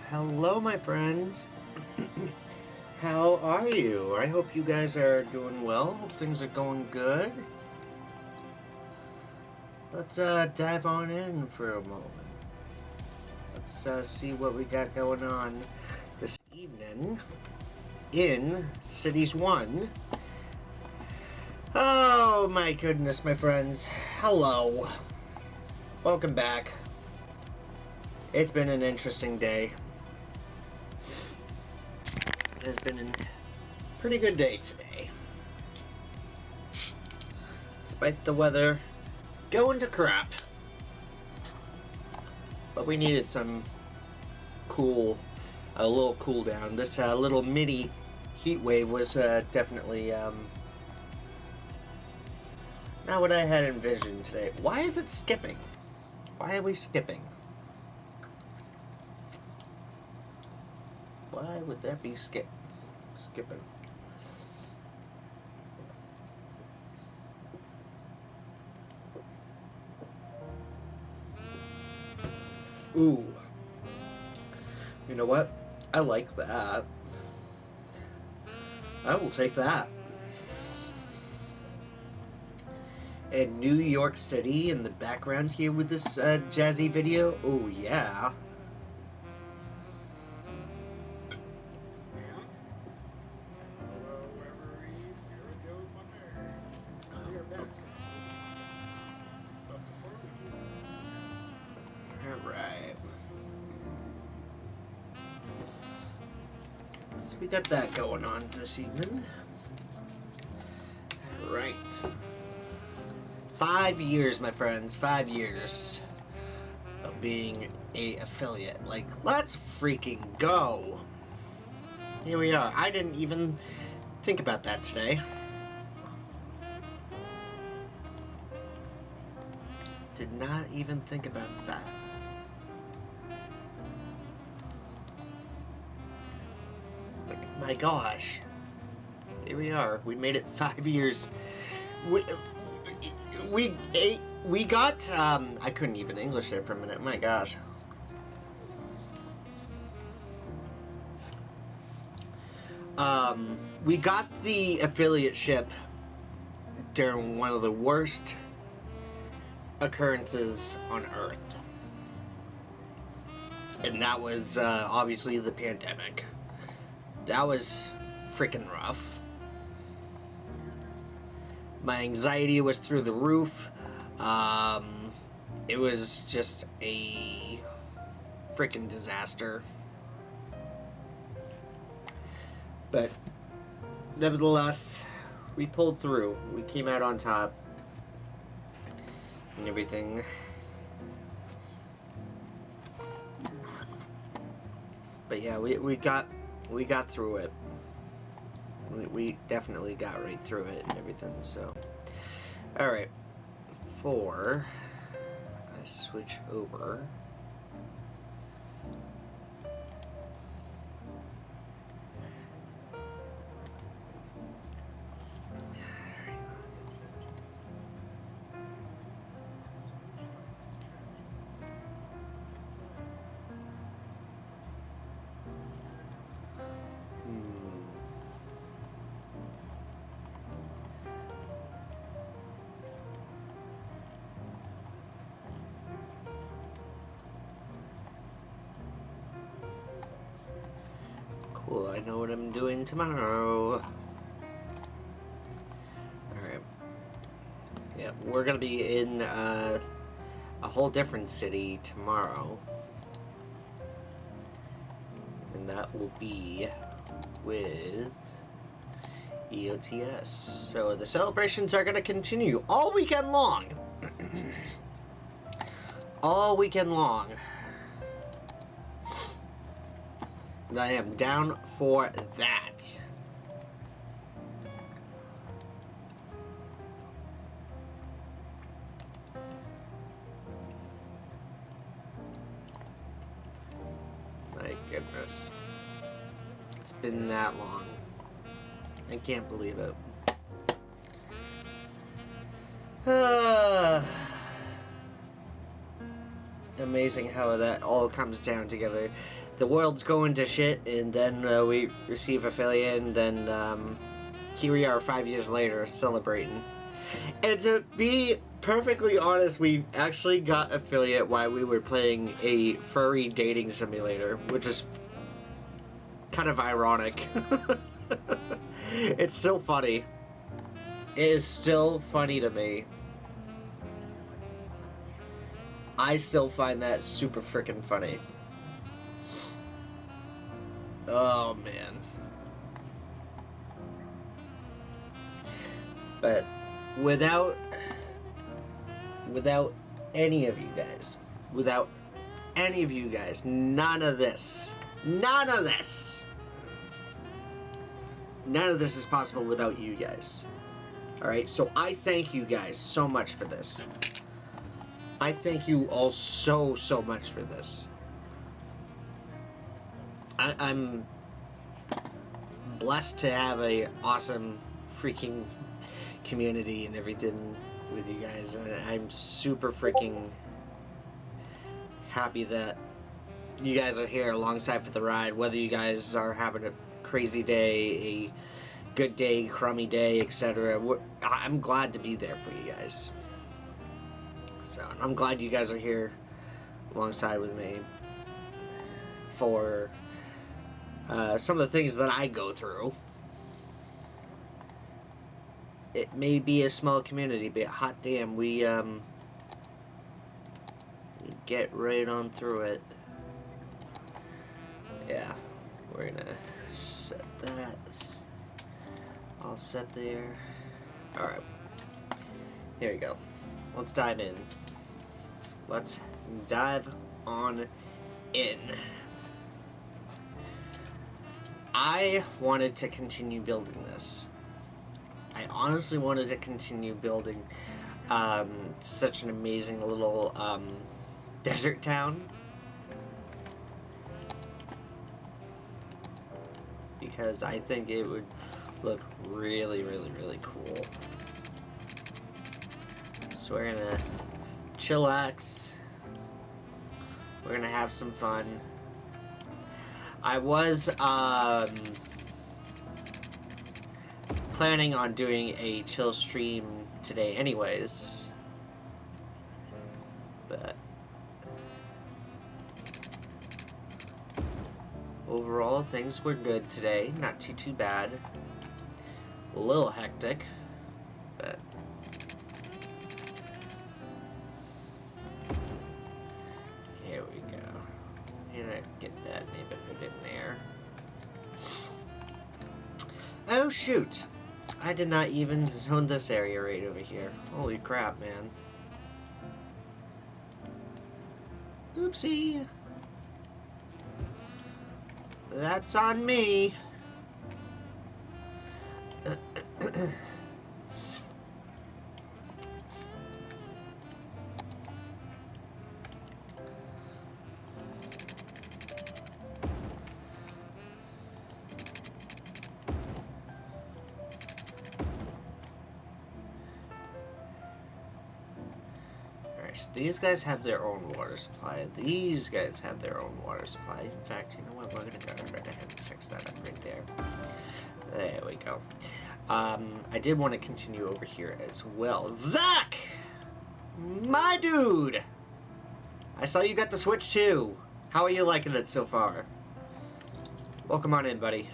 Hello, my friends. How are you? I hope you guys are doing well. Hope things are going good. Let's dive on in for a moment. Let's see what we got going on this evening in Cities 1. Oh my goodness, my friends. Hello. Welcome back. It's been an interesting day. It has been a pretty good day today. Despite the weather going to crap. But we needed some a little cool down. This little mini heat wave was definitely not what I had envisioned today. Why is it skipping? Why are we skipping? Why would that be skipping? Ooh. You know what? I like that. I will take that. And New York City in the background here with this jazzy video. Oh yeah. Alright. So we got that going on this evening. Right. 5 years, my friends. 5 years of being a affiliate. Like, let's freaking go. Here we are. I didn't even think about that today. Did not even think about that. Like, my gosh. Here we are. We made it 5 years. We got, I couldn't even English there for a minute. My gosh. We got the affiliateship during one of the worst occurrences on Earth. And that was, obviously the pandemic. That was freaking rough. My anxiety was through the roof. It was just a freaking disaster. But nevertheless, we pulled through. We came out on top and everything. But yeah, we got through it. We definitely got right through it and everything. So, all right, before I switch over. Cool, I know what I'm doing tomorrow. Alright. Yeah, we're gonna be in a whole different city tomorrow. And that will be with EOTS. So the celebrations are gonna continue all weekend long. All weekend long. And I am down for that. My goodness. It's been that long. I can't believe it. Amazing how that all comes down together. The world's going to shit, and then we receive affiliate, and then here we are 5 years later celebrating. And to be perfectly honest, we actually got affiliate while we were playing a furry dating simulator, which is kind of ironic. It's still funny. It is still funny to me. I still find that super freaking funny. Oh, man. But without any of you guys, none of this is possible without you guys. Alright, so I thank you guys so much for this. I thank you all so much for this. I'm blessed to have a awesome freaking community and everything with you guys, and I'm super freaking happy that you guys are here alongside for the ride, whether you guys are having a crazy day, a good day, crummy day, etc. I'm glad to be there for you guys. So I'm glad you guys are here alongside with me for some of the things that I go through. It may be a small community, but hot damn, we get right on through it. Yeah, we're gonna set that all set there. Alright, here we go. Let's dive in. Let's dive on in. I wanted to continue building this. I honestly wanted to continue building such an amazing little desert town. Because I think it would look really cool. So we're gonna chillax. We're gonna have some fun. I was planning on doing a chill stream today anyways, but overall things were good today. Not too bad. A little hectic, but here we go. I'm gonna get that neighborhood in there. shoot. I did not even zone this area right over here. Holy crap, man. Oopsie. That's on me. So these guys have their own water supply. These guys have their own water supply. In fact, you know what? We're going to go right ahead and fix that up right there. There we go. I did want to continue over here as well. Zach! My dude! I saw you got the Switch too. How are you liking it so far? Welcome on in, buddy.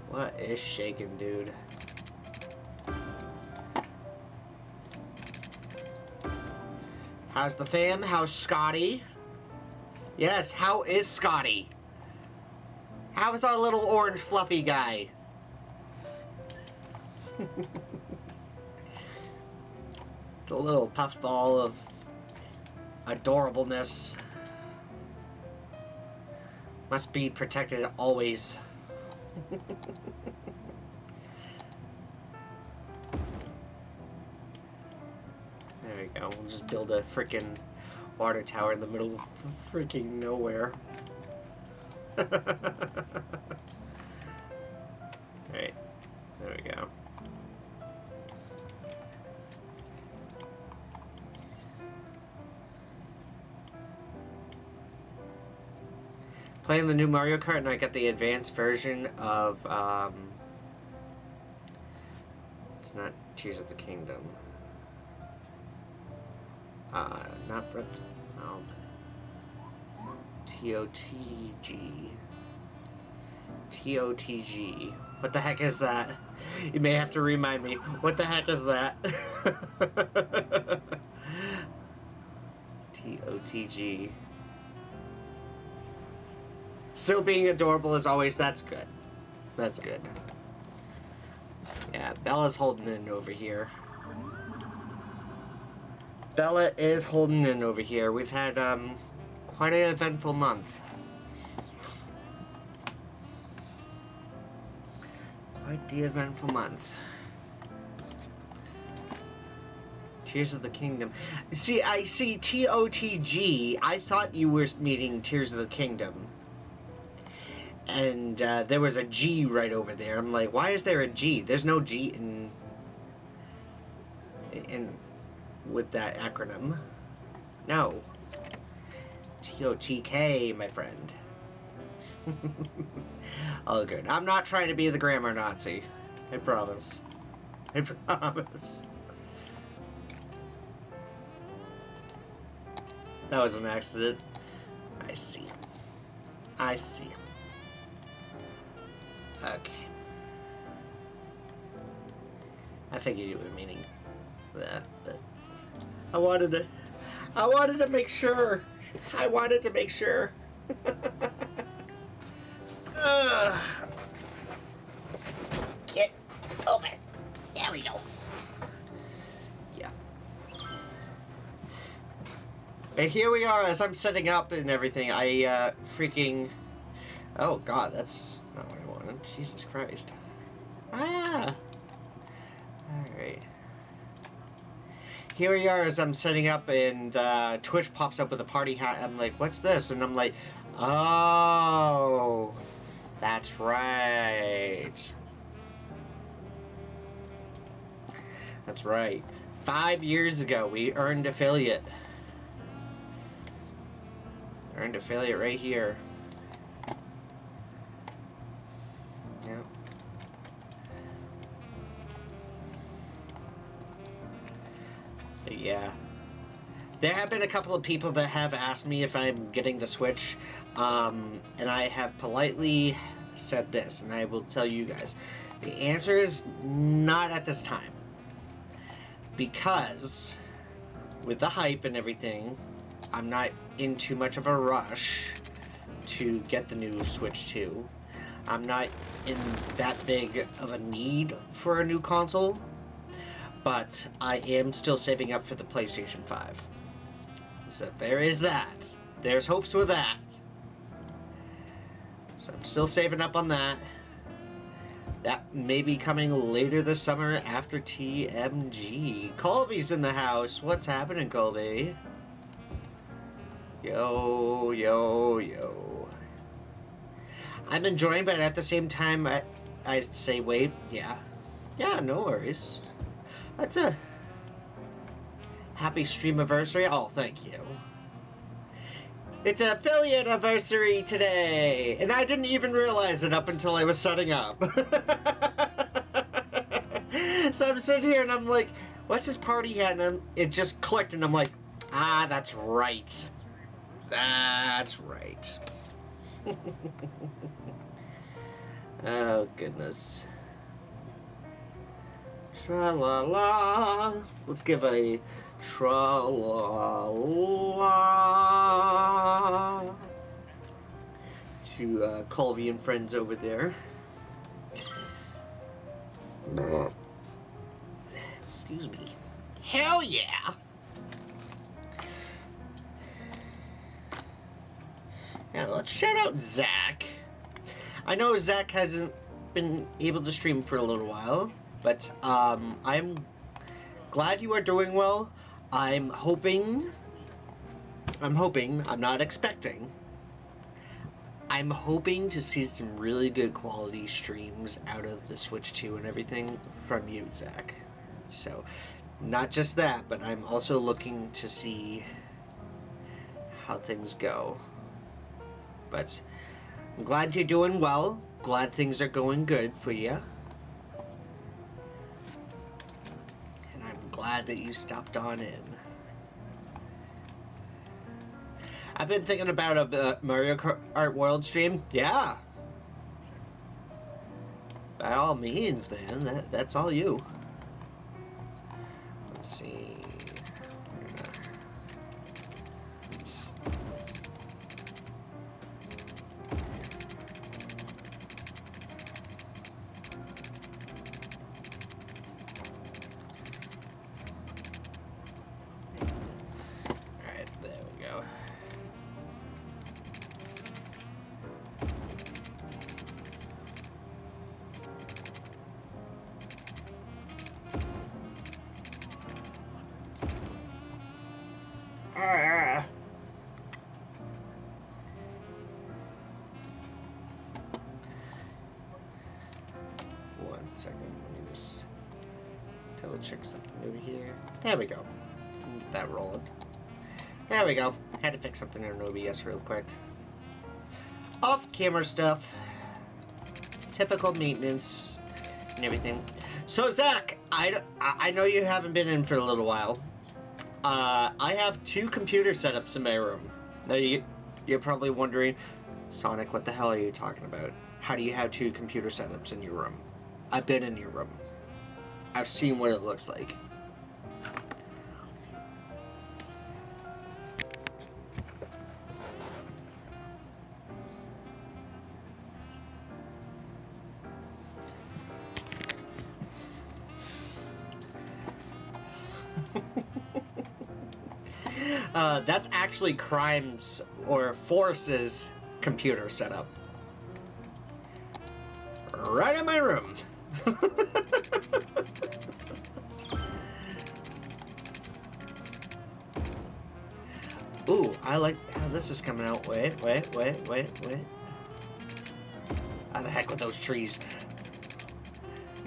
What is shaking, dude? How's the fam? How's Scotty? Yes, how is Scotty? How's our little orange fluffy guy? The little puffball of adorableness. Must be protected always. There we go. We'll just build a freaking water tower in the middle of freaking nowhere. Alright. There we go. Playing the new Mario Kart, and I got the advanced version of, it's not Tears of the Kingdom. Not Breath, no. TOTG. TOTG. What the heck is that? You may have to remind me. What the heck is that? TOTG. Still being adorable as always, that's good. That's good. Yeah, Bella's holding in over here. Bella is holding in over here. We've had, quite an eventful month. Quite the eventful month. Tears of the Kingdom. See, I see TOTG. I thought you were meaning Tears of the Kingdom. And there was a G right over there. I'm like, why is there a G? There's no G in with that acronym. No. TOTK, my friend. All good. I'm not trying to be the grammar Nazi. I promise. I promise. That was an accident. I see. I see. Okay. I figured you were meaning that, but I wanted to make sure. I wanted to make sure. Get over. There we go. Yeah. And here we are as I'm setting up and everything. I freaking... Oh god, that's not what I wanted. Jesus Christ. Ah! Alright. Here we are as I'm setting up and Twitch pops up with a party hat. I'm like, what's this? And I'm like, oh, that's right. That's right. 5 years ago, we earned affiliate. Earned affiliate right here. Yep. But yeah. There have been a couple of people that have asked me if I'm getting the Switch, and I have politely said this, and I will tell you guys. The answer is not at this time. because with the hype and everything, I'm not in too much of a rush to get the new Switch 2. I'm not in that big of a need for a new console, but I am still saving up for the PlayStation 5. So there is that. There's hopes with that. So I'm still saving up on that. That may be coming later this summer after TMG. Colby's in the house. What's happening, Colby? Yo, yo, yo. I'm enjoying, but at the same time, I say, wait, yeah. Yeah, no worries. That's a happy stream anniversary. Oh, thank you. It's an affiliate anniversary today, and I didn't even realize it up until I was setting up. So I'm sitting here and I'm like, what's his party hat? And it just clicked, and I'm like, ah, that's right. That's right. Oh, goodness. Tra-la-la. Let's give a tra-la-la to Colby and friends over there. Excuse me. Hell yeah! Yeah, let's shout out Zach. I know Zach hasn't been able to stream for a little while, but I'm glad you are doing well. I'm hoping, I'm not expecting, I'm hoping to see some really good quality streams out of the Switch 2 and everything from you, Zach. So, not just that, but I'm also looking to see how things go. But I'm glad you're doing well. Glad things are going good for you. And I'm glad that you stopped on in. I've been thinking about a Mario Kart World stream. Yeah. By all means, man. That's all you. Let's see. Alright, there we go. One second, let me just double check something over here. There we go. Get that rolling. There we go. Had to fix something in OBS real quick. Off camera stuff. Typical maintenance and everything. So Zach, I know you haven't been in for a little while. I have 2 computer setups in my room. Now you're probably wondering, Sonic, what the hell are you talking about? How do you have 2 computer setups in your room? I've been in your room. I've seen what it looks like. That's actually Crime's or Force's computer setup. Right in my room. Ooh, I like how this is coming out. Wait. How the heck with those trees?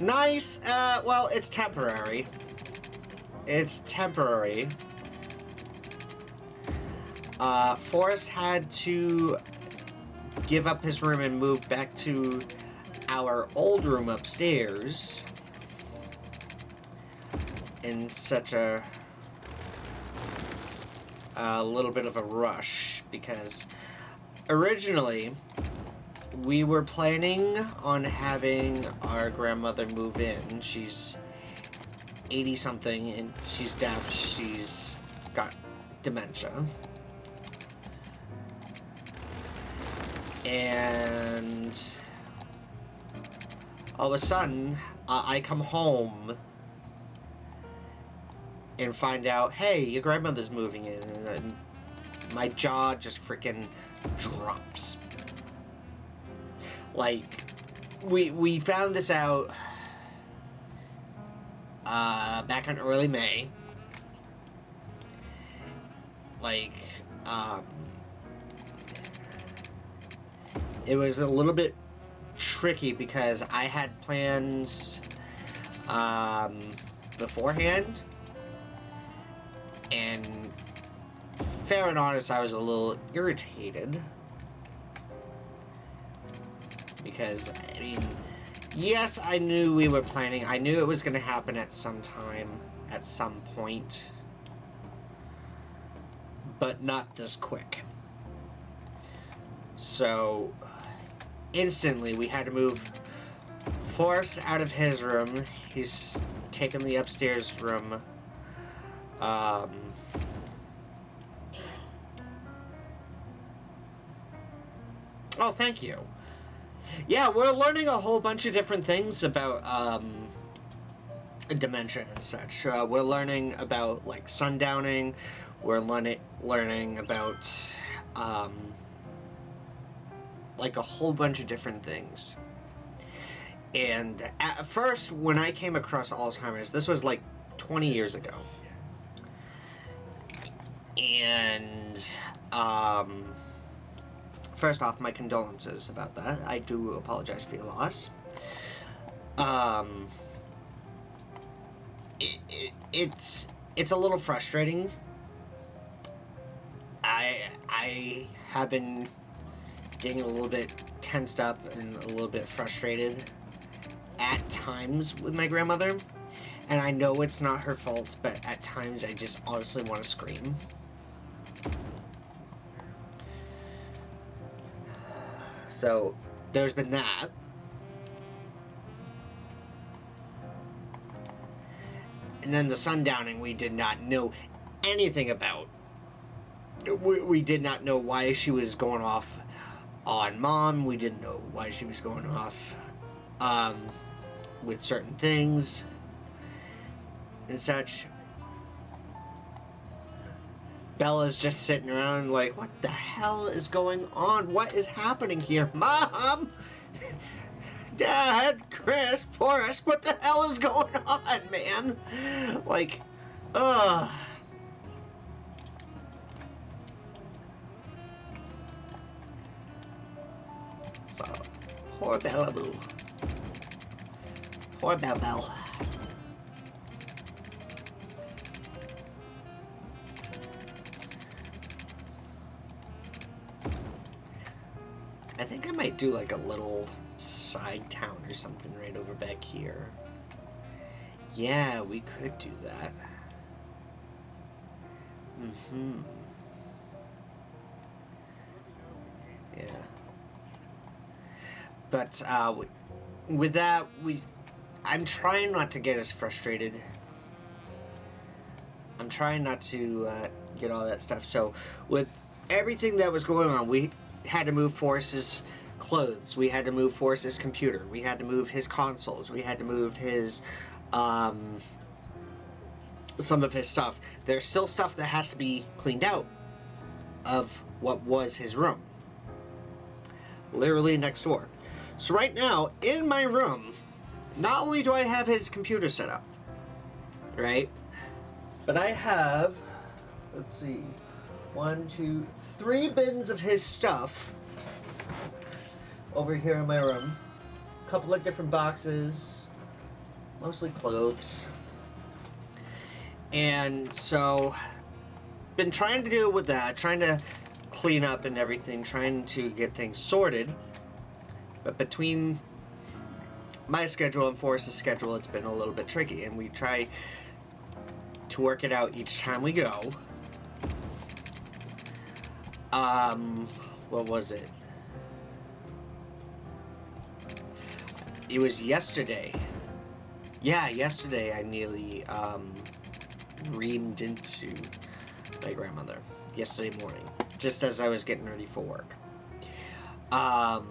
Nice. Well, it's temporary. It's temporary. Forrest had to give up his room and move back to our old room upstairs in such a little bit of a rush, because originally we were planning on having our grandmother move in. She's 80 something, and she's deaf. She's got dementia. And all of a sudden, I come home and find out, hey, your grandmother's moving in, and my jaw just freaking drops. Like, we found this out back in early May. Like, it was a little bit tricky because I had plans beforehand, and fair and honest, I was a little irritated because, I mean, yes, I knew we were planning. I knew it was going to happen at some time, at some point, but not this quick. So, instantly, we had to move Forrest out of his room. He's taken the upstairs room. Oh, thank you. Yeah, we're learning a whole bunch of different things about dementia and such. We're learning about, like, sundowning. We're learning about like a whole bunch of different things. And at first, when I came across Alzheimer's, this was like 20 years ago. And first off, my condolences about that. I do apologize for your loss. It's a little frustrating. I have been getting a little bit tensed up and a little bit frustrated at times with my grandmother. And I know it's not her fault, but at times I just honestly want to scream. So, there's been that. And then the sundowning we did not know anything about. We did not know why she was going off on Mom. We didn't know why she was going off with certain things and such. Bella's just sitting around like, what the hell is going on? What is happening here? Mom! Dad! Chris! Forrest! What the hell is going on, man? Like, So, poor Bella Boo. Poor Belle. I think I might do like a little side town or something right over back here. Yeah, we could do that. Yeah. But with that, I'm trying not to get as frustrated. I'm trying not to get all that stuff. So with everything that was going on, we had to move Forrest's clothes. We had to move Forrest's computer. We had to move his consoles. We had to move his some of his stuff. There's still stuff that has to be cleaned out of what was his room. Literally next door. So right now, in my room, not only do I have his computer set up, right? But I have, let's see, 1, 2, 3 bins of his stuff over here in my room. A couple of different boxes, mostly clothes. And so, been trying to deal with that, trying to clean up and everything, trying to get things sorted. But between my schedule and Forrest's schedule, it's been a little bit tricky, and we try to work it out each time we go. What was it? It was yesterday. Yeah, yesterday I nearly reamed into my grandmother. Yesterday morning, just as I was getting ready for work. I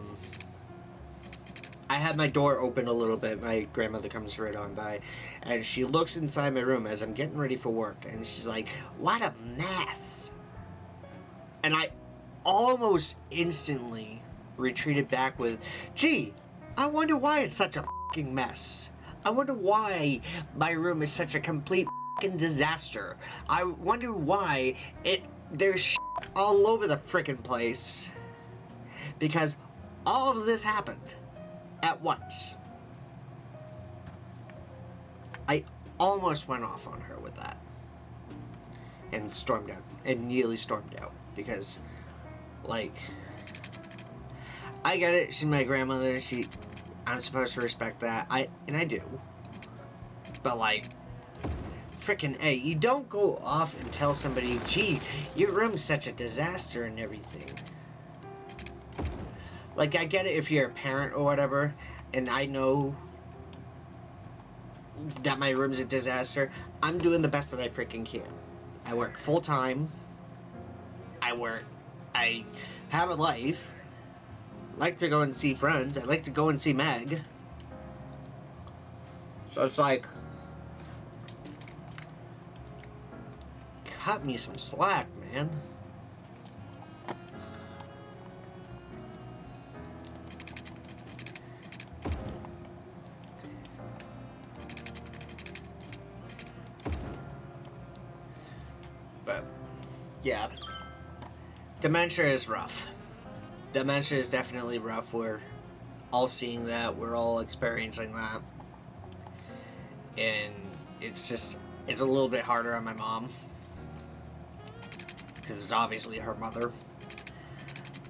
had my door open a little bit. My grandmother comes right on by, and she looks inside my room as I'm getting ready for work, and she's like, "What a mess!" And I almost instantly retreated back with, "Gee, I wonder why it's such a fucking mess. I wonder why my room is such a complete fucking disaster. I wonder why there's shit all over the frickin' place." Because all of this happened at once. I almost went off on her with that. And stormed out. And nearly stormed out. Because, like, I get it. She's my grandmother. I'm supposed to respect that. And I do. But, like, frickin' A, you don't go off and tell somebody, "Gee, your room's such a disaster and everything." Like, I get it if you're a parent or whatever, and I know that my room's a disaster. I'm doing the best that I freaking can. I work full time. I have a life. I like to go and see friends. I like to go and see Meg. So it's like, cut me some slack, man. But, yeah. Dementia is rough. Dementia is definitely rough. We're all seeing that. We're all experiencing that. And it's a little bit harder on my mom. Because it's obviously her mother.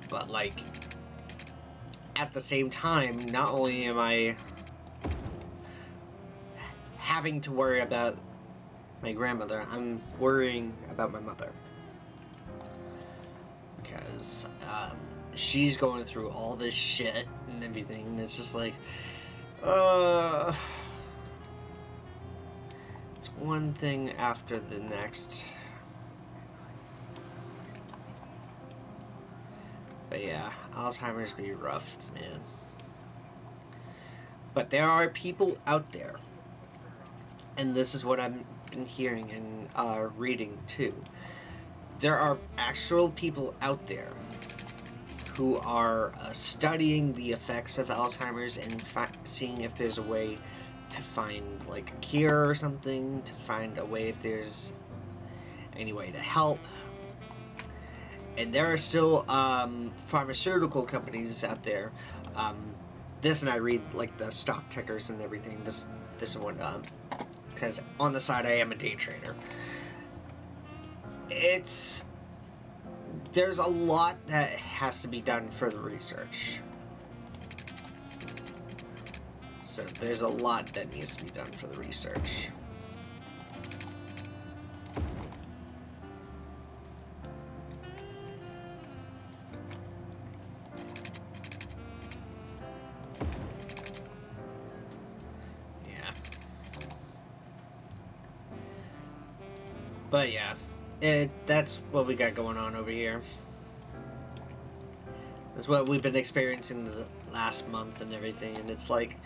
But, like, at the same time, not only am I having to worry about my grandmother, I'm worrying about my mother. Because she's going through all this shit and everything, and it's just like, it's one thing after the next. But yeah, Alzheimer's be rough, man. But there are people out there, and this is what I'm hearing and reading too. There are actual people out there who are studying the effects of Alzheimer's and seeing if there's a way to find like a cure or something, to find a way if there's any way to help. And there are still pharmaceutical companies out there. This, and I read like the stock tickers and everything. This is what, because on the side I am a day trader. There's a lot that has to be done for the research. So there's a lot that needs to be done for the research. But yeah, that's what we got going on over here. That's what we've been experiencing the last month and everything, and it's like,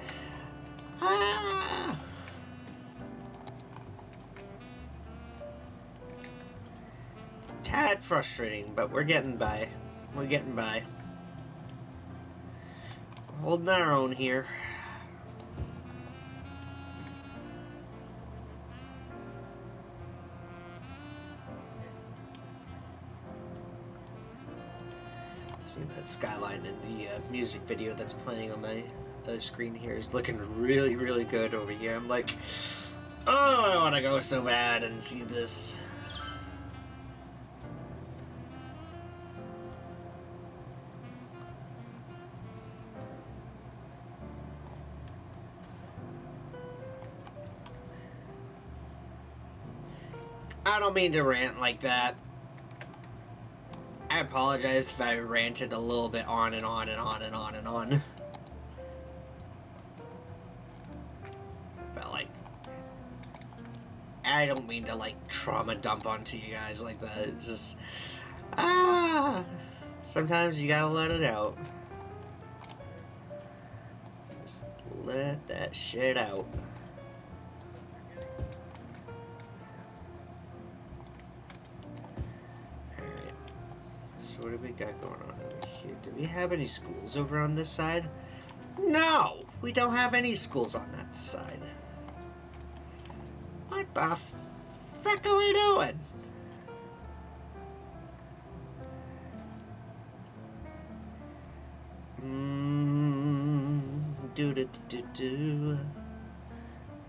tad frustrating, but we're getting by. We're getting by. We're holding our own here. See, that skyline in the music video that's playing on my other screen here is looking really, really good over here. I'm like, oh, I want to go so bad and see this. I don't mean to rant like that. I apologize if I ranted a little bit on and on and on and on and on. But like, I don't mean to like trauma dump onto you guys like that. It's just sometimes you gotta let it out. Just let that shit out. Alright. So what do we got going on over here? Do we have any schools over on this side? No! We don't have any schools on that side. What the frick are we doing? Do.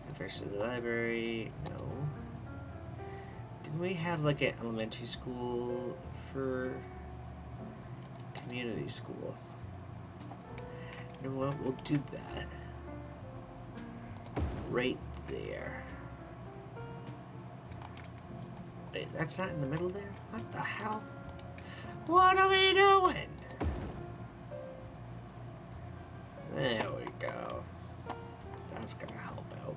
University Library, no. Didn't we have like an elementary school for community school? You know what? We'll do that. Right there. Wait, that's not in the middle there? What the hell? What are we doing? There we go. That's gonna help out.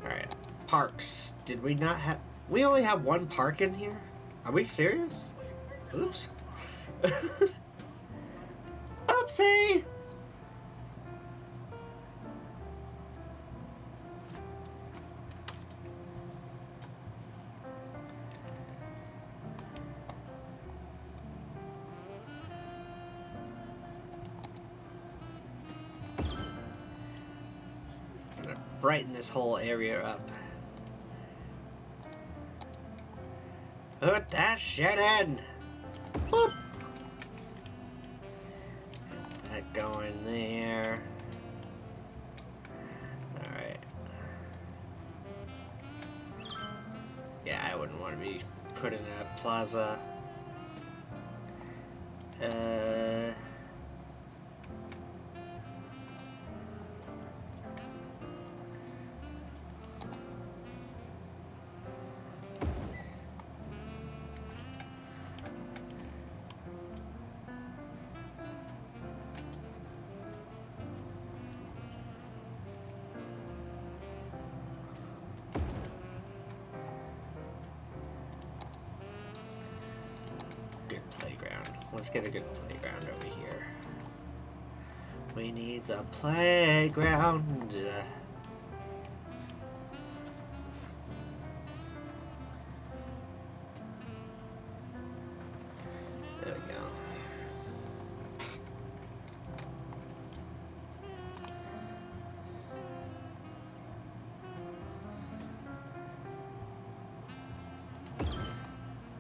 Alright. Parks. Did we not have... We only have one park in here? Are we serious? Oops. Oopsie! Brighten this whole area up. Put that shit in! Whoop! Get that going there. Alright. Yeah, I wouldn't want to be put in a plaza. Let's get a good playground over here. We need a playground. There we go.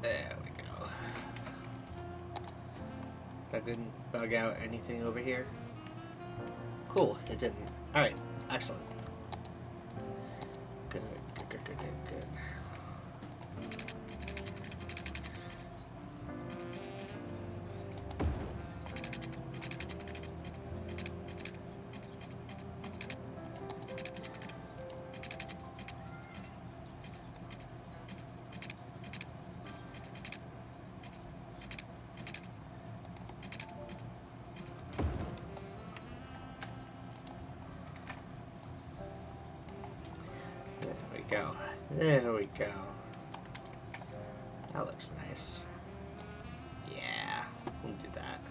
There we go. That didn't bug out anything over here. Cool, it didn't. Alright, excellent. Good. There we go. That looks nice. Yeah, we'll do that.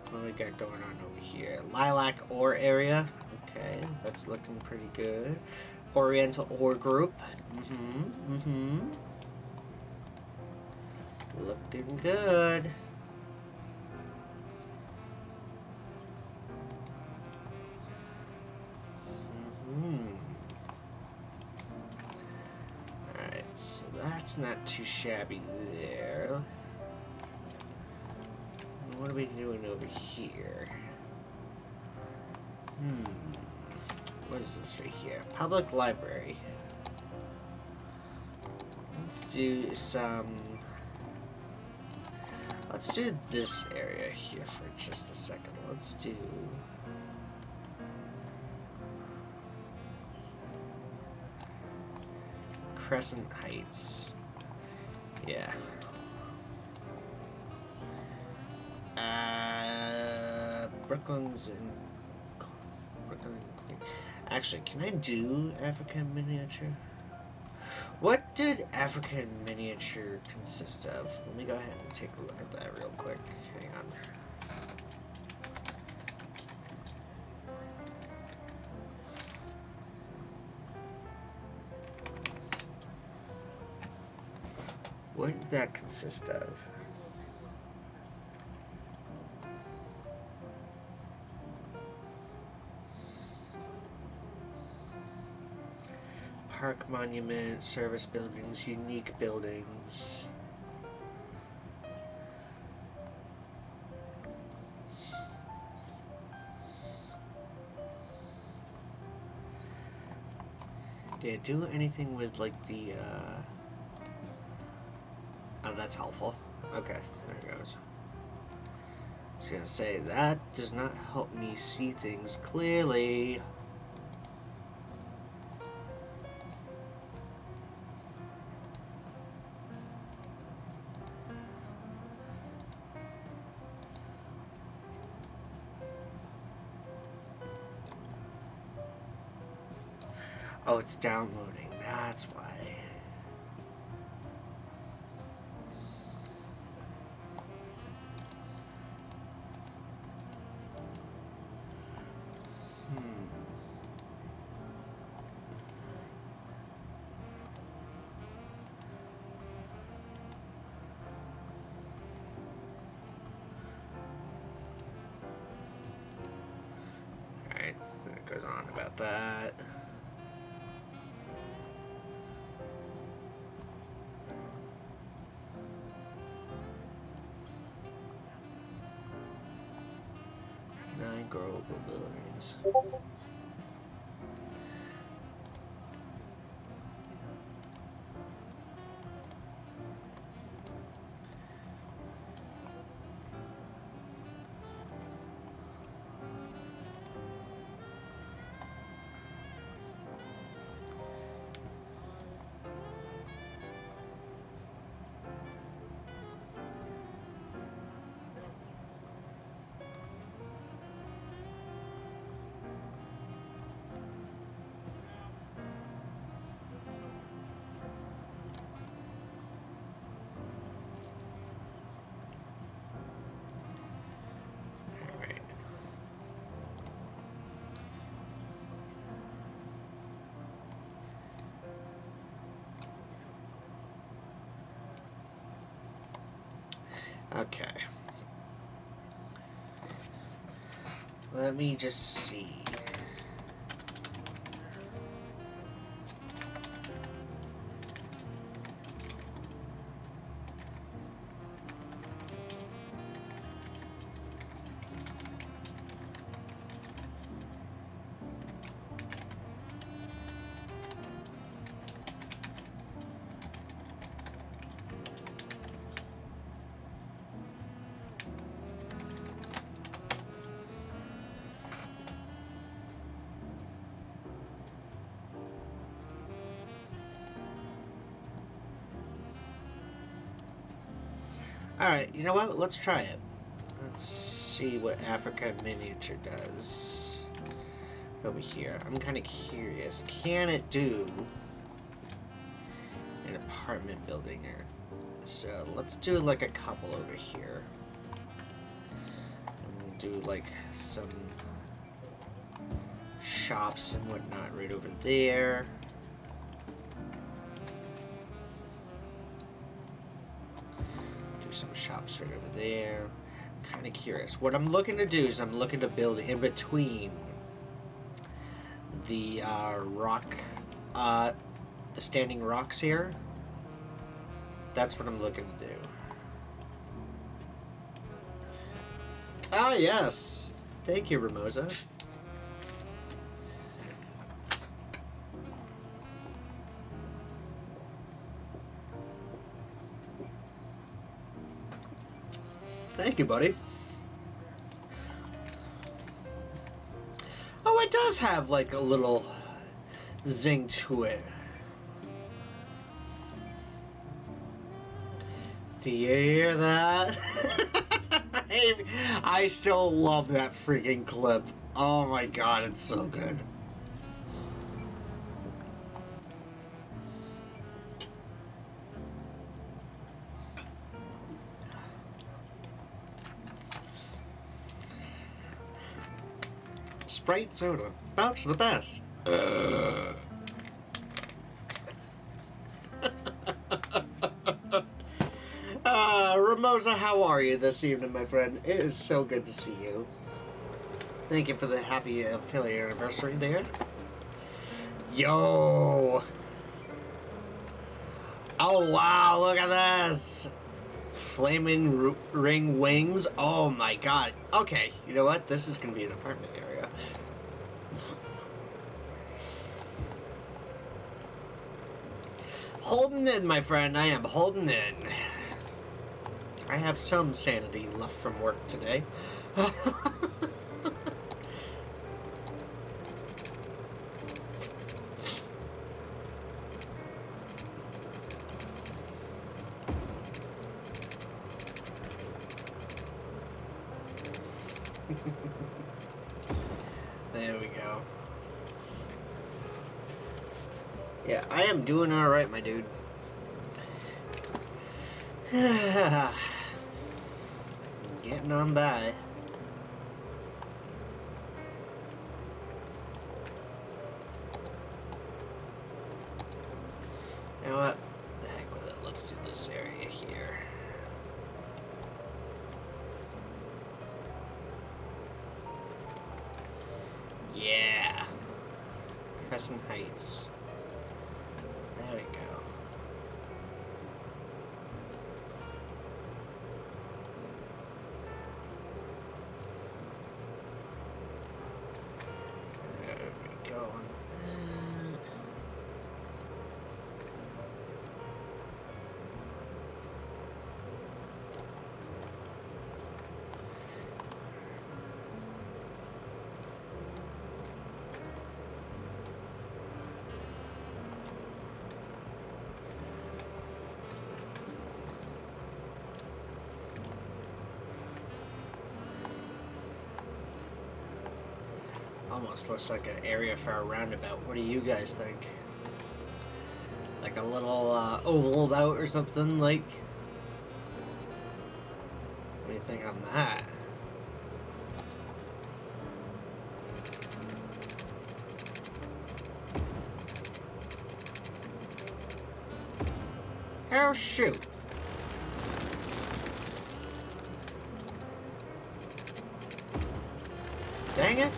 What do we got going on over here? Lilac ore area. Okay, that's looking pretty good. Oriental ore group. Looking good. Alright, so that's not too shabby there. What are we doing over here? What is this right here? Public library. Let's do some... Let's do this area here for just a second. Let's do... Crescent Heights. Yeah. Brooklyn Actually, can I do African miniature? What did African miniature consist of? Let me go ahead and take a look at that real quick. Hang on. What did that consist of? Park monument, service buildings, unique buildings. Did it do anything with like the oh, that's helpful. Okay, there it goes. I was gonna say, that does not help me see things clearly. Oh, it's downloading, that's why. Alright, it goes on about that. Growable buildings. Okay. Let me just see. Alright, you know what? Let's try it. Let's see what Africa Miniature does over here. I'm kind of curious. Can it do an apartment building here? So let's do like a couple over here. And we'll do like some shops and whatnot right over there. Some shops right over there. I'm kind of curious. What I'm looking to do is I'm looking to build in between the the standing rocks here. That's what I'm looking to do. Ah, yes. Thank you, Ramosa. Thank you, buddy. Oh, it does have like a little zing to it. Do you hear that? I still love that freaking clip. Oh my god, it's so good. Sprite soda. Vouch the best. Ramosa, how are you this evening, my friend? It is so good to see you. Thank you for the happy affiliate anniversary there. Yo! Oh wow, look at this! Flaming ring wings. Oh my god. Okay, you know what? This is gonna be an apartment area. Holding in, my friend. I am holding in. I have some sanity left from work today. There we go. Yeah, I am doing alright, my dude. Getting on by. You know what? The heck with it. Let's do this area here. Yeah. Crescent Heights. There we go. There we go. Almost looks like an area for a roundabout. What do you guys think? Like a little oval out or something, like? What do you think on that? Oh shoot. Dang it.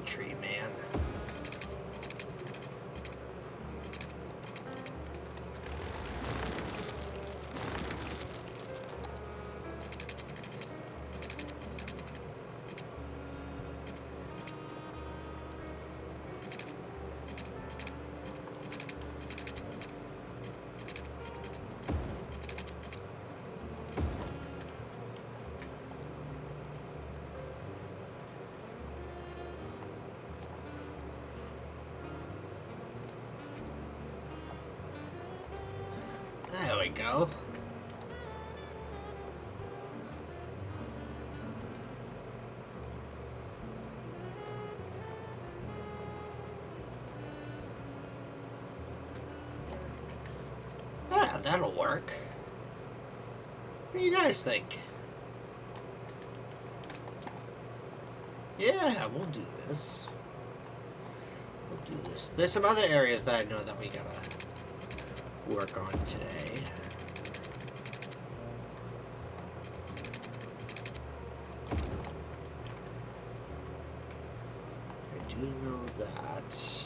Tree man. There we go. Yeah, that'll work. What do you guys think? Yeah, we'll do this. We'll do this. There's some other areas that I know that we gotta work on today. I do know that.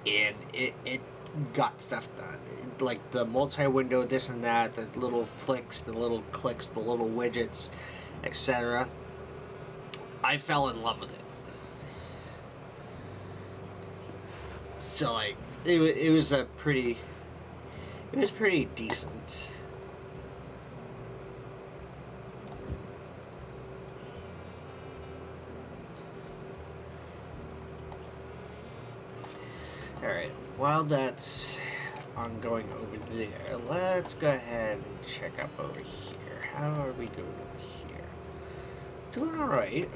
and it got stuff done. Like the multi-window, this and that, the little flicks, the little clicks, the little widgets, etc. I fell in love with it. So like it was pretty decent. Alright, while that's ongoing over there, let's go ahead and check up over here. How are we doing over here? Doing alright.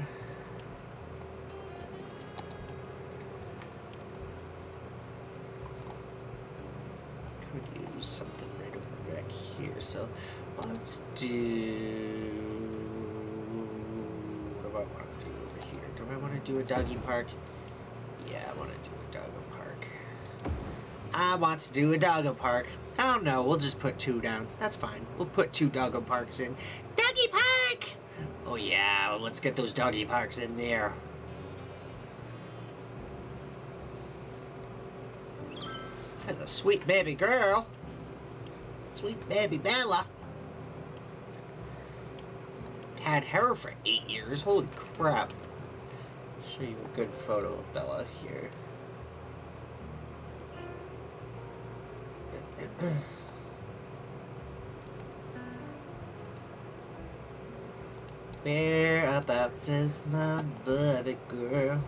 Could use something right over back here, so let's do... What do I want to do over here? Do I want to do a doggy park? Yeah, I want to do a doggo park. I want to do a doggo park. I don't know, we'll just put 2 down. That's fine. We'll put 2 doggo parks in. Doggy park! Oh yeah, well, let's get those doggy parks in there. That's a sweet baby girl. Sweet baby Bella. Had her for 8 years. Holy crap. Show you a good photo of Bella here. Whereabouts is my baby girl?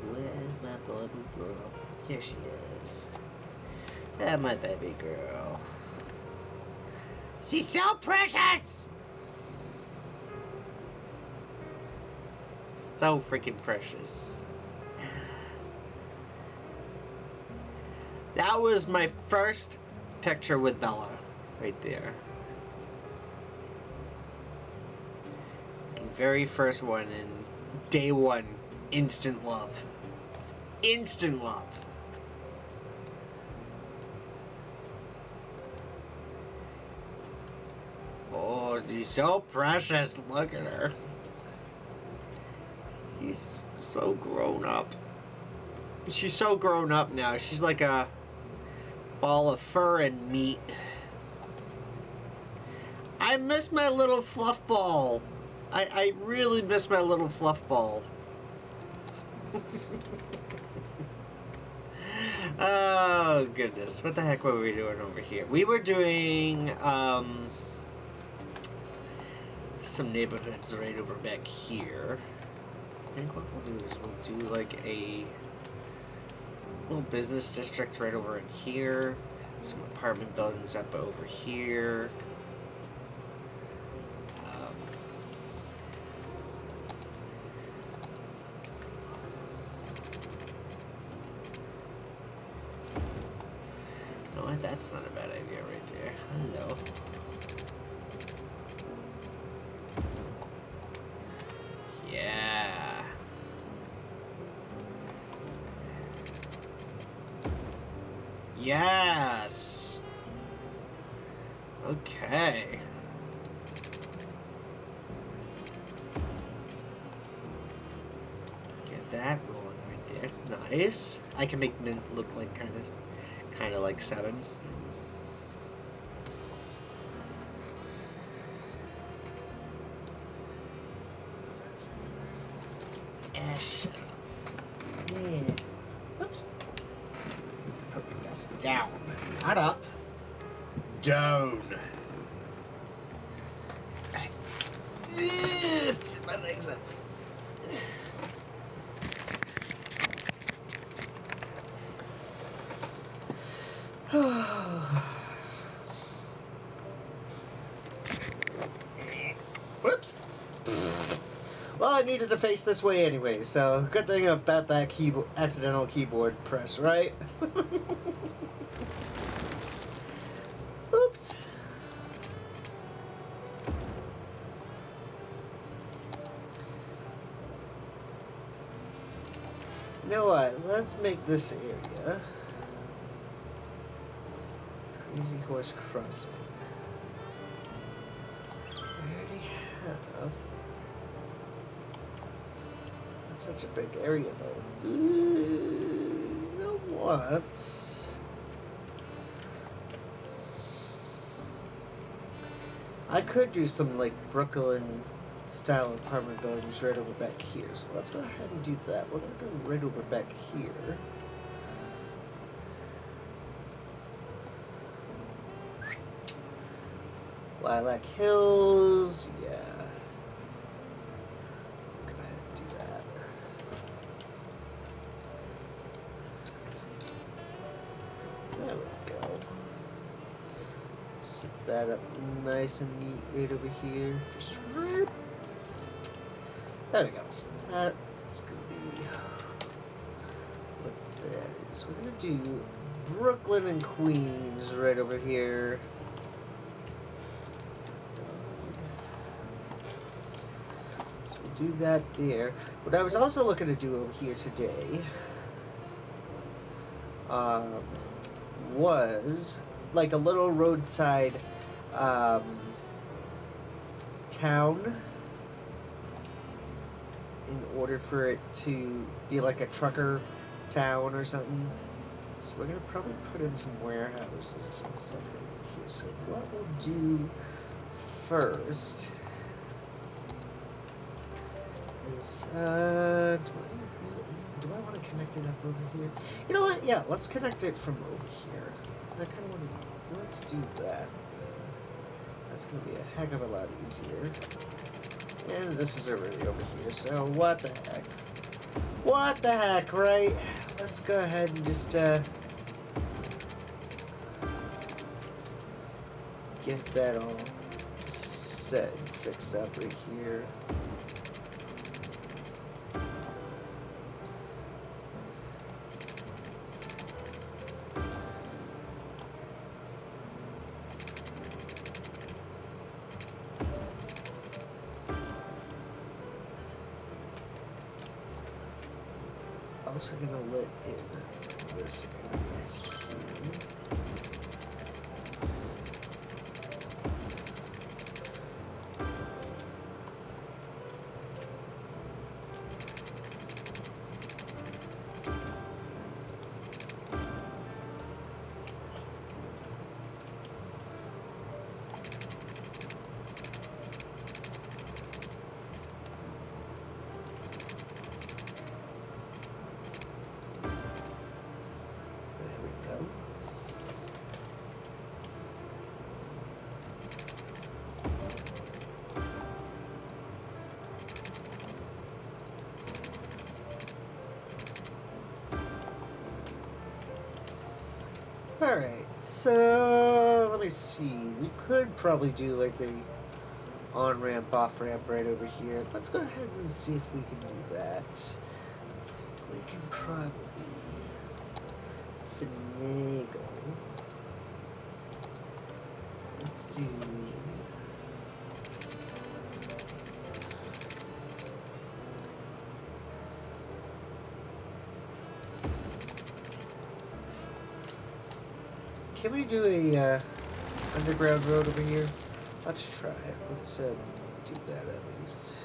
Where's my baby girl? Here she is. Ah, my baby girl. She's so precious! So freaking precious. That was my first picture with Bella, right there. The very first one, and day one, instant love. Instant love. Oh, she's so precious. Look at her. She's so grown up. She's so grown up now. She's like a ball of fur and meat. I miss my little fluff ball. I really miss my little fluff ball. Oh goodness, what the heck were we doing over here? We were doing some neighborhoods right over back here. I think what we'll do is we'll do like a little business district right over in here, some apartment buildings up over here. No, that's not a bad idea right there. Hello. Yeah. Yes. Okay. Get that rolling right there. Nice. I can make Mint look like kind of like 7. Shut up. Yeah. Oops. Put this down. Not up. Down. Fit my legs up. Whoops. Well, I needed to face this way anyway, so good thing about that accidental keyboard press, right? Oops. You know what? Let's make this area Crazy Horse Crossing. I already have. It's such a big area, though. You know what? I could do some, like, Brooklyn-style apartment buildings right over back here. So let's go ahead and do that. We're going to go right over back here. Lilac Hills, yeah. Go ahead and do that. There we go. Set that up nice and neat right over here. Just there we go. That's gonna be what that is. We're gonna do Brooklyn and Queens right over here. So we'll do that there. What I was also looking to do over here today was like a little roadside town in order for it to be like a trucker town or something. So we're gonna probably put in some warehouses and stuff right here. So what we'll do first is do I want to connect it up over here? You know what? Yeah, let's connect it from over here. I kind of want to. Let's do that then. That's gonna be a heck of a lot easier. And this is already over here, so what the heck? What the heck, right? Let's go ahead and just get that all set and fixed up right here. Also gonna let in this area here. Alright, so let me see. We could probably do like a on-ramp, off-ramp right over here. Let's go ahead and see if we can do that. I think we can probably finagle. Let's do... Can we do a underground road over here? Let's try it. Let's do that at least.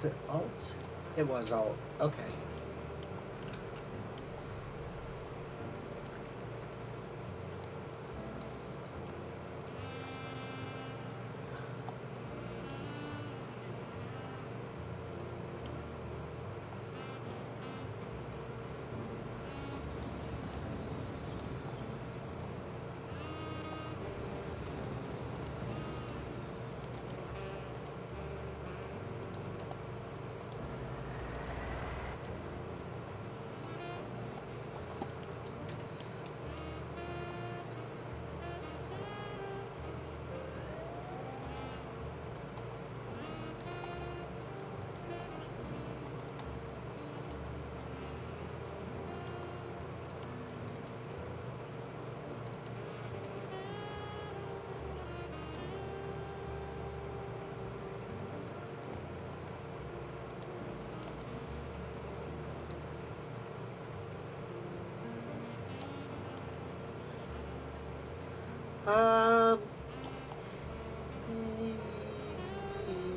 Was it Alt? It was Alt. Okay.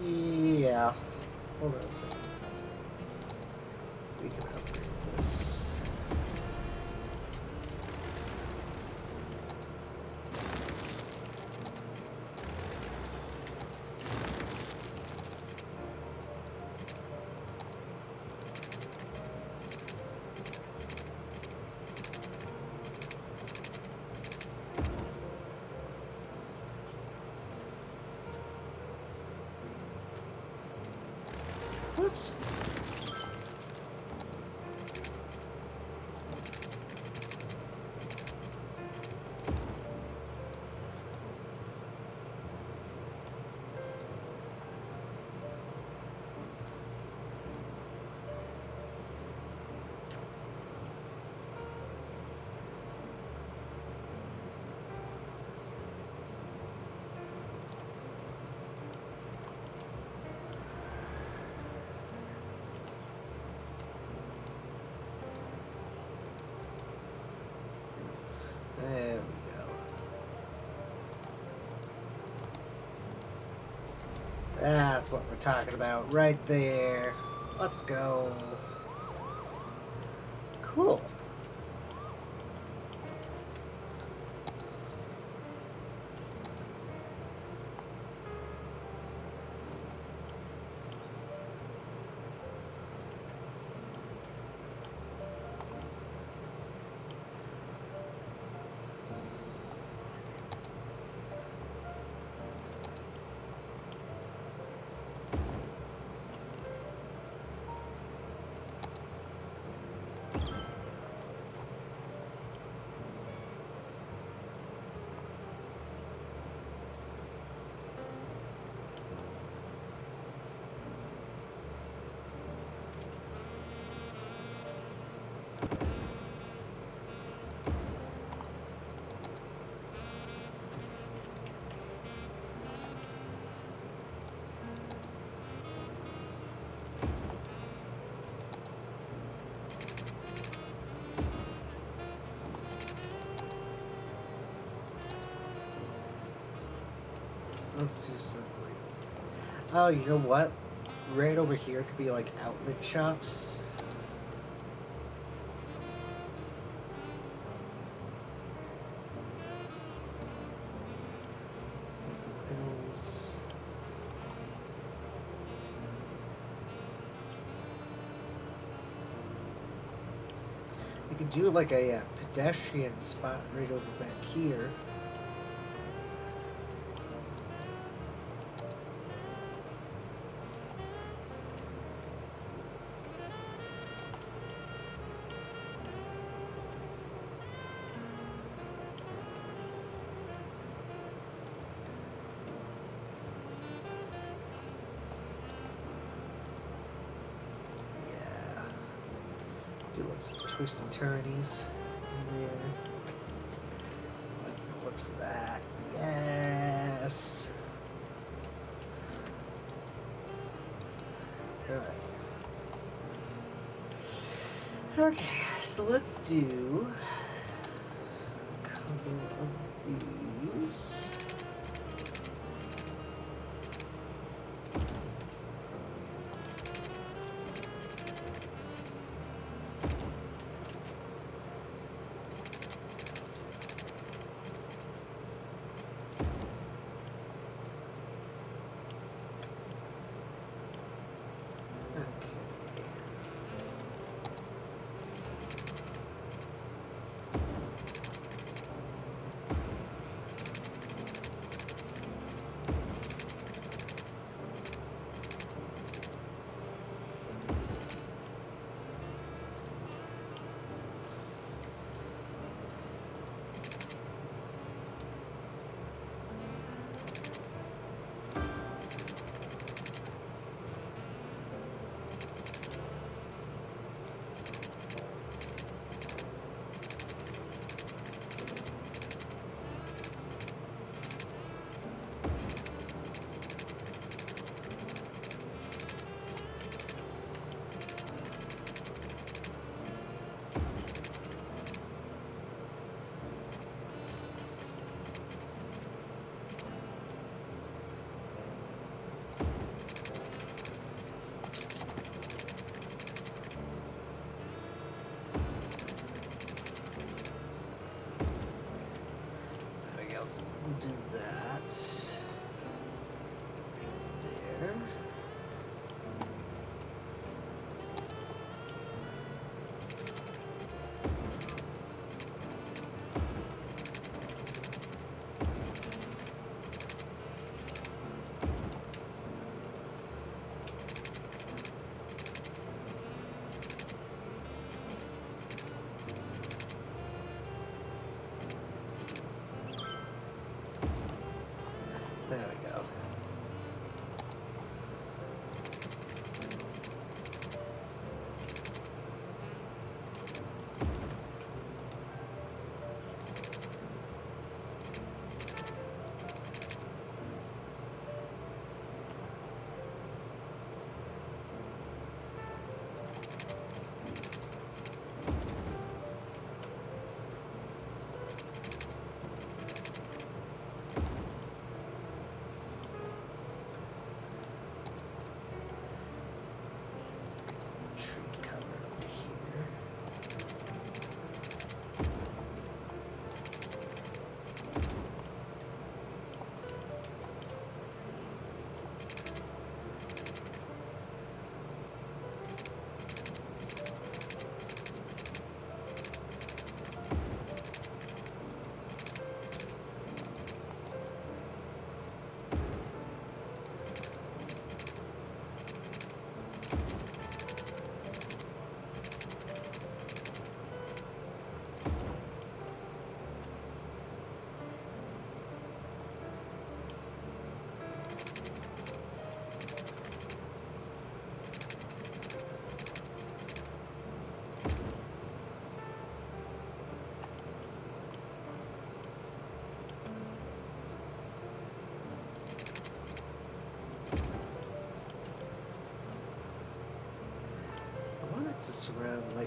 Yeah. Hold on a second. We can upgrade this. Whoops. There we go. That's what we're talking about right there. Let's go. Cool. Let's do something. Oh, you know what? Right over here could be like outlet shops. Hills. We could do like a pedestrian spot right over back here. Do like some twisty turnies in there. Like the looks of that. Yes. Alright. Okay, so let's do a couple of these.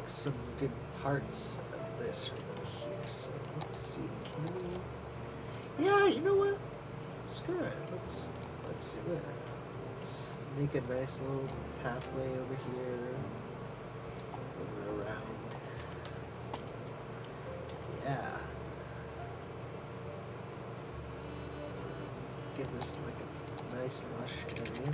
some good parts of this right over here. So let's see. Can we? Yeah, you know what? Screw it. Let's do it. Let's make a nice little pathway over here. Over around. Yeah. Give this like a nice lush area.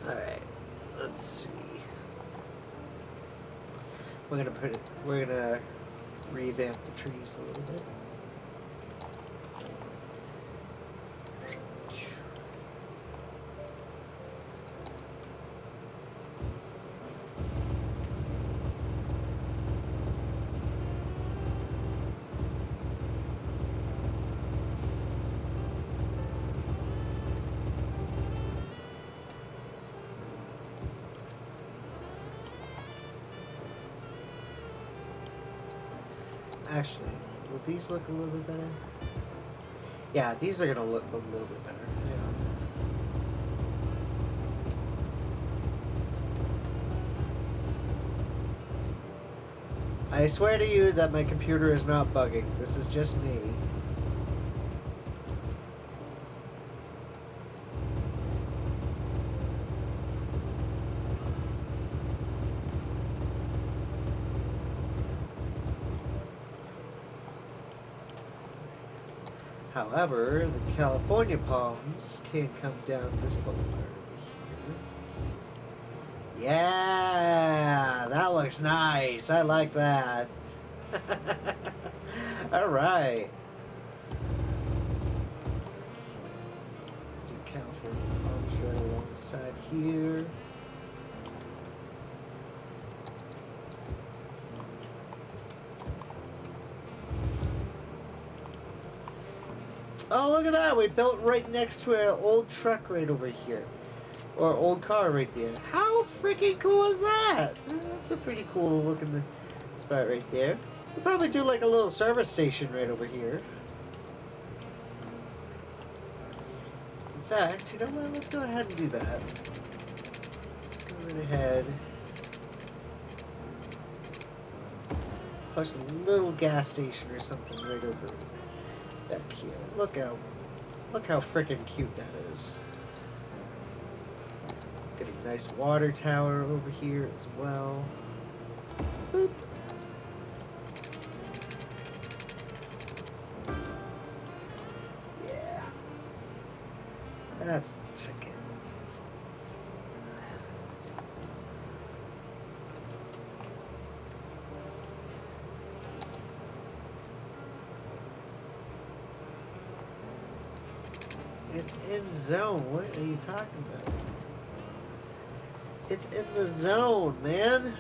Alright, let's see. We're gonna revamp the trees a little bit. Actually, will these look a little bit better? Yeah, these are gonna look a little bit better. Yeah. I swear to you that my computer is not bugging. This is just me. However, the California palms can't come down this boulevard over here. Yeah, that looks nice. I like that. Alright. Do California palms right alongside here. Oh, look at that. We built right next to an old truck right over here. Or old car right there. How freaking cool is that? That's a pretty cool looking spot right there. We'll probably do like a little service station right over here. In fact, you know what? Let's go ahead and do that. Let's go right ahead. Post a little gas station or something right over back here. Look how freaking cute that is. Get a nice water tower over here as well. Boop. Yeah. That's the ticket. It's in zone. What are you talking about? It's in the zone, man.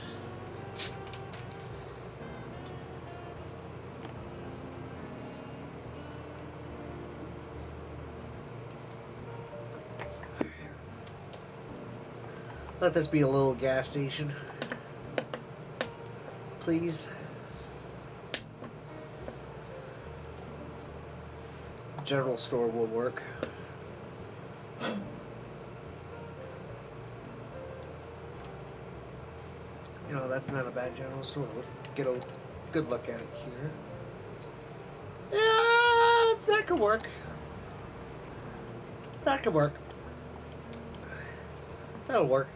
Let this be a little gas station. Please. General store will work. You know, that's not a bad general store. Let's get a good look at it here. Yeah, that could work. That could work. That'll work.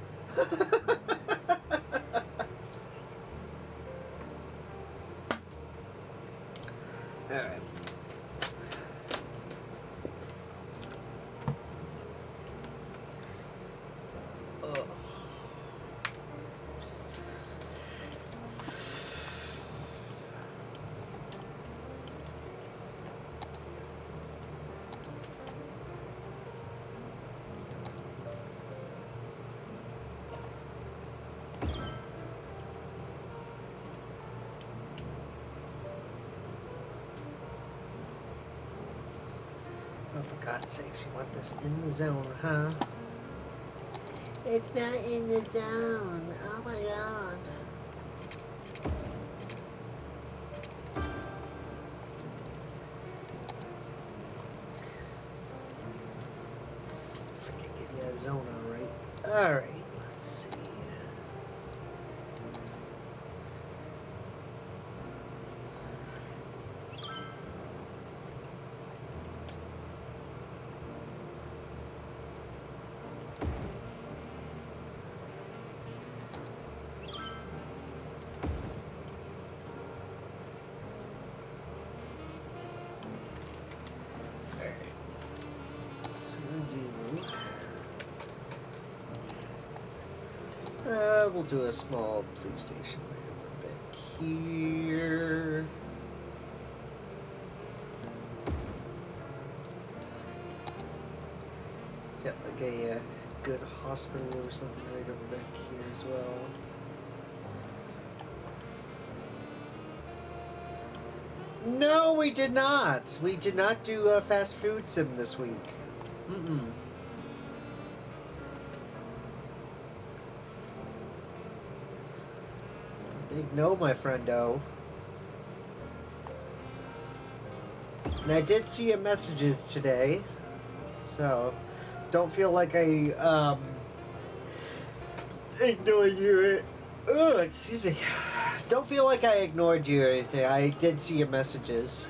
Alright. Oh, for God's sakes, you want this in the zone, huh? It's not in the zone. Oh my God. Freaking give you a zone, alright. Alright, let's see. We'll do a small police station right over back here. Got like a good hospital or something right over back here as well. No, we did not. We did not do a fast food sim this week. Mm-mm. Big no, my friendo. And I did see your messages today, so don't feel like I ignored you. Oh, excuse me. Don't feel like I ignored you or anything. I did see your messages.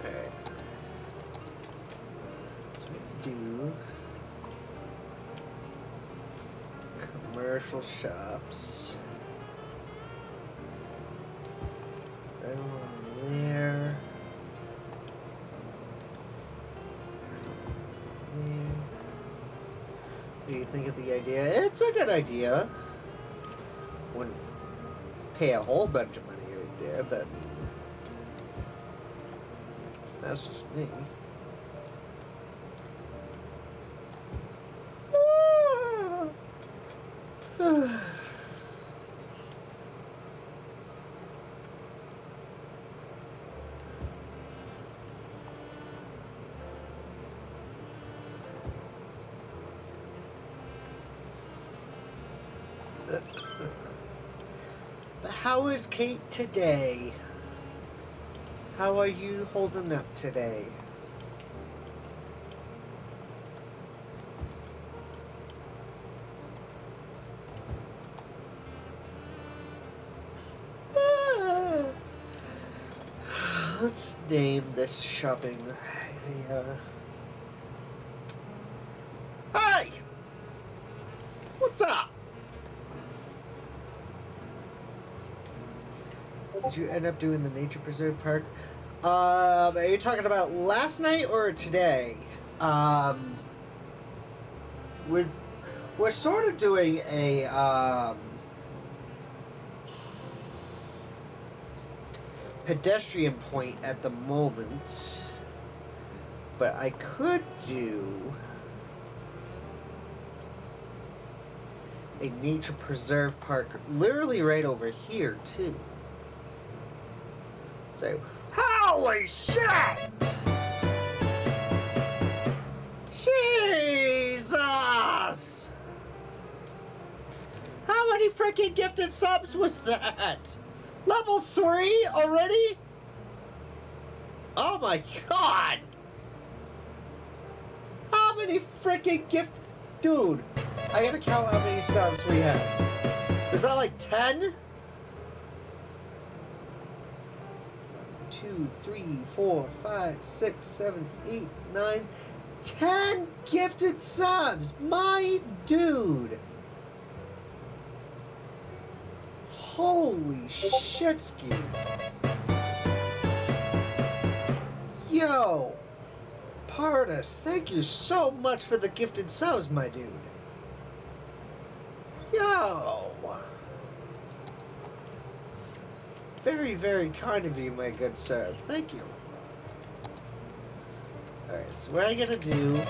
Alright. So we do commercial shops. Right along there. What do you think of the idea? It's a good idea. Wouldn't pay a whole bunch of money right there, but that's just me. But how is Kate today? How are you holding up today? Let's name this shopping area. Hi! What's up? Did you end up doing the nature preserve park? Are you talking about last night or today? We're sort of doing a pedestrian point at the moment, but I could do a nature preserve park literally right over here too. So, holy shit! Jesus! How many freaking gifted subs was that? Level 3 already? Oh my God! How many freaking gift... Dude, I gotta count how many subs we have. Was that like 10? 2, 3, 4, 5, 6, 7, 8, 9, 10 gifted subs! My dude! Holy shitski. Yo! Pardus, thank you so much for the gifted subs, my dude. Yo! Very, very kind of you, my good sir. Thank you. Alright, so what I gotta do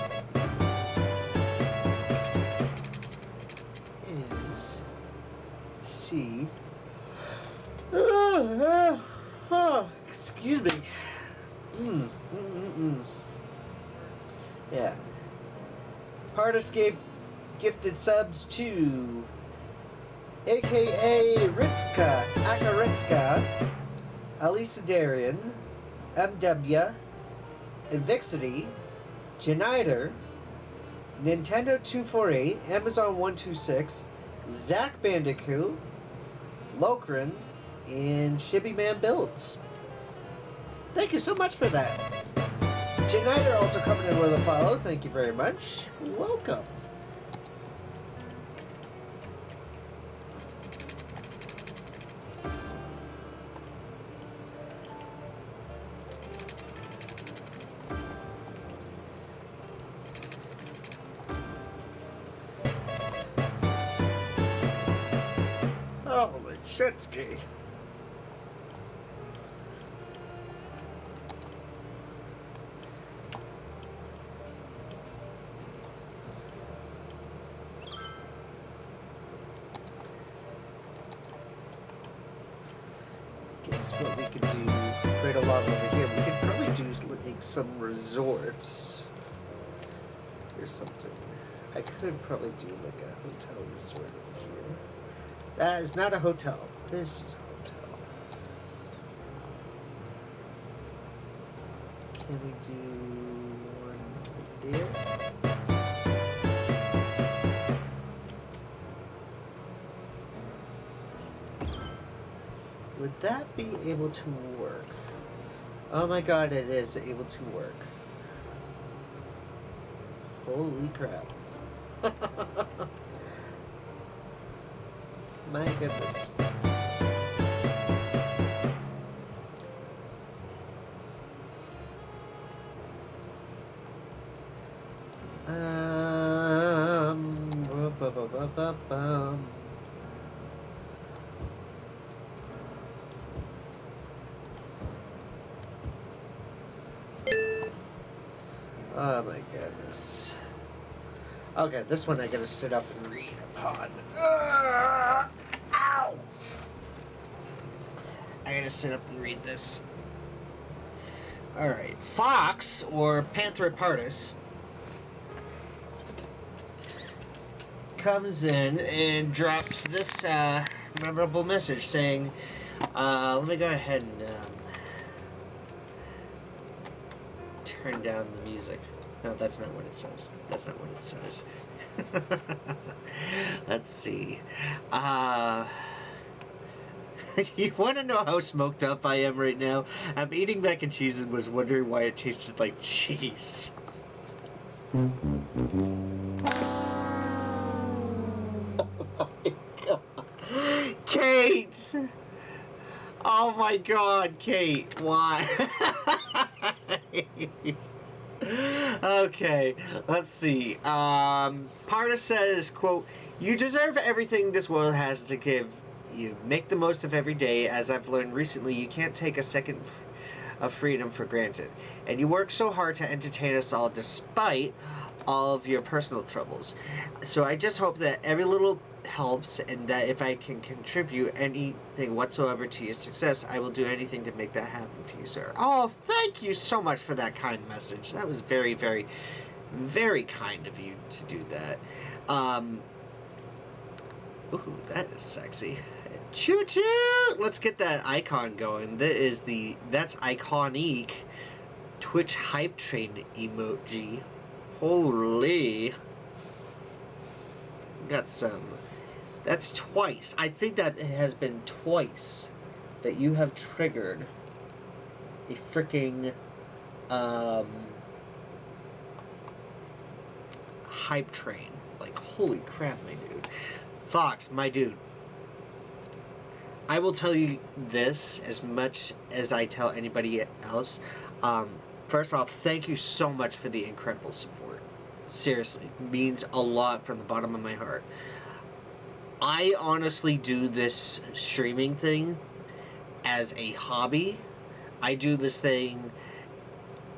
see. Excuse me. Yeah. Partis gifted subs to AKA Ritska, Akaritska, Alisa Darian, MW, Invixity, Janitor, Nintendo 248, Amazon 126, Zach Bandicoot, Lokrin, and Shibby Man Builds. Thank you so much for that. Janitor also coming in with a follow. Thank you very much. Welcome. Holy shitski. Guess what we could do right along over here? We could probably do like some resorts. Or something. I could probably do like a hotel resort over here. That is not a hotel. This is a hotel. Can we do one right there? Would that be able to work? Oh my god, it is able to work. Holy crap. My goodness. Ba-ba-ba-ba-bum. Oh my goodness. Okay, this one I gotta sit up and read upon. Ow! I gotta sit up and read this. Alright. Fox, or Panthropartis, comes in and drops this memorable message saying, let me go ahead and turn down the music. No, that's not what it says. That's not what it says. Let's see. You want to know how smoked up I am right now? I'm eating mac and cheese and was wondering why it tasted like cheese. Oh my god. Kate! Oh my god, Kate, why? Okay, let's see. Parta says, quote, "You deserve everything this world has to give you. Make the most of every day. As I've learned recently, you can't take a second of freedom for granted. And you work so hard to entertain us all despite all of your personal troubles. So I just hope that every little helps, and that if I can contribute anything whatsoever to your success, I will do anything to make that happen for you, sir." Oh, thank you so much for that kind message. That was very, very, very kind of you to do that. Ooh, that is sexy. Choo choo! Let's get that icon going. That's iconic Twitch hype train emoji. Holy. Got some. That's twice. I think that it has been twice that you have triggered a freaking hype train. Like, holy crap, my dude. Fox, my dude. I will tell you this as much as I tell anybody else. First off, thank you so much for the incredible support. Seriously, it means a lot from the bottom of my heart. I honestly do this streaming thing as a hobby. I do this thing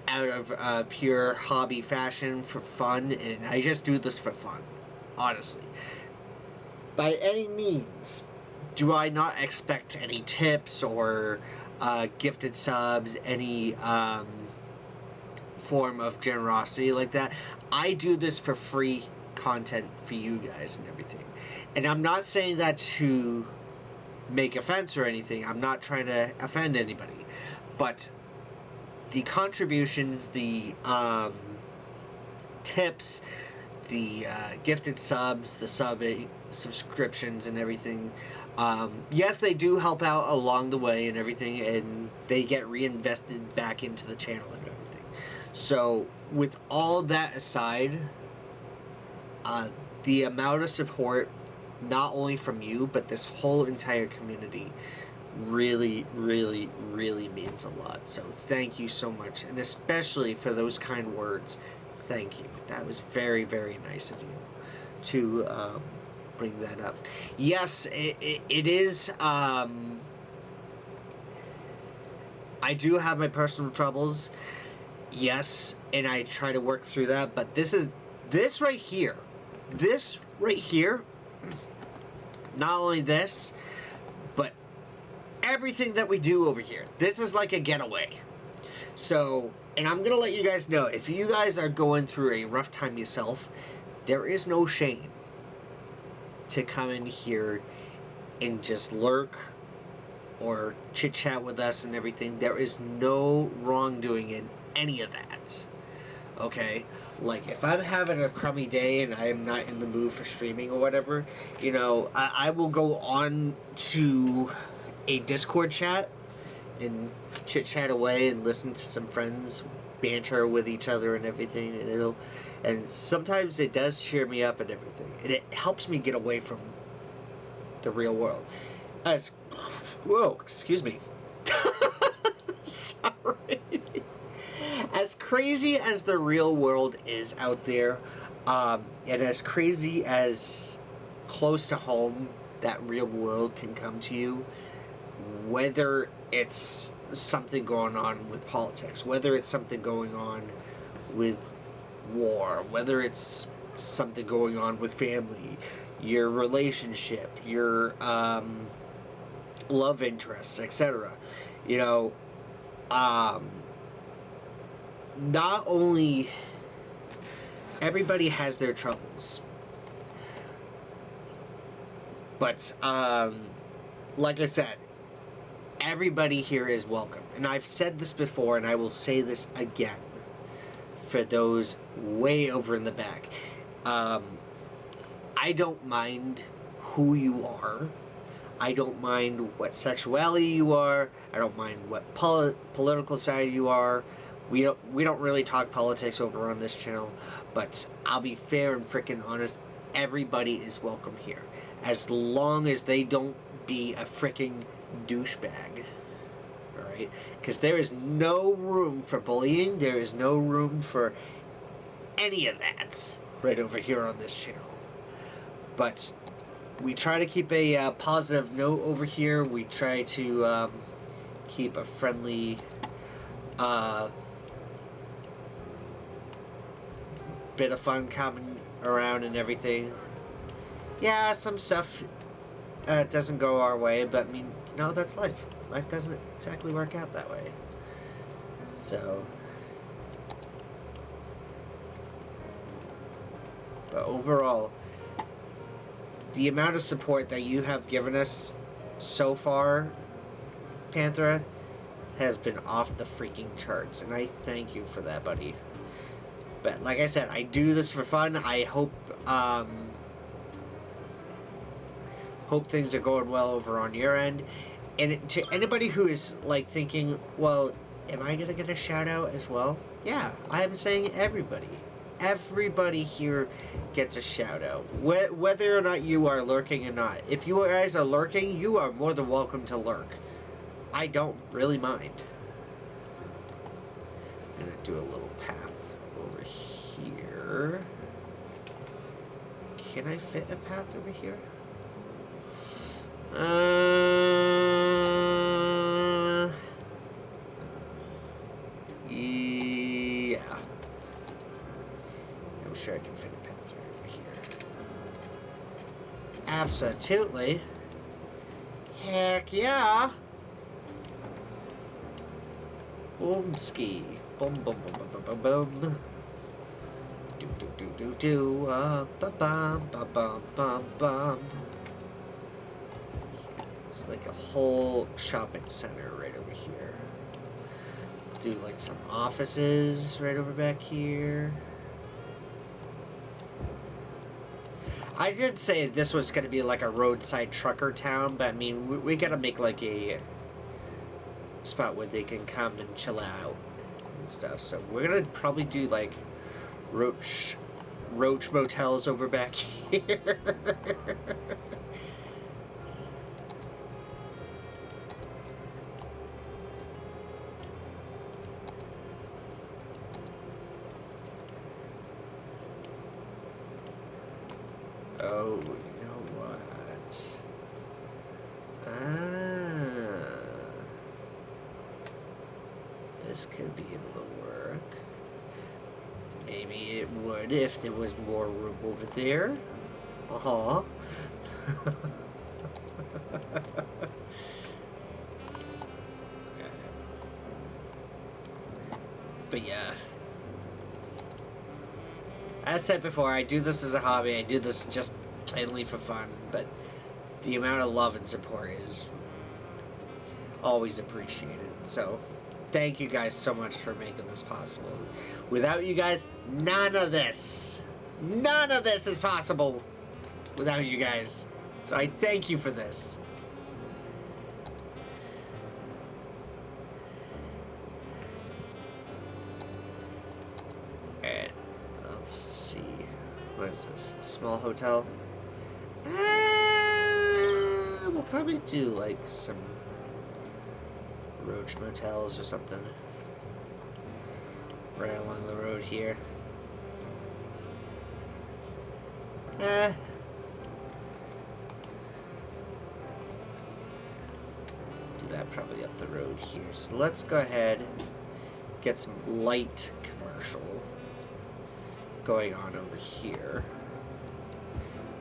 out of pure hobby fashion for fun, and I just do this for fun, honestly. By any means, do I not expect any tips or gifted subs, any form of generosity like that. I do this for free content for you guys and everything. And I'm not saying that to make offense or anything. I'm not trying to offend anybody. But the contributions, the tips, the gifted subs, the subscriptions and everything, yes, they do help out along the way and everything, and they get reinvested back into the channel and everything. So, with all that aside, the amount of support, not only from you, but this whole entire community, really, really, really means a lot. So, thank you so much, and especially for those kind words. Thank you. That was very, very nice of you to bring that up. Yes, it is. I do have my personal troubles. Yes, and I try to work through that. But this right here. Not only this, but everything that we do over here. This is like a getaway. So, and I'm going to let you guys know, if you guys are going through a rough time yourself, there is no shame to come in here and just lurk or chit-chat with us and everything. There is no wrongdoing in any of that. Okay? Like, if I'm having a crummy day and I am not in the mood for streaming or whatever, you know, I will go on to a Discord chat and chit-chat away and listen to some friends banter with each other and everything, and sometimes it does cheer me up and everything, and it helps me get away from the real world. Excuse me. Sorry. As crazy as the real world is out there, and as crazy as close to home that real world can come to you, whether it's something going on with politics, whether it's something going on with war, whether it's something going on with family, your relationship, your love interests, etc. You know, not only everybody has their troubles, but like I said, everybody here is welcome. And I've said this before, and I will say this again for those way over in the back. I don't mind who you are. I don't mind what sexuality you are. I don't mind what political side you are. We don't really talk politics over on this channel, but I'll be fair and freaking honest. Everybody is welcome here, as long as they don't be a freaking douchebag. Alright? Because there is no room for bullying. There is no room for any of that right over here on this channel. But we try to keep a positive note over here. We try to keep a friendly bit of fun coming around and everything. Yeah, some stuff doesn't go our way, but I mean, no, that's life. Life doesn't exactly work out that way. So, but overall, the amount of support that you have given us so far, Panthera, has been off the freaking charts, and I thank you for that, buddy. But like I said, I do this for fun. I hope things are going well over on your end. And to anybody who is like thinking, well, am I gonna get a shout out as well? Yeah, I am saying everybody. Everybody here gets a shout out, whether or not you are lurking or not. If you guys are lurking, you are more than welcome to lurk. I don't really mind. I'm gonna do a little path over here. Can I fit a path over here? Yeah. I'm sure I can fit a path right over here. Absolutely. Heck yeah! Boom ski. Boom boom boom boom boom boom boom. Do do do do do. Ba bum ba bum bum bum. It's like a whole shopping center right over here. Do like some offices right over back here. I did say this was going to be like a roadside trucker town, but I mean, we got to make like a spot where they can come and chill out and stuff. So we're going to probably do like roach motels over back here. Oh, you know what? This could be able to work. Maybe it would if there was more room over there. Uh-huh. But yeah. As said before, I do this as a hobby. I do this just plainly for fun, but the amount of love and support is always appreciated. So, thank you guys so much for making this possible. Without you guys, none of this is possible without you guys. So I thank you for this. Alright, let's see. What is this? Small hotel? We'll probably do like some roach motels or something right along the road here. Do that probably up the road here. So let's go ahead, get some light commercial going on over here.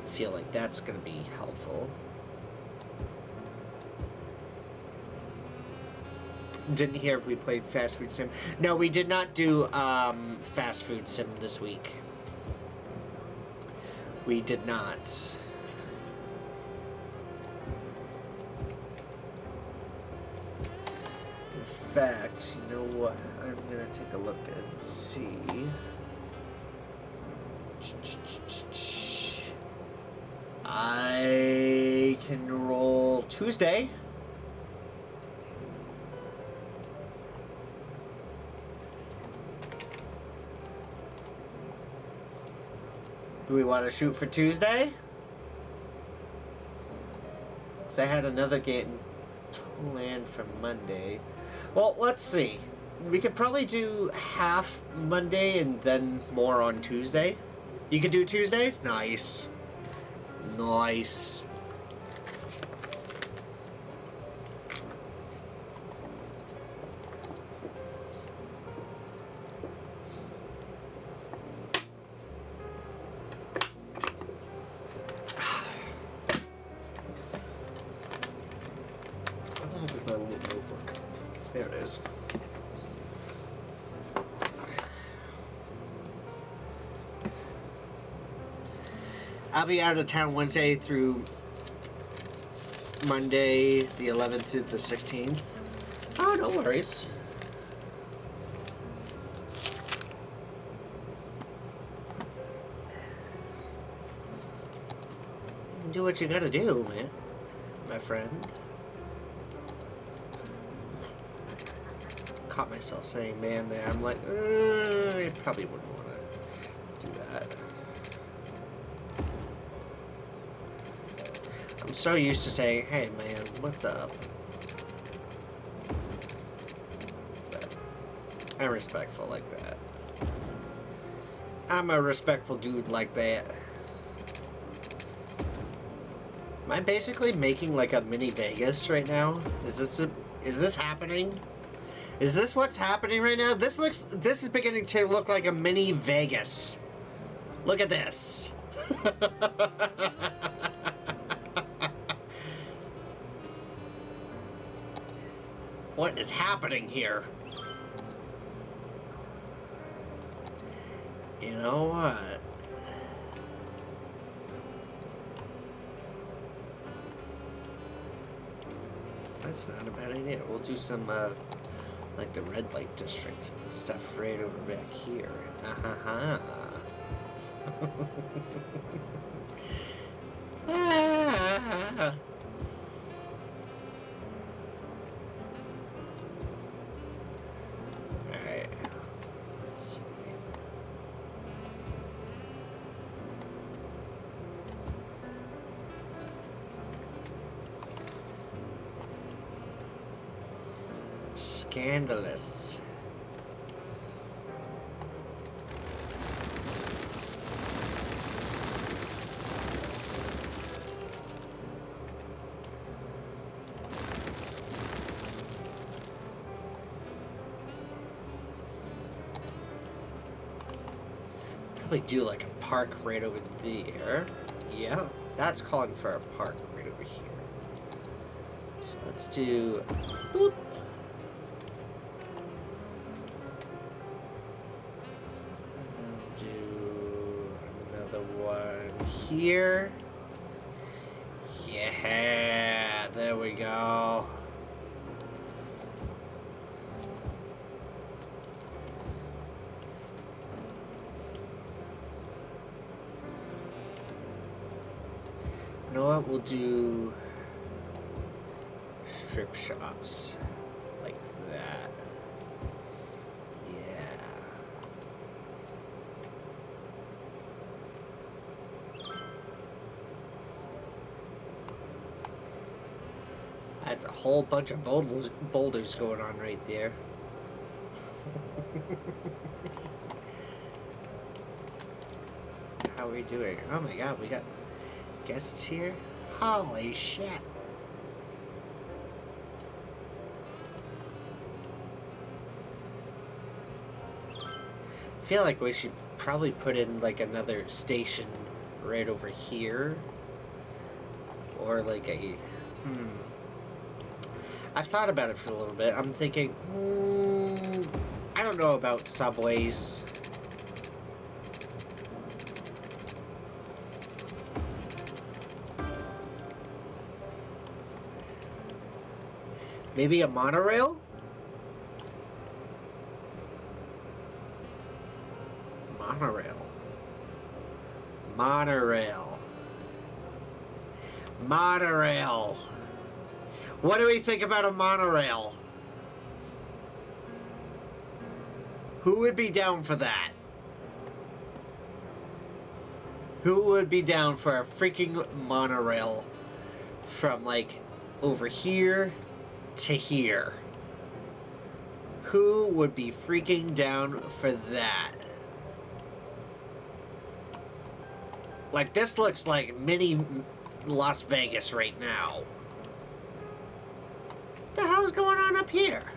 I feel like that's going to be helpful. Didn't hear if we played Fast Food Sim. No, we did not do Fast Food Sim this week. We did not. In fact, you know what? I'm gonna take a look and see. I can roll Tuesday. Do we want to shoot for Tuesday? Because I had another game planned for Monday. Well, let's see. We could probably do half Monday and then more on Tuesday. You could do Tuesday? Nice. Nice. There it is. I'll be out of town Wednesday through Monday, the 11th through the 16th. Oh, no worries. Do what you gotta do, man. My friend. Caught myself saying man there. I'm like, I probably wouldn't want to do that. I'm so used to saying, hey man, what's up? But I'm respectful like that. I'm a respectful dude like that. Am I basically making like a mini Vegas right now? Is this happening? Is this what's happening right now? This is beginning to look like a mini Vegas. Look at this. What is happening here? You know what? That's not a bad idea. We'll do some, like the red light district and stuff right over back here. Ah-ha-ha. Ah. Alright. Let's see. Scandalous. Probably do like a park right over there. Yeah, that's calling for a park right over here. So let's do boop. And then do another one here. Yeah, there we go. You know what? We'll do strip shops like that. Yeah. That's a whole bunch of boulders going on right there. How are we doing? Oh my god, we got guests here? Holy shit. I feel like we should probably put in like another station right over here. Or like a... I've thought about it for a little bit. I'm thinking, I don't know about subways. Maybe a monorail? Monorail. Monorail. Monorail. What do we think about a monorail? Who would be down for that? Who would be down for a freaking monorail from like over here to here? Who would be freaking down for that? Like, this looks like mini Las Vegas right now. What the hell is going on up here?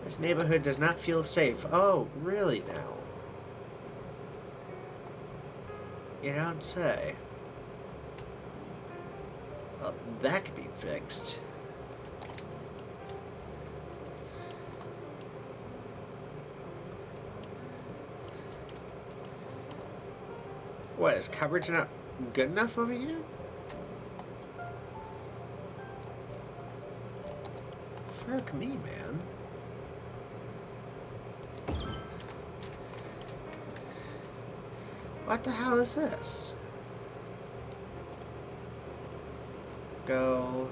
This neighborhood does not feel safe. Oh, really now? You don't say. Well, that could be fixed. What, is coverage not good enough over here? Fuck me, man. What the hell is this? Go.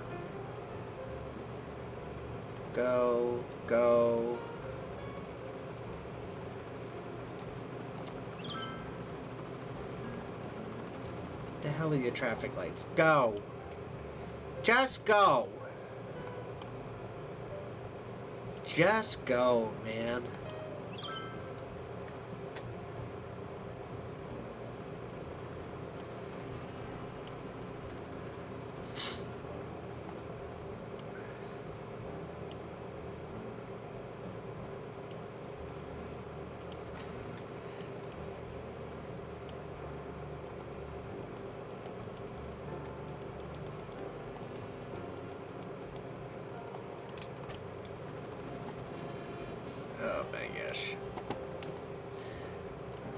Go. Go. What the hell with your traffic lights? Go. Just go. Just go, man.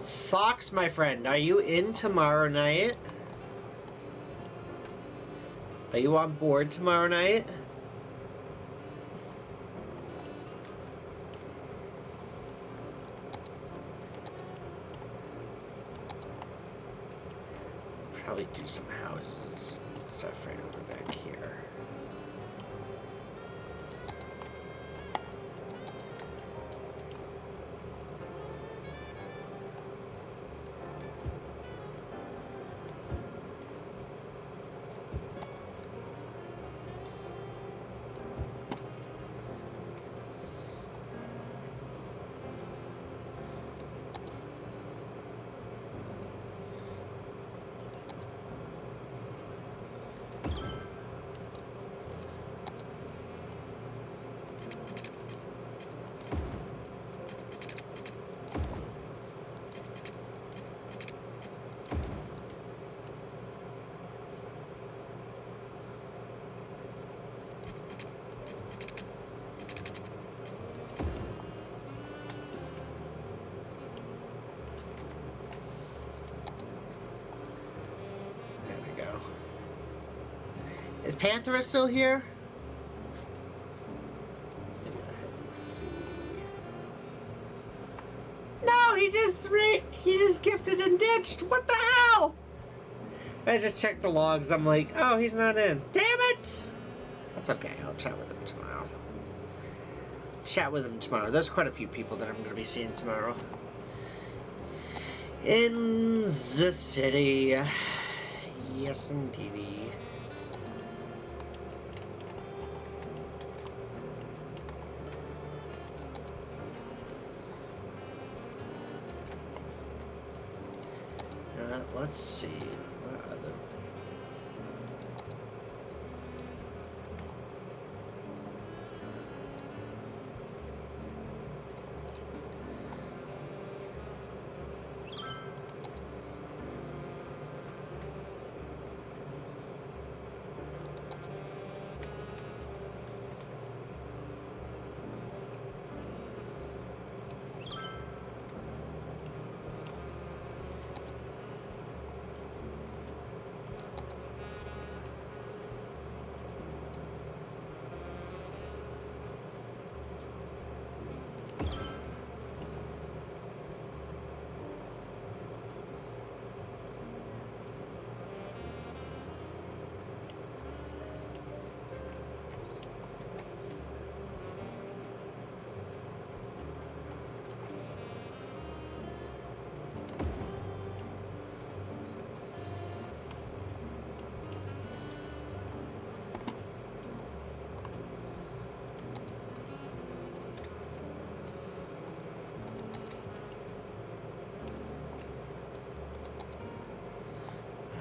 Fox, my friend, are you in tomorrow night? Are you on board tomorrow night? Probably do some houses and stuff right over back here. Is Panthera still here? Let me go ahead and see. No, he just gifted and ditched. What the hell? I just checked the logs. I'm like, oh, he's not in. Damn it! That's okay. I'll chat with him tomorrow. Chat with him tomorrow. There's quite a few people that I'm going to be seeing tomorrow. In the city. Yes, indeedy. Let's see. What other...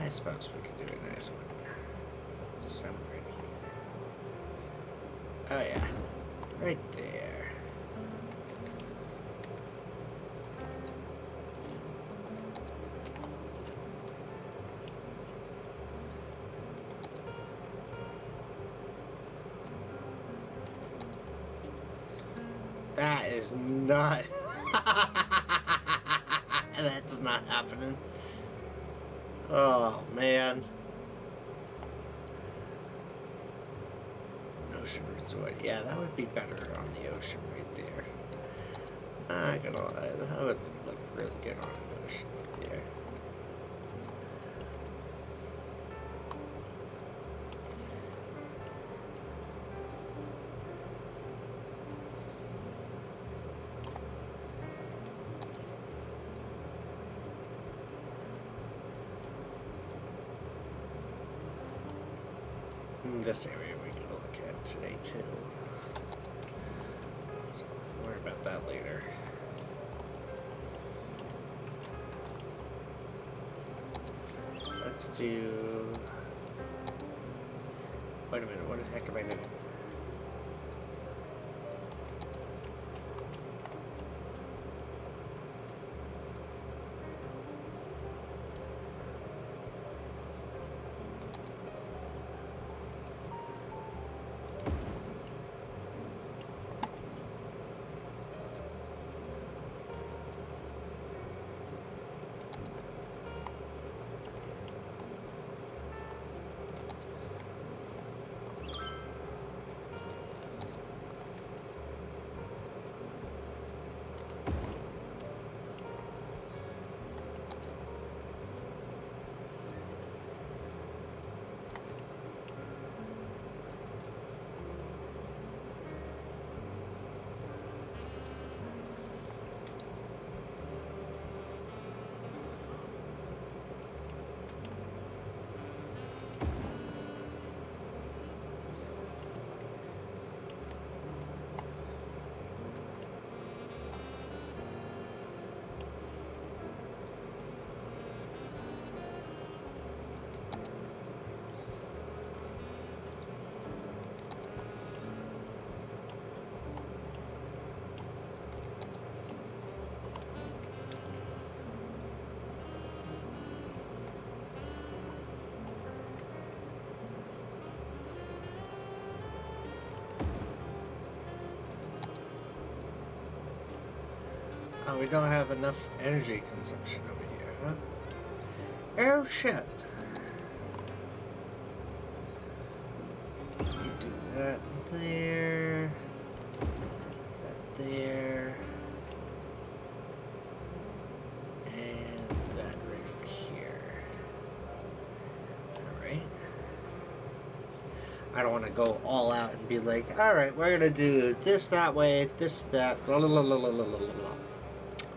I suppose we could do a nice one. Somewhere here. Oh yeah. Right there. That is not... That's not happening. Oh, man. Ocean Resort. Yeah, that would be better on the ocean right there. I gotta lie, that would look really good on the ocean right there. This area we're going to look at today too. So we'll worry about that later. Let's do... Wait a minute, what the heck am I doing? we don't have enough energy consumption over here, huh? Oh shit. You do that there. That there. And that right here. Alright. I don't want to go all out and be like, alright, we're going to do this that way, this that, blah, blah, blah, blah, blah, blah, blah, blah.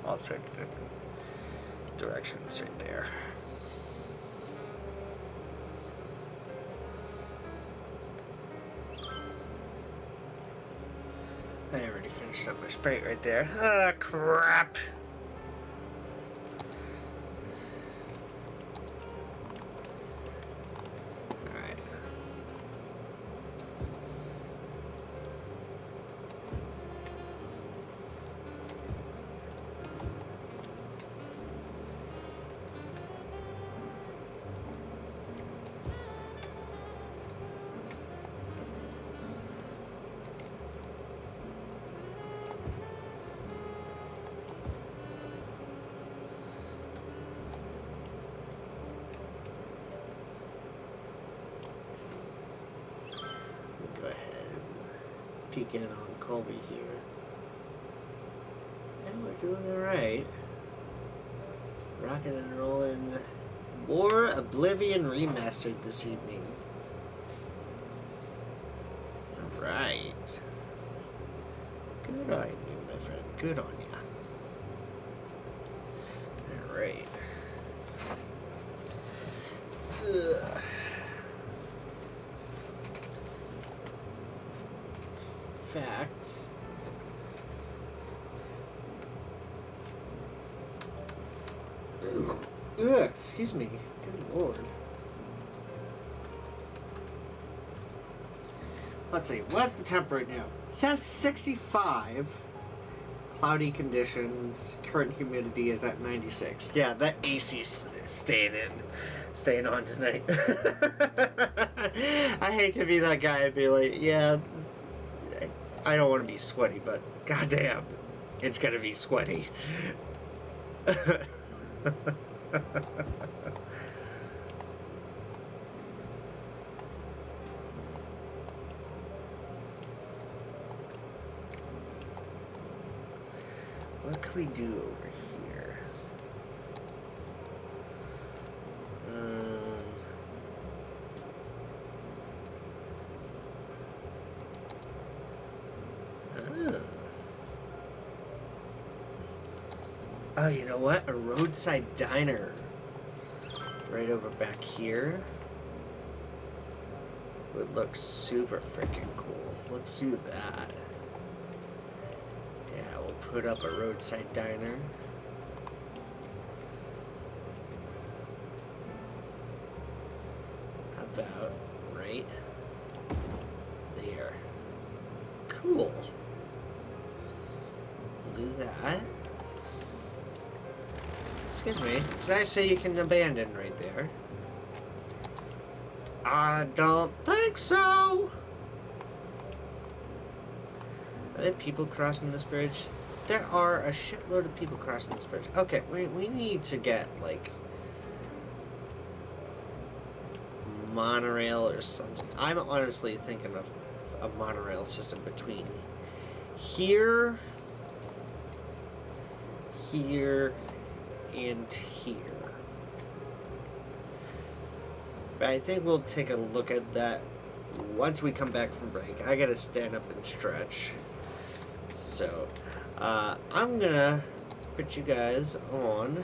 All sorts of different directions right there. I already finished up my Sprite right there. Ah, crap! Alright. Go ahead and peek in on Colby here. And we're doing alright. Rocking and rolling. More Oblivion Remastered this evening. Alright. Good on you, my friend. Good on ya. Alright. Ugh. Fact. Ugh, excuse me. Good lord. Let's see. What's the temp right now? It says 65. Cloudy conditions. Current humidity is at 96. Yeah, that AC's staying on tonight. I hate to be that guy and be like, yeah, I don't want to be sweaty, but goddamn, it's gonna be sweaty. What can we do over here? Oh, you know what? A roadside diner. Right over back here. Would look super freaking cool. Let's do that. Yeah, we'll put up a roadside diner. About right there. Cool. We'll do that. Excuse me, did I say you can abandon right there? I don't think so! Are there people crossing this bridge? There are a shitload of people crossing this bridge. Okay, we need to get, like, monorail or something. I'm honestly thinking of a monorail system between here, and here. But I think we'll take a look at that once we come back from break. I gotta stand up and stretch. So, I'm gonna put you guys on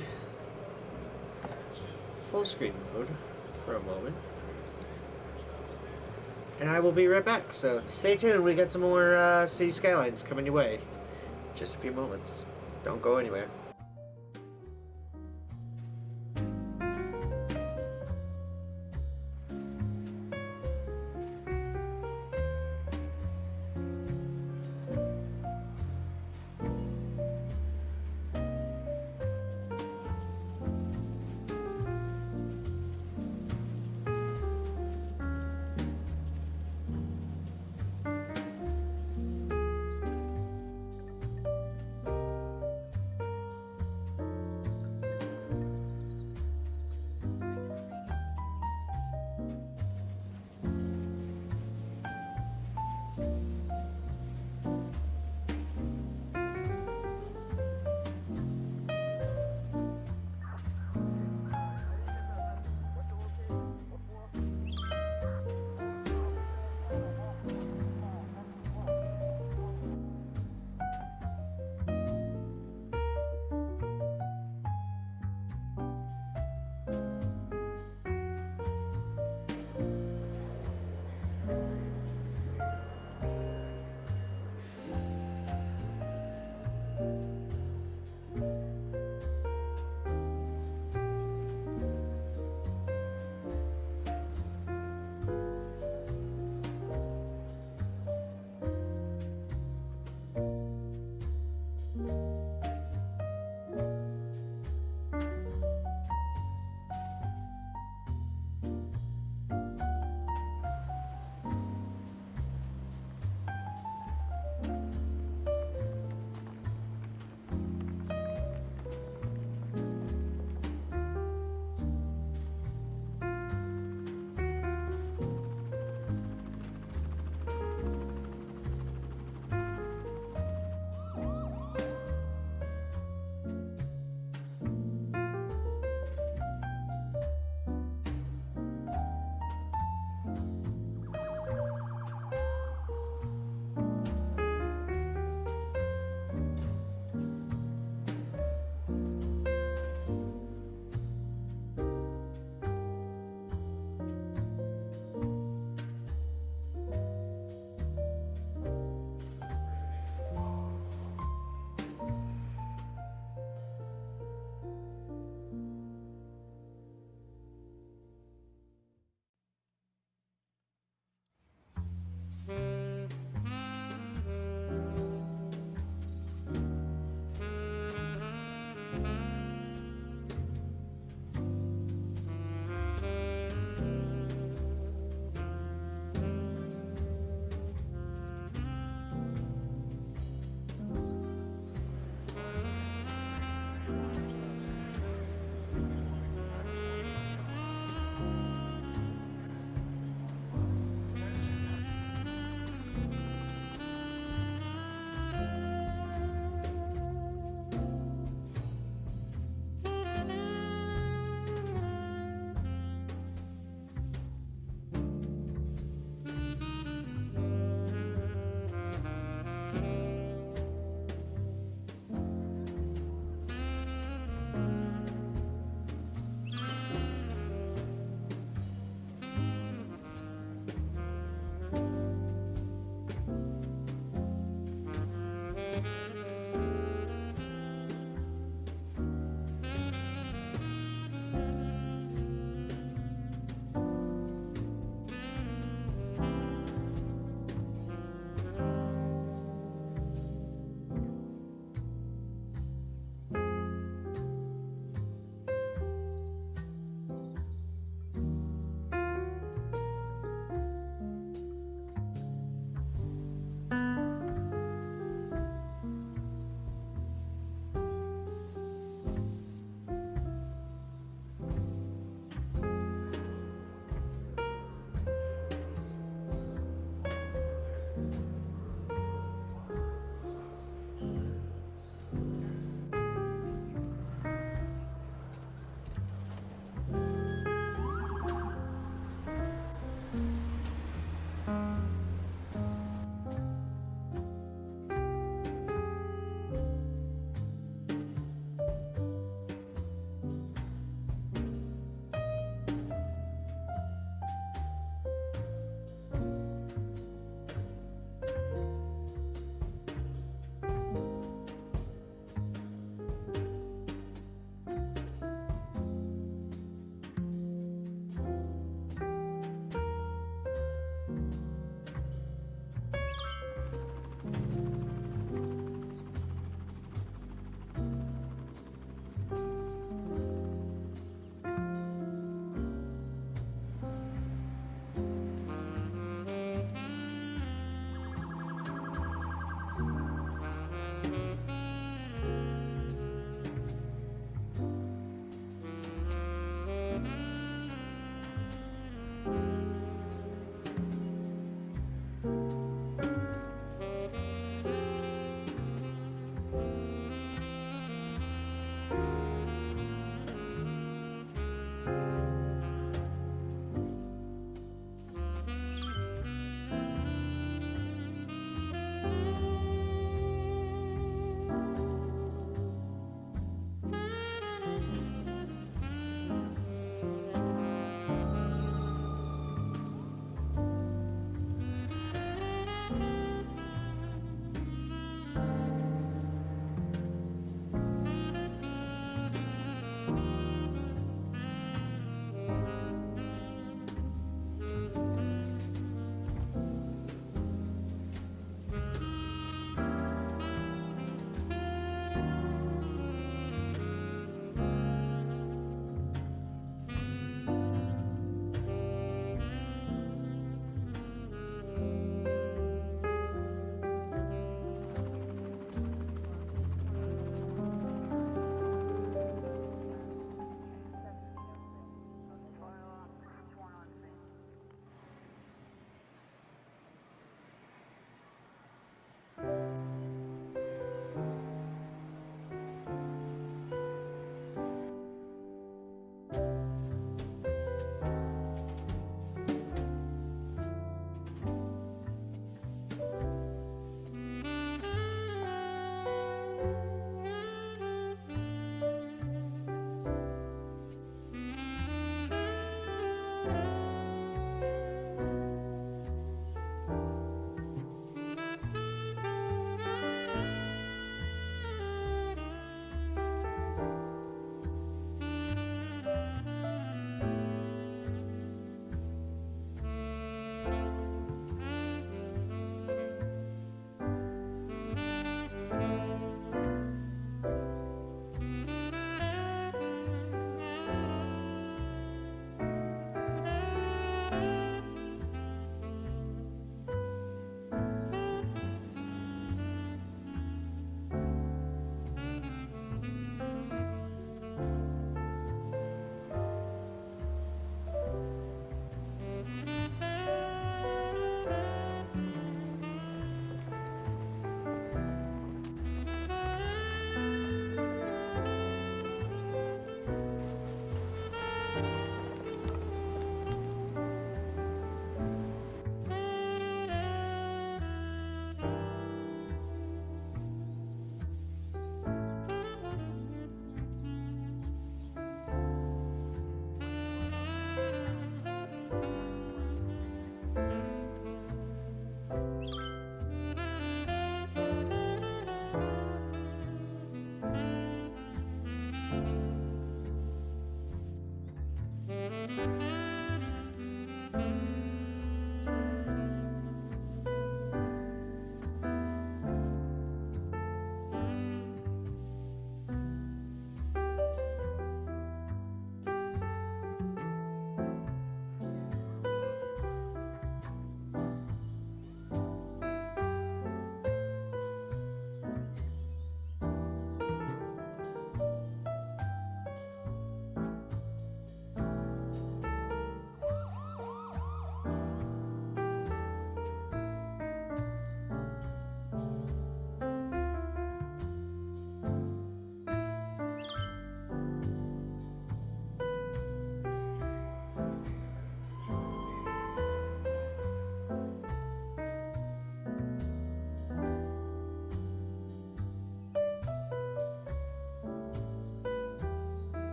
full screen mode for a moment. And I will be right back. So, stay tuned. We got some more Cities Skylines coming your way. Just a few moments. Don't go anywhere.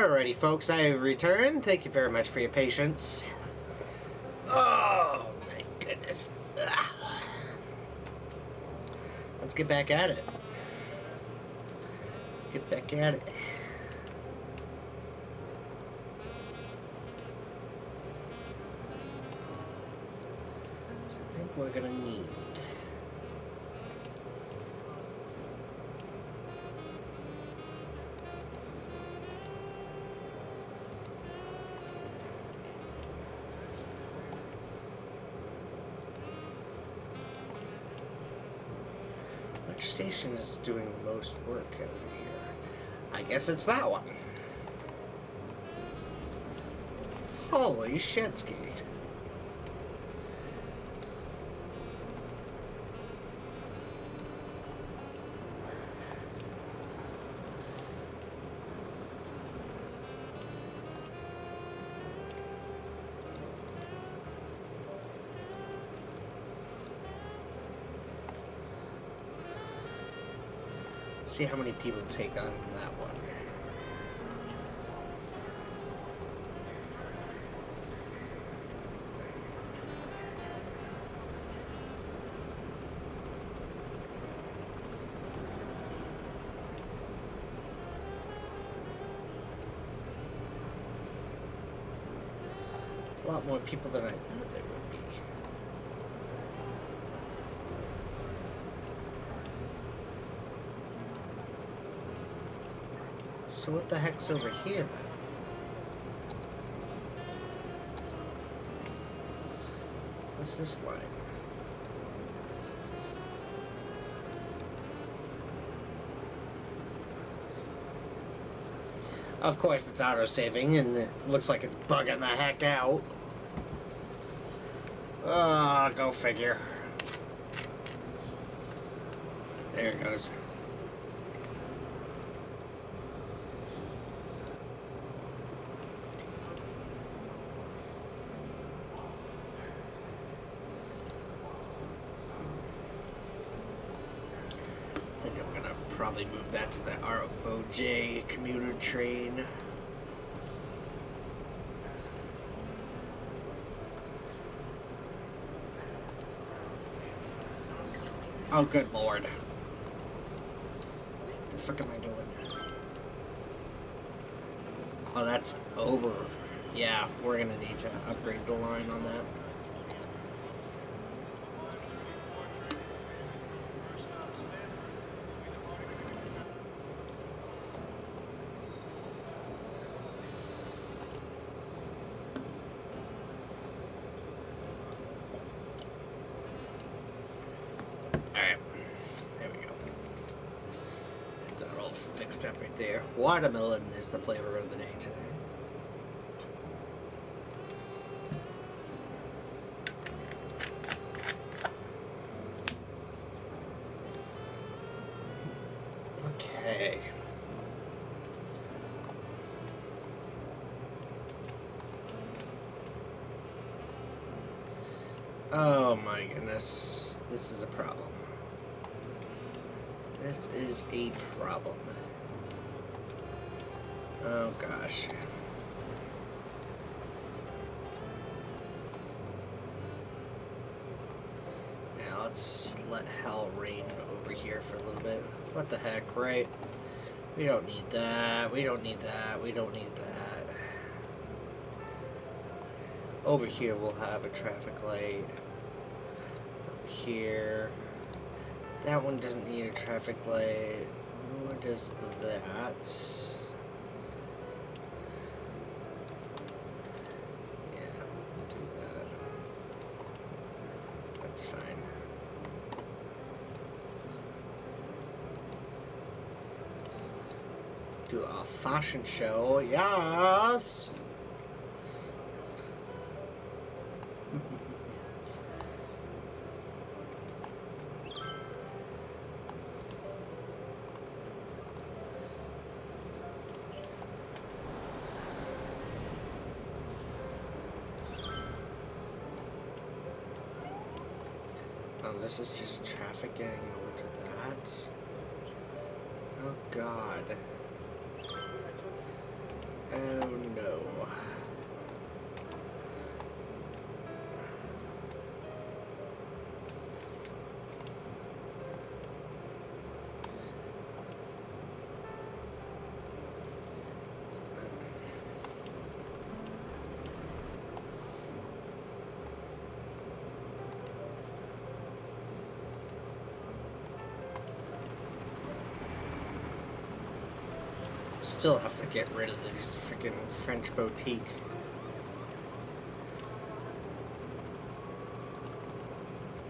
Alrighty, folks, I have returned. Thank you very much for your patience. Oh, my goodness. Let's get back at it. Let's get back at it. So I think we're gonna need... Which station is doing the most work over here? I guess it's that one. Holy shitski. See how many people take on that one. It's a lot more people than I thought there would be. So what the heck's over here then? What's this line? Of course it's auto-saving and it looks like it's bugging the heck out. Ah, go figure. There it goes. Probably move that to the ROJ commuter train. Oh, good lord. What the fuck am I doing? Oh, that's over. Yeah, we're gonna need to upgrade the line on that. Up right there. Watermelon is the flavor of the day today. Okay. Oh my goodness. This is a problem. This is a problem. Oh gosh. Now let's let hell reign over here for a little bit. What the heck, right? We don't need that. We don't need that. We don't need that. Over here we'll have a traffic light. Over here. That one doesn't need a traffic light. Nor does that. Fine. Do a fashion show, yes! Oh, this is just traffic getting over to that. Oh god. Oh no. Still have to get rid of this freaking French boutique.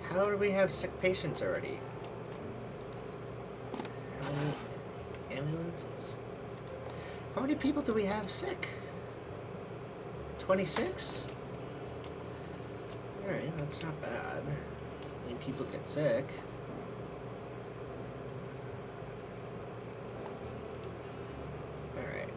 How do we have sick patients already? How many ambulances? How many people do we have sick? 26? Alright, that's not bad. I mean, people get sick. Alright.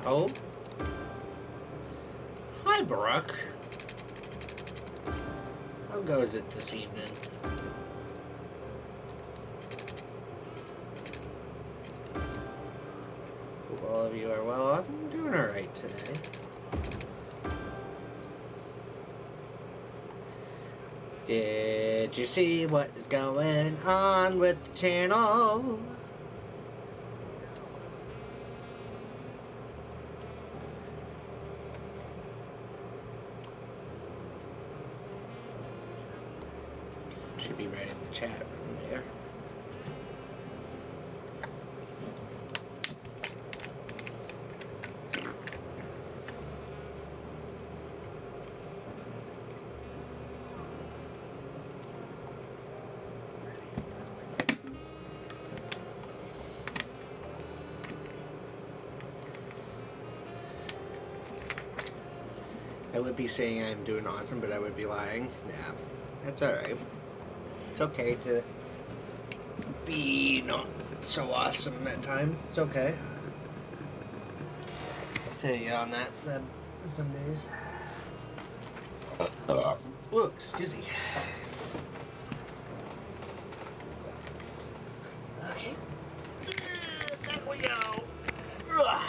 Oh? Hi, Brooke. How goes it this evening? Hope all of you are well. I'm doing alright today. Did you see what is going on with the channel? Should be right in the chat room there. I would be saying I'm doing awesome, but I would be lying. Yeah, that's alright. It's okay to be not so awesome at times. It's okay. I'll tell you on that some days. Ooh, excuse me. Okay. Back we go. Ugh.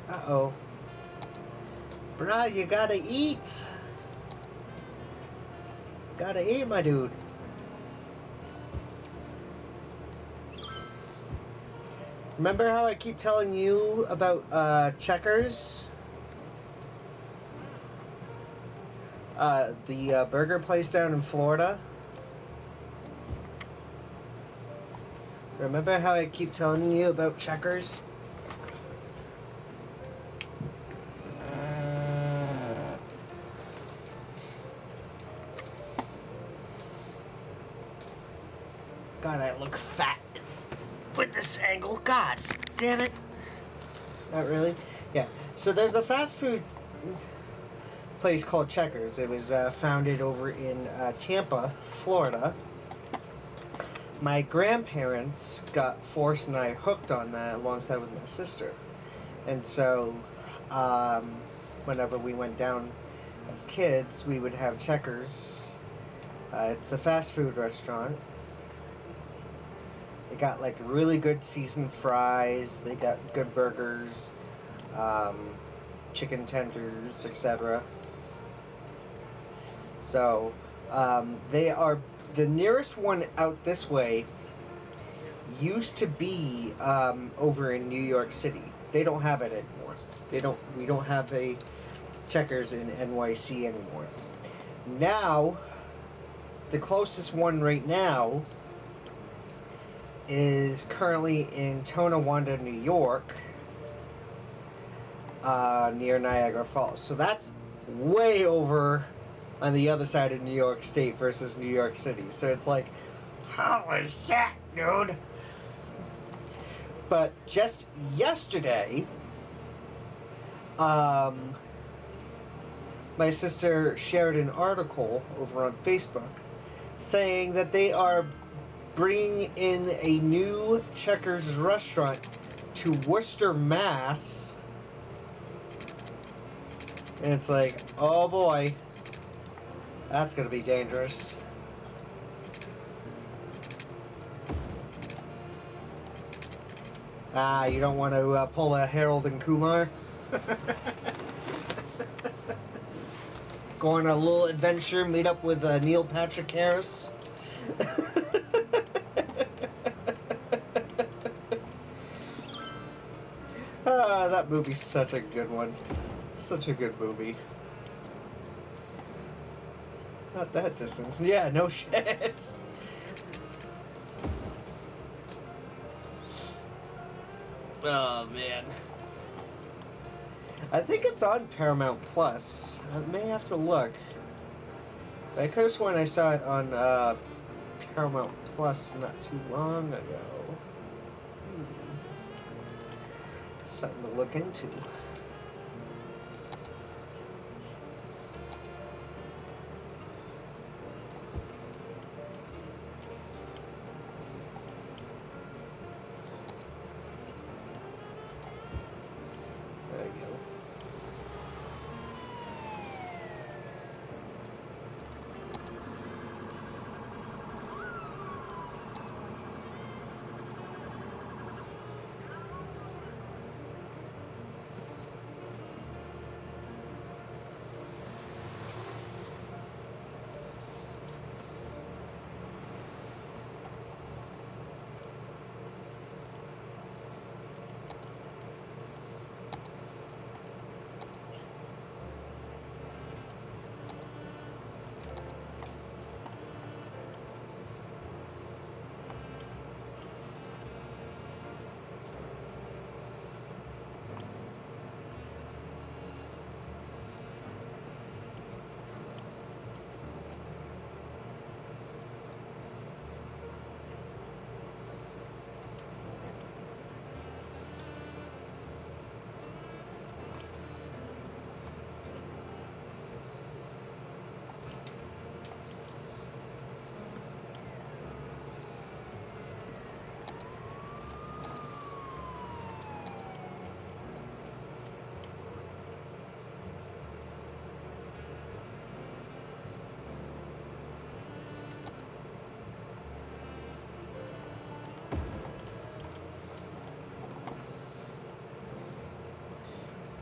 Uh-oh. Bruh, you gotta eat. Gotta eat, my dude. Remember how I keep telling you about Checkers? The burger place down in Florida? Remember how I keep telling you about Checkers? God, I look fat with this angle. God damn it. Not really. Yeah. So there's a fast food place called Checkers. It was founded over in Tampa, Florida. My grandparents got Forrest and I hooked on that alongside with my sister. And so, whenever we went down as kids, we would have Checkers. It's a fast food restaurant. They got like really good seasoned fries. They got good burgers, chicken tenders, etc. So, they are the nearest one out this way. Used to be over in New York City. They don't have it anymore. We don't have a Checkers in NYC anymore. Now, the closest one right now is currently in Tonawanda, New York, near Niagara Falls. So that's way over on the other side of New York State versus New York City. So it's like, holy shit, dude. But just yesterday, my sister shared an article over on Facebook saying that they are bringing in a new Checkers restaurant to Worcester, Mass. And it's like, oh boy, that's gonna be dangerous. You don't want to pull a Harold and Kumar? Go on a little adventure, meet up with Neil Patrick Harris. That movie's such a good one. Such a good movie. Not that distance. Yeah, no shit. Oh, man. I think it's on Paramount Plus. I may have to look. But I could have sworn I saw it on Paramount Plus not too long ago. Something to look into. There you go.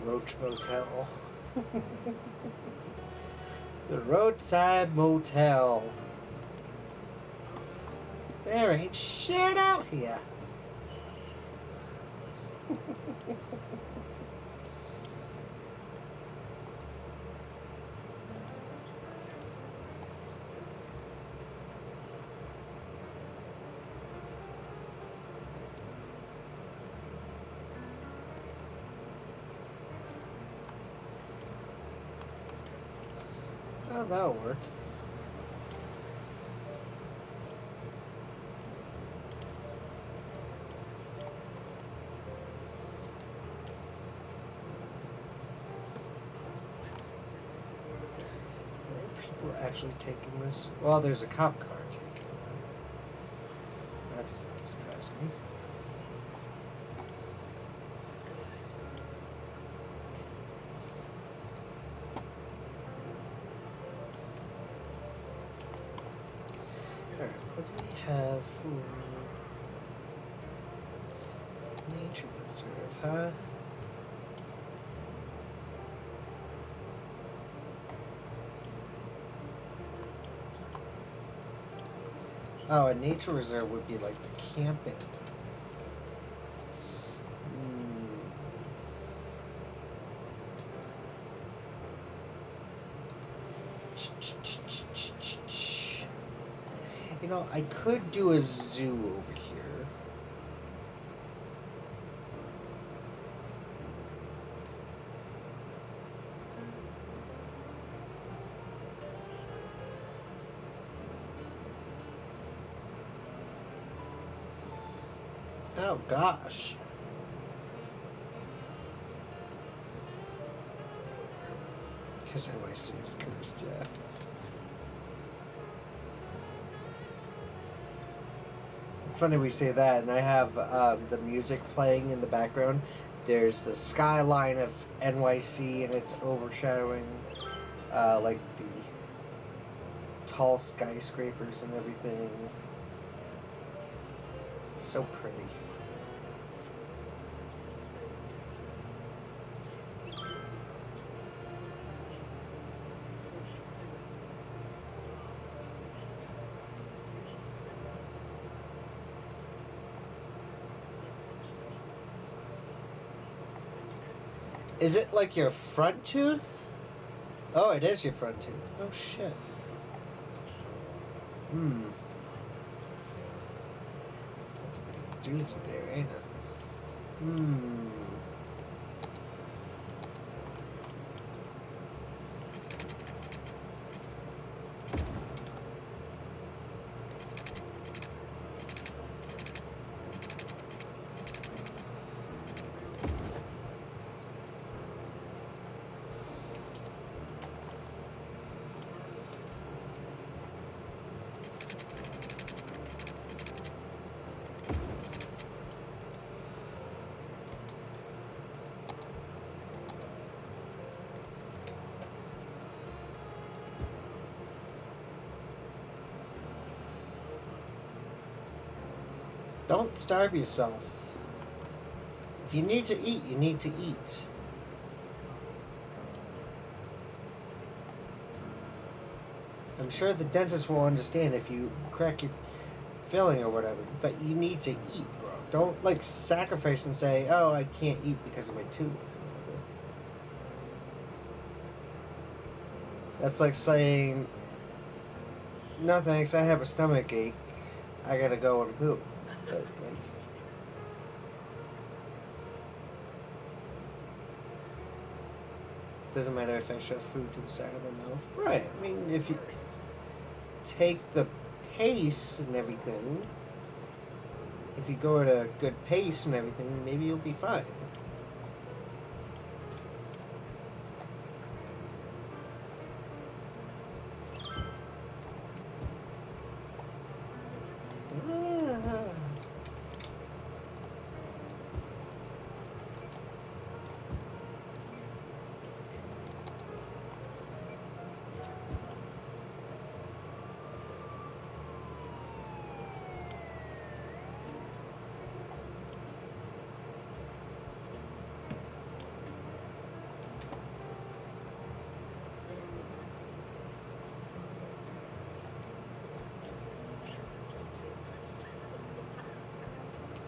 Roach Motel. The Roadside Motel. There ain't shit out here. Oh, that'll work. actually taking this. Well, there's a cop car taking that. That does not surprise me. Alright, what do we have for nature reserve, huh? Oh, a nature reserve would be like the camping. You know, I could do a zoo over here. Oh gosh. Because I always see his cursed, yeah. It's funny we say that, and I have the music playing in the background. There's the skyline of NYC, and it's overshadowing like the tall skyscrapers and everything. So pretty. Is it like your front tooth? Oh, it is your front tooth. Oh, shit. That's a pretty doozy there, ain't it? Don't starve yourself. If you need to eat, you need to eat. I'm sure the dentist will understand if you crack your filling or whatever, but you need to eat, bro. Don't, like, sacrifice and say, oh, I can't eat because of my tooth. That's like saying, no thanks, I have a stomach ache. I gotta go and poop. But, like, doesn't matter if I shove food to the side of my mouth. Right. I mean, if you take the pace and everything, if you go at a good pace and everything, maybe you'll be fine.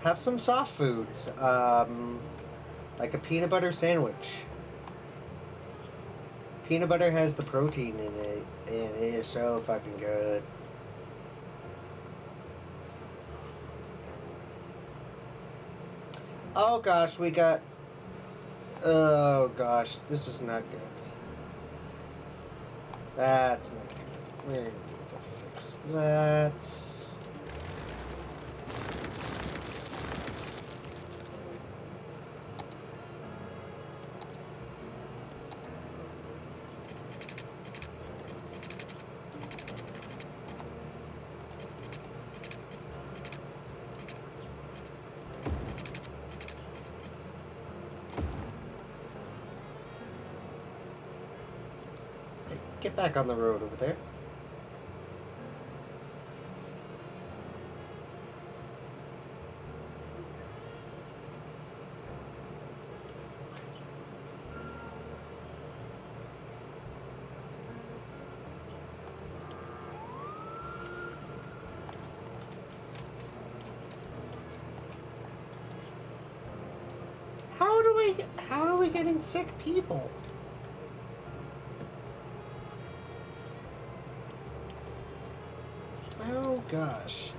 Have some soft foods, like a peanut butter sandwich. Peanut butter has the protein in it, and it is so fucking good. Oh gosh, we got... Oh gosh, this is not good. That's not good. We're gonna need to fix that. Get back on the road over there. How are we getting sick people? Oh gosh.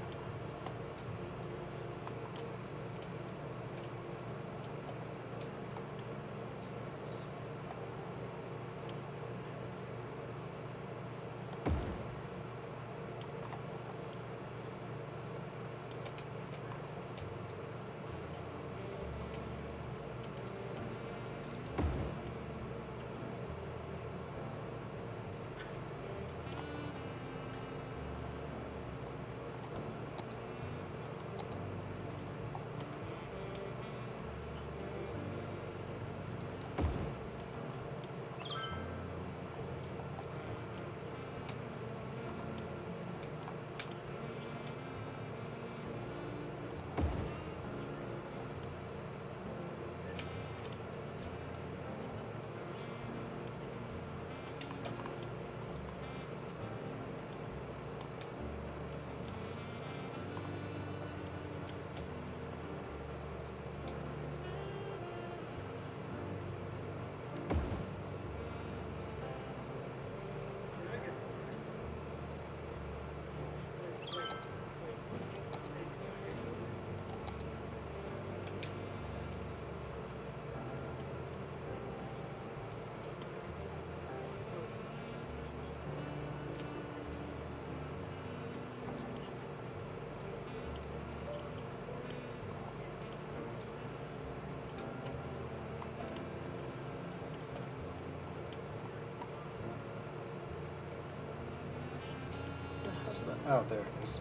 Oh, there it is.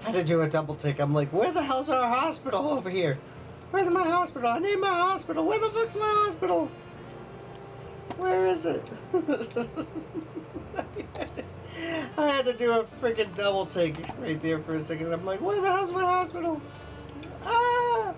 I had to do a double take. I'm like, where the hell's our hospital over here? Where's my hospital? I need my hospital. Where the fuck's my hospital? Where is it? I had to do a freaking double take right there for a second. I'm like, where the hell's my hospital? Ah!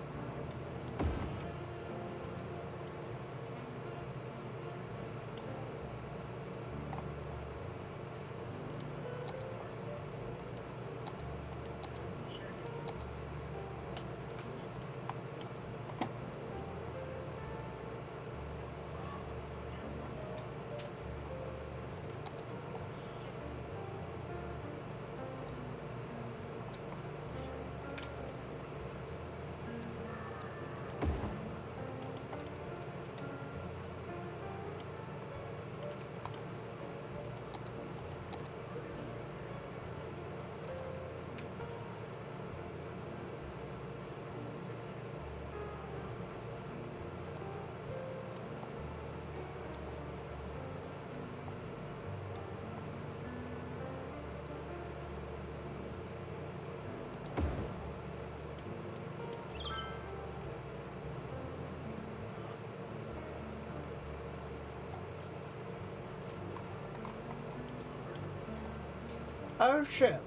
Oh shit.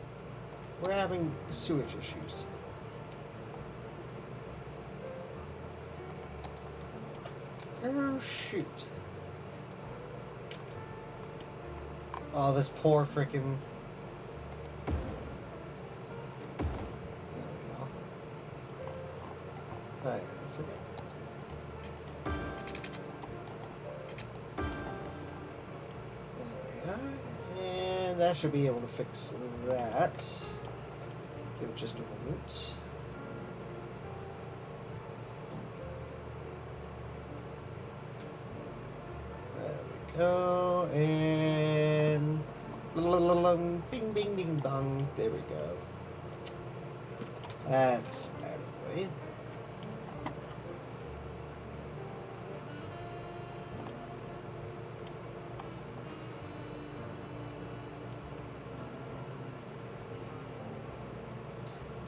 We're having sewage issues. Oh shoot. Oh, this poor freaking. There we go. Alright, that's okay. There we are. And that should be able to fix that. Give it just a moment. There we go. And bing bing bing bong. There we go. That's out of the way.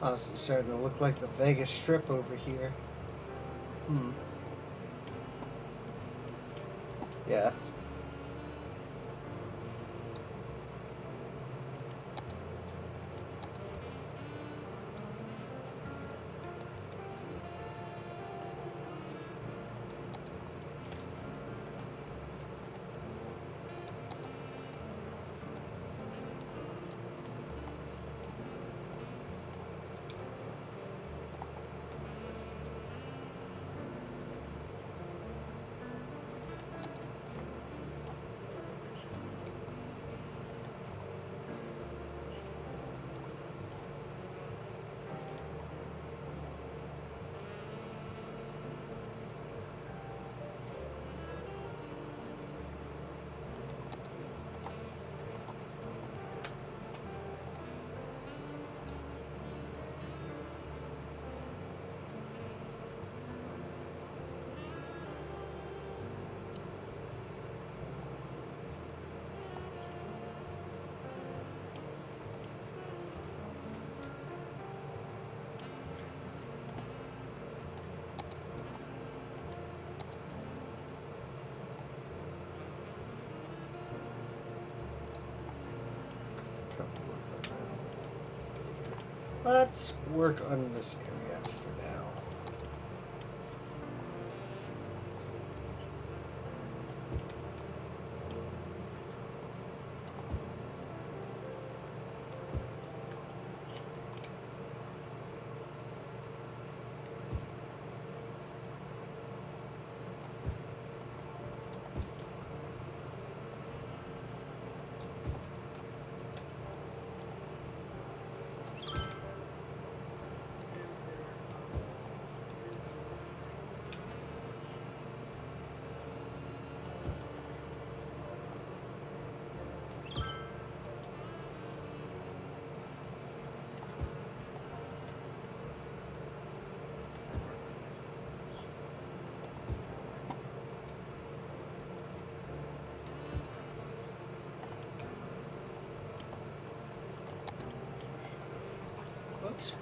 Honestly, starting to look like the Vegas Strip over here. Yeah. Let's work on this area for now. Whoops.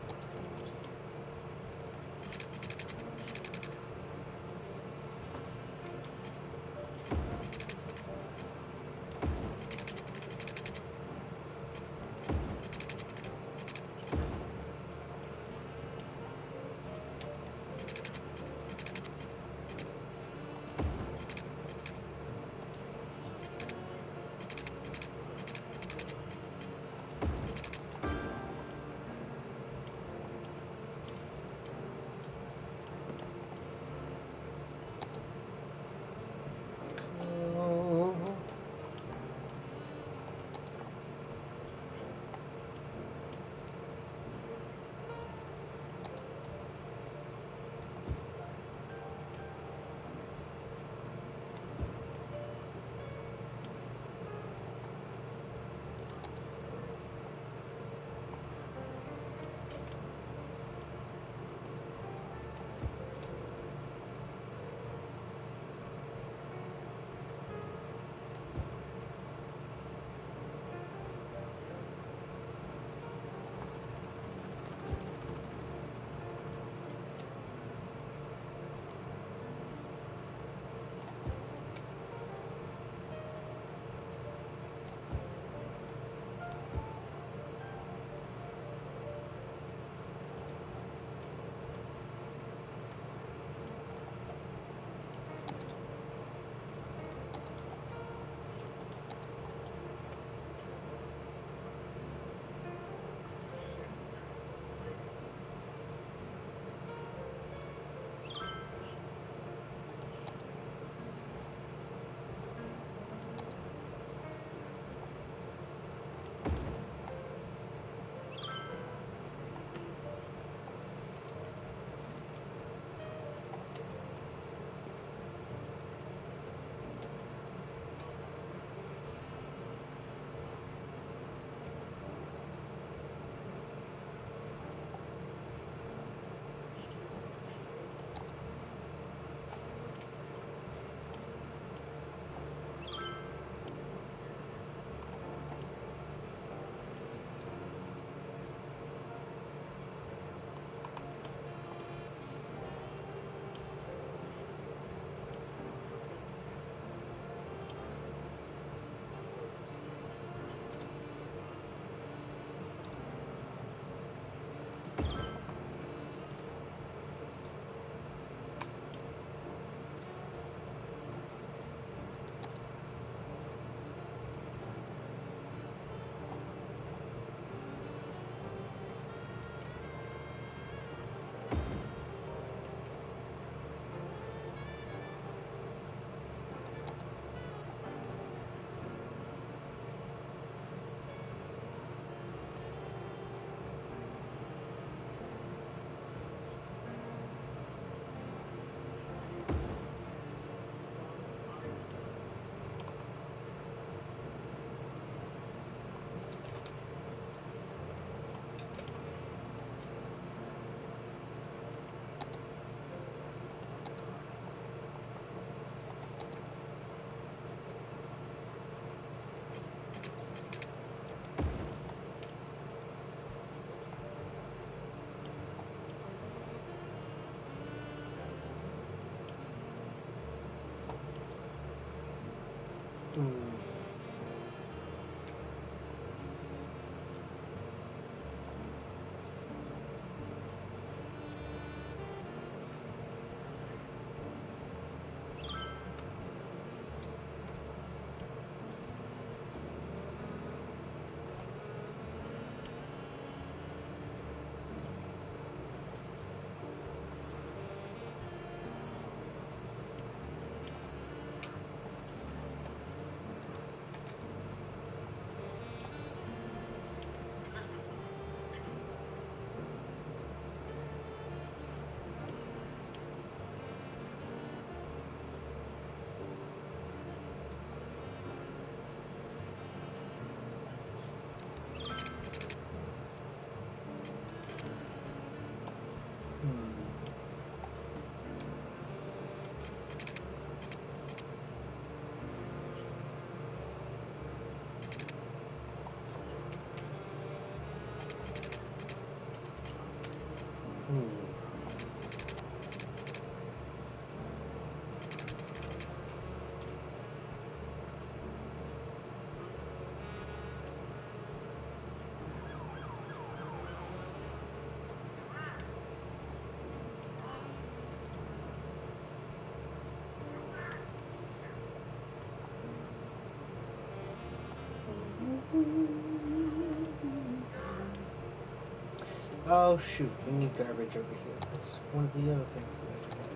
Oh shoot, we need garbage over here. That's one of the other things that I forgot.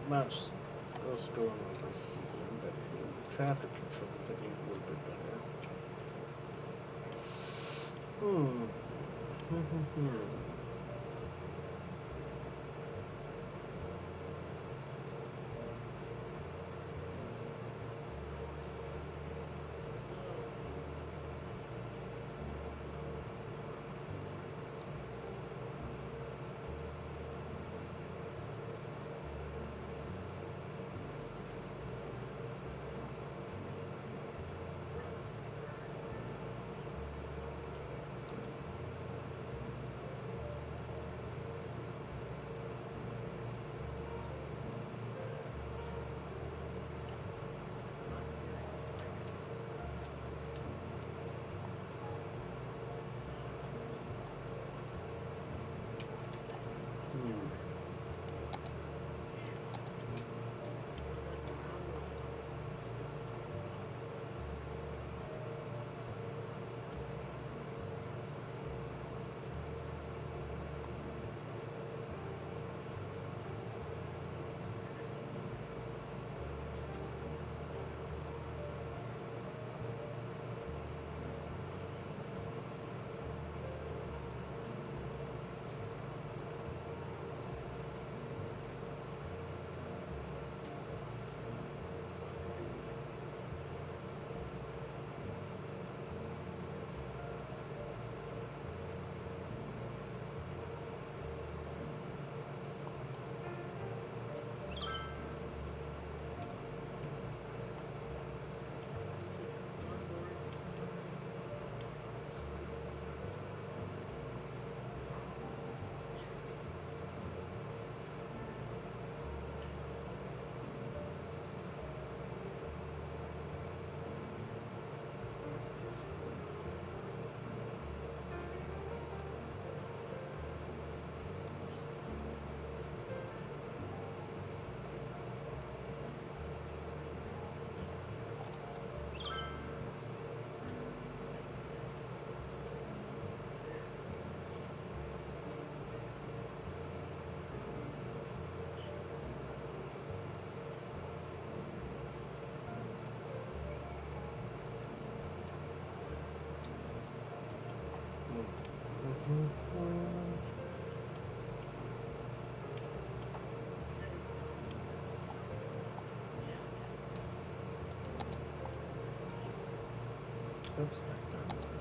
Much else going over here, but traffic control could be a little bit better. Oops, that's not what I was.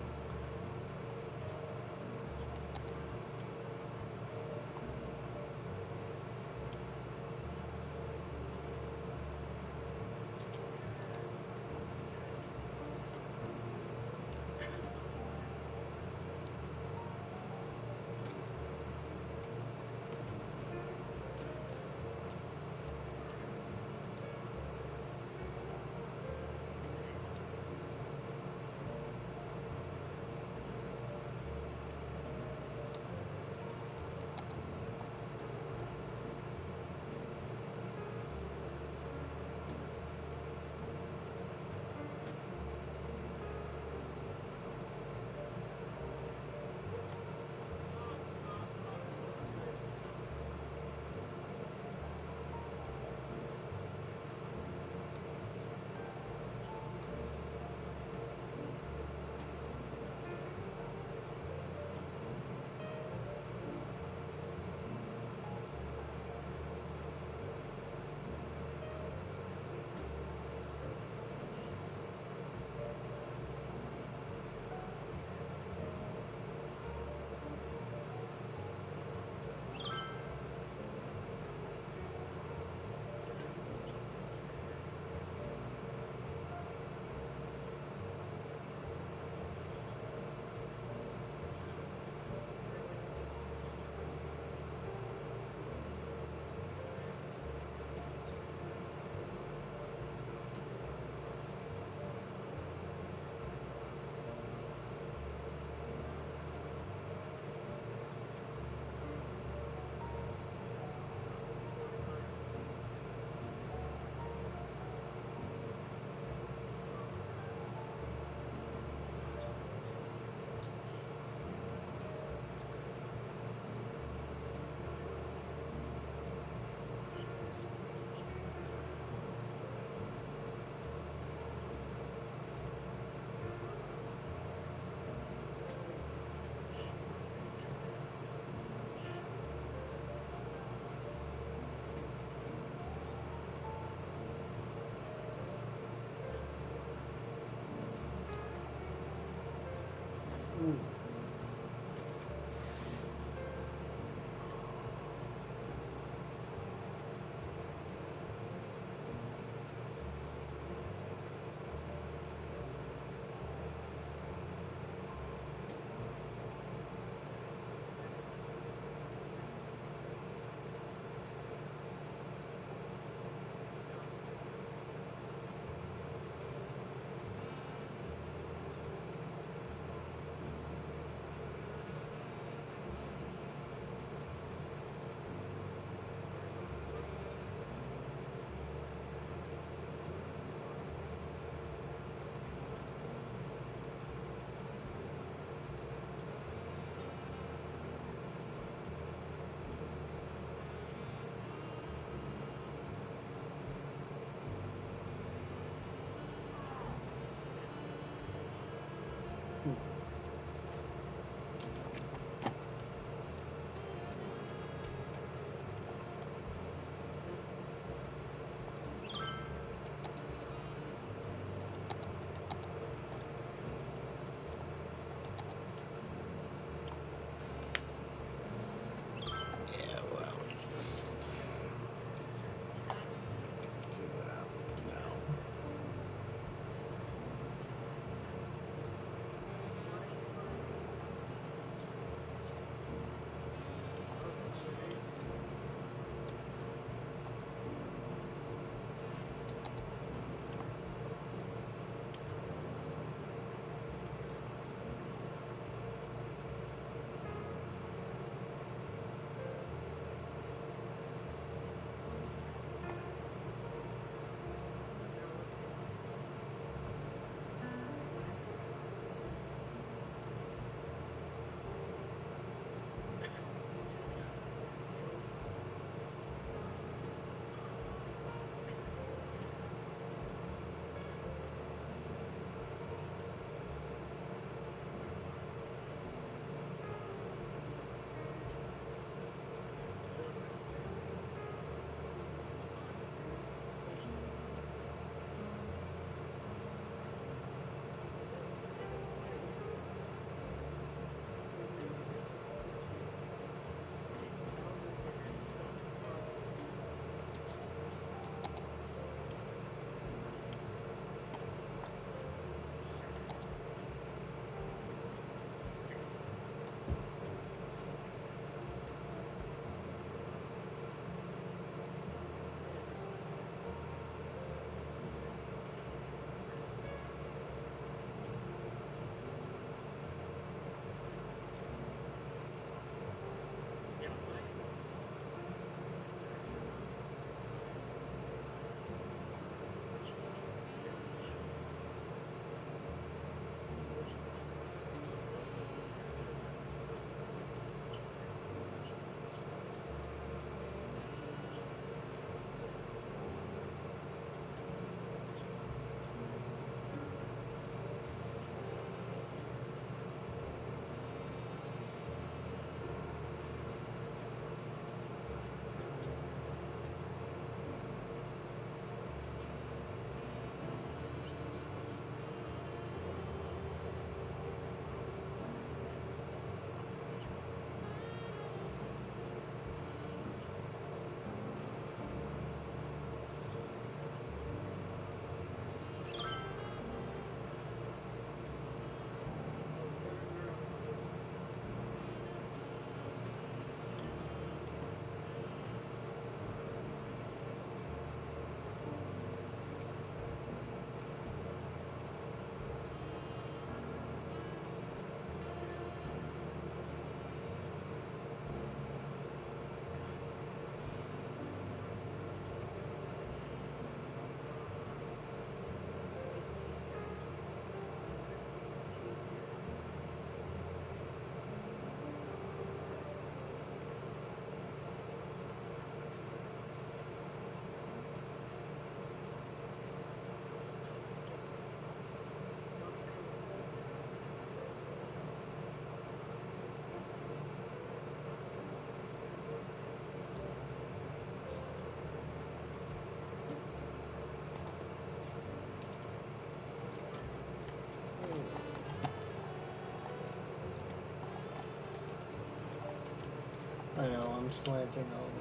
I know, I'm slanting all of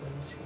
you guys here.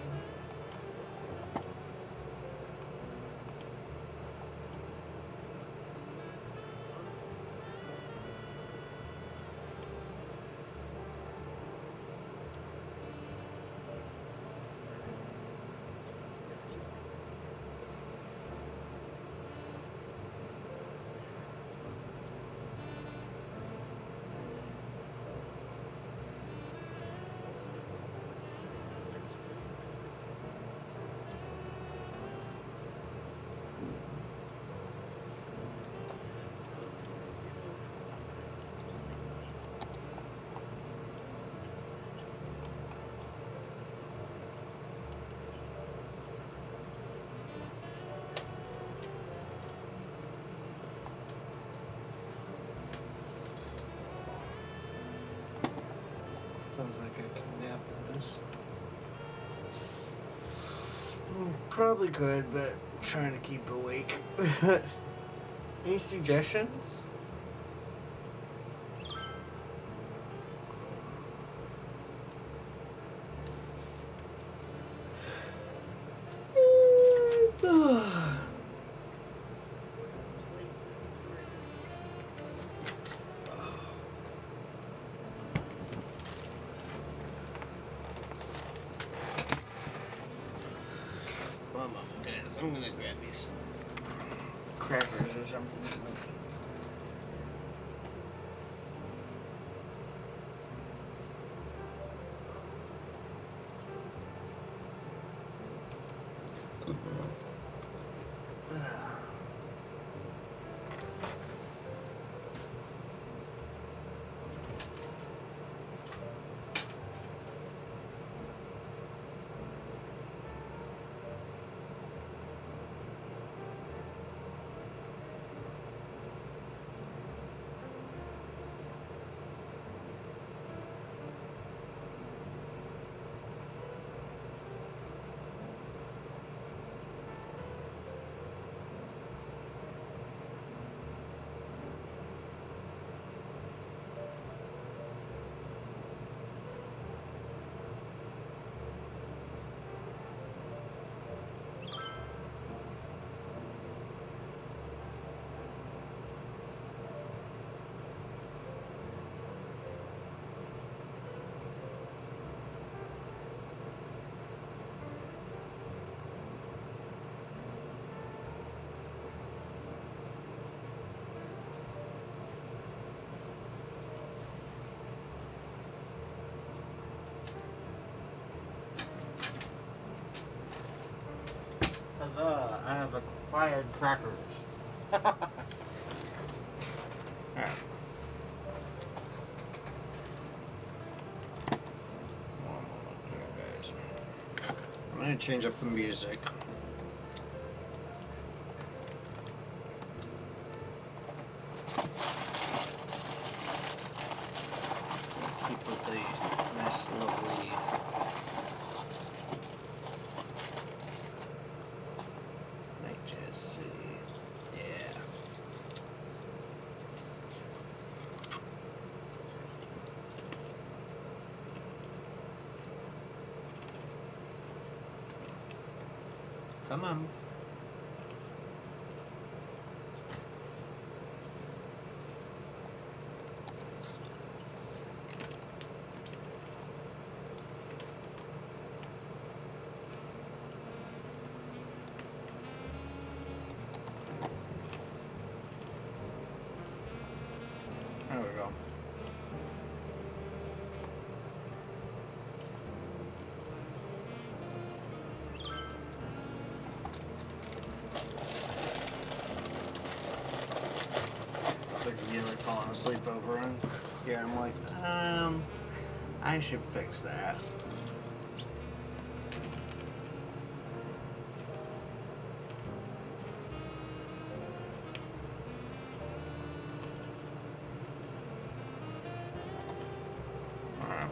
Sounds like I can nap with this. Probably could, but I'm trying to keep awake. Any suggestions? One moment, guys. I'm gonna grab me some crackers or something. Huzzah, I have acquired crackers. Alright. One moment here, guys. I'm gonna change up the music. Keep with the nice, lovely Night Jazz City. Yeah. Come on. There we go. Like immediately falling asleep over in here. I'm like, I should fix that. Alright.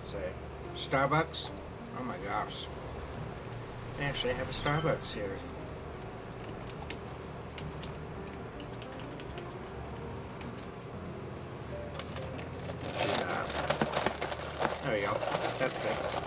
it say? Starbucks? Oh my gosh. They actually have a Starbucks here. There we go. That's fixed.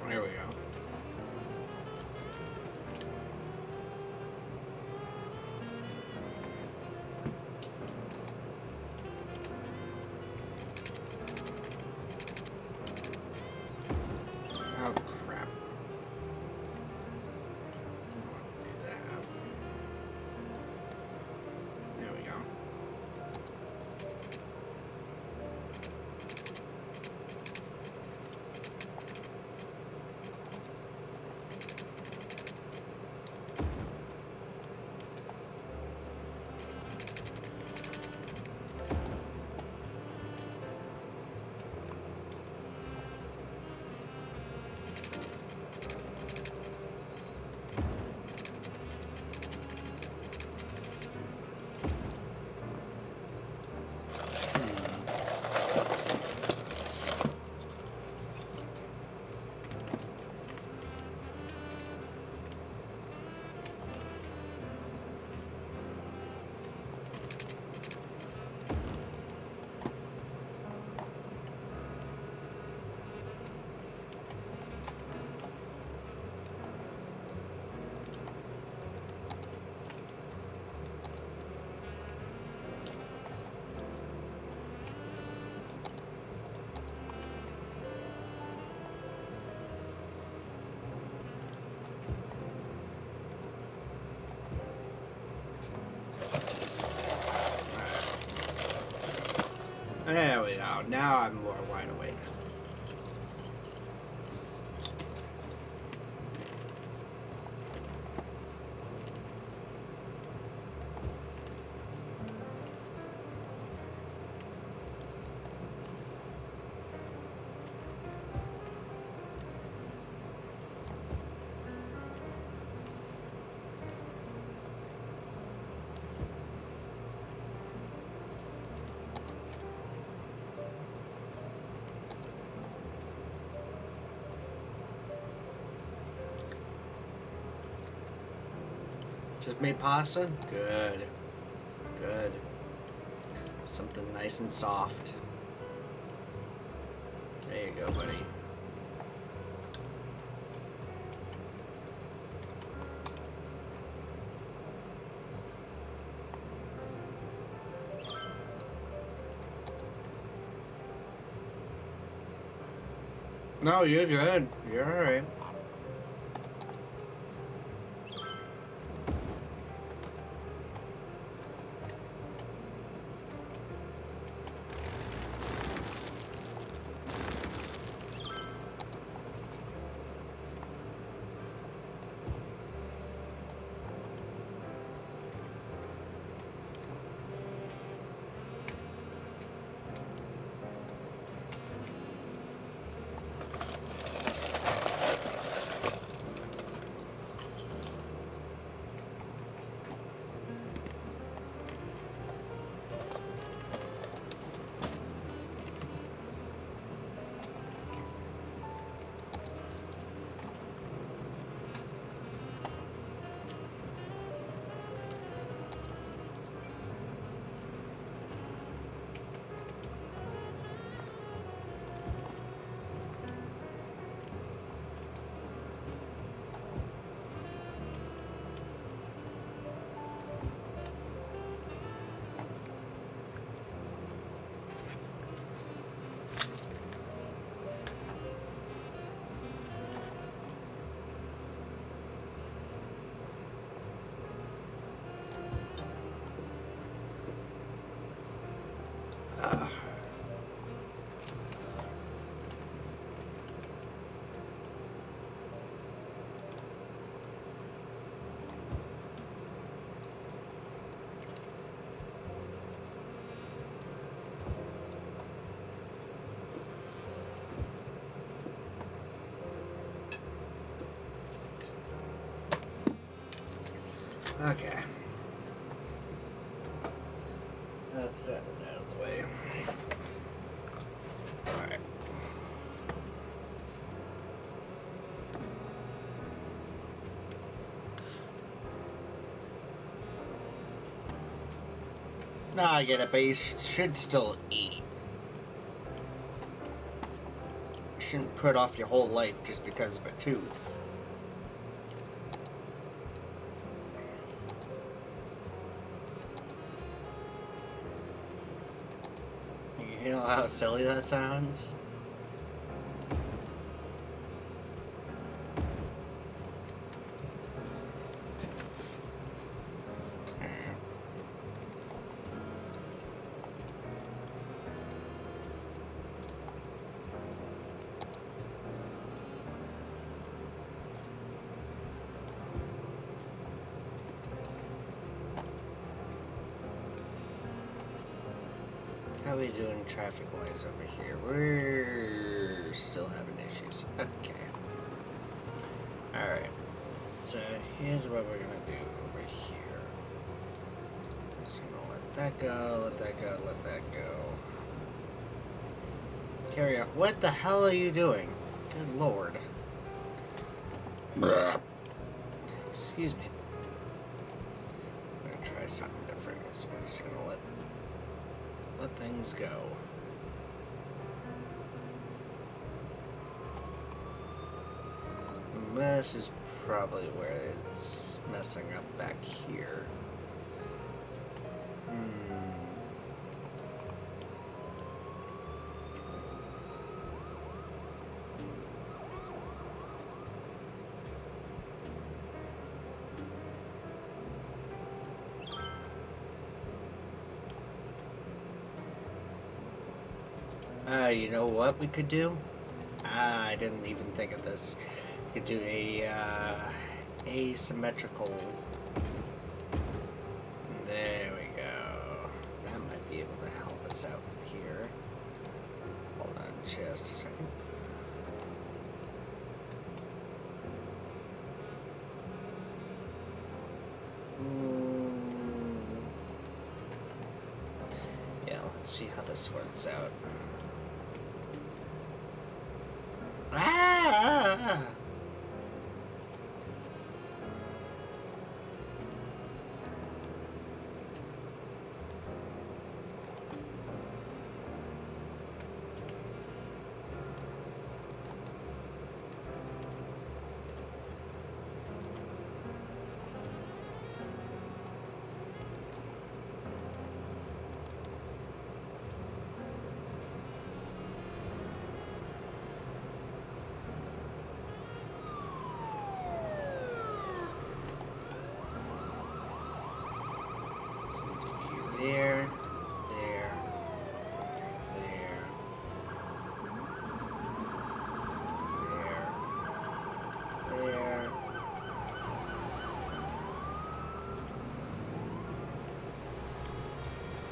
There we go. Oh crap. Do that. There we go. There we go. Now I'm more wide awake. Just made pasta? Good. Good. Something nice and soft. There you go, buddy. No, you're good. You're alright. Okay. That's that out of the way. Alright. No, I get it, but you should still eat. You shouldn't put off your whole life just because of a tooth. You know how silly that sounds? How are we doing traffic-wise over here? We're still having issues. Okay. Alright. So, here's what we're gonna do over here. I'm just gonna let that go, let that go, let that go. Carry on. What the hell are you doing? Good lord. Excuse me. I'm gonna try something different. So we're just gonna let things go. And this is probably where it's messing up back here. You know what we could do? I didn't even think of this. We could do a asymmetrical. There we go. That might be able to help us out here. Hold on just a second. Yeah, let's see how this works out. Ah!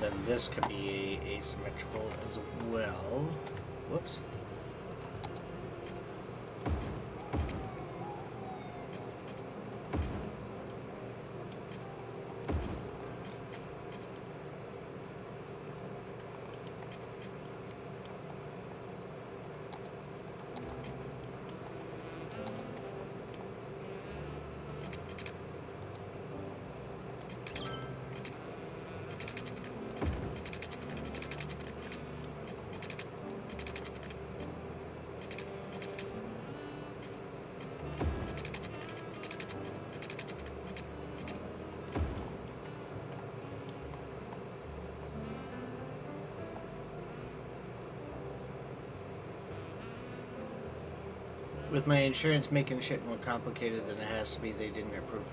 then this could be asymmetrical as well. Whoops. With my insurance making shit more complicated than it has to be, they didn't approve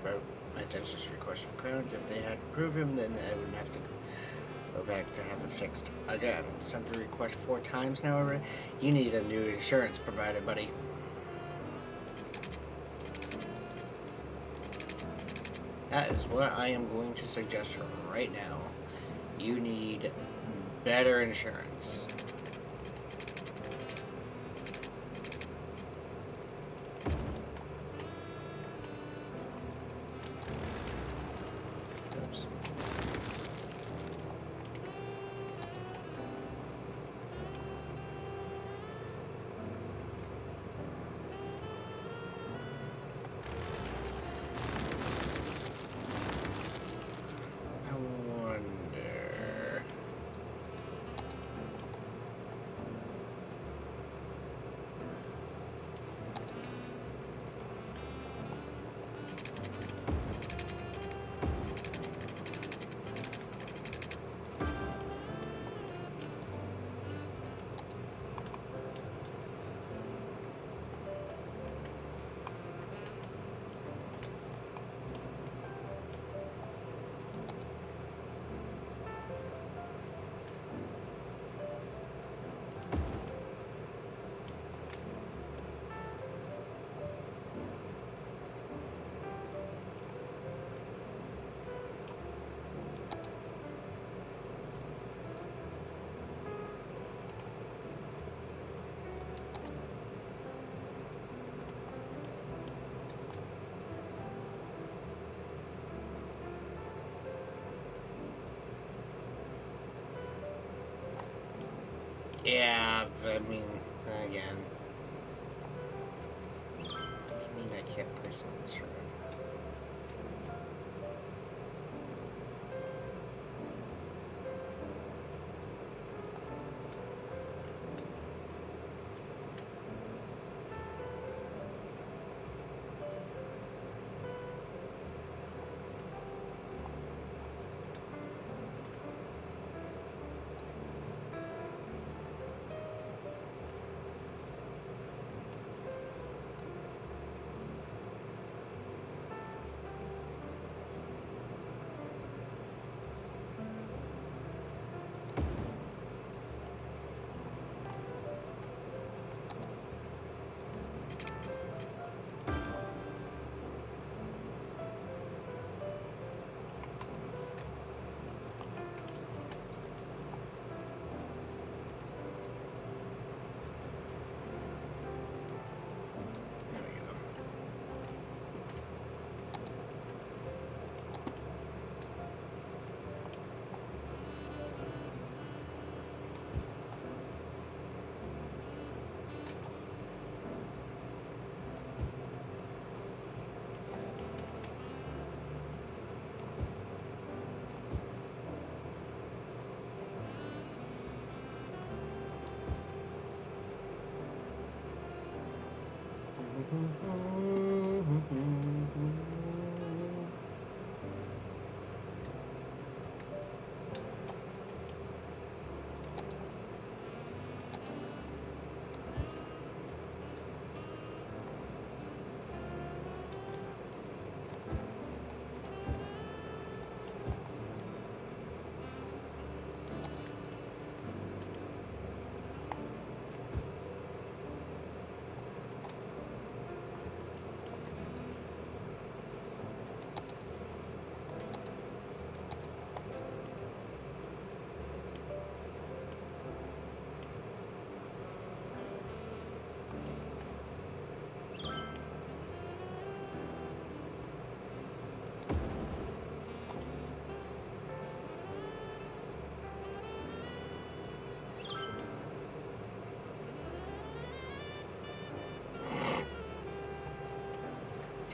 my dentist's request for crowns. If they had approved him, then I wouldn't have to go back to have it fixed again. Sent the request 4 times now already. You need a new insurance provider, buddy. That is what I am going to suggest right now. You need better insurance. Oops. I wonder. Yeah, I mean, again. I mean, I can't place on this road. There we go.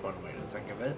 That's one way to think of it.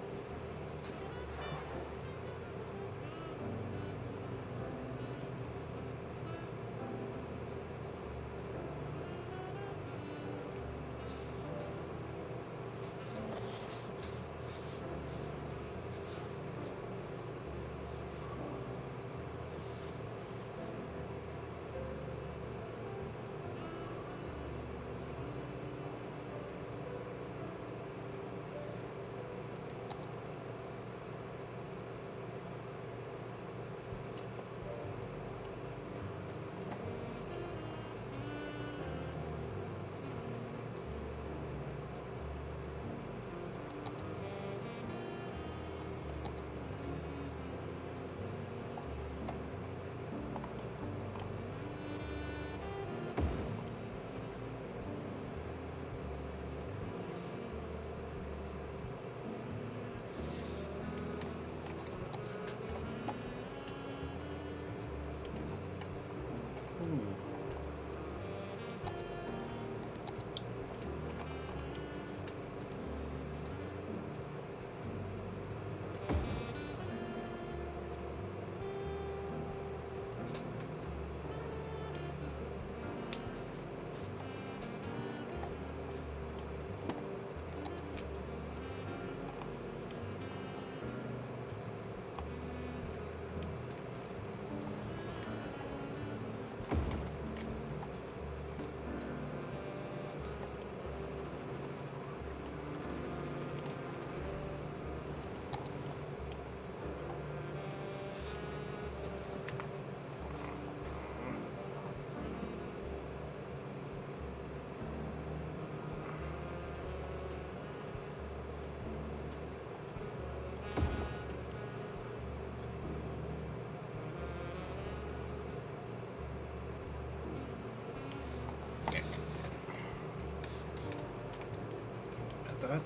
That.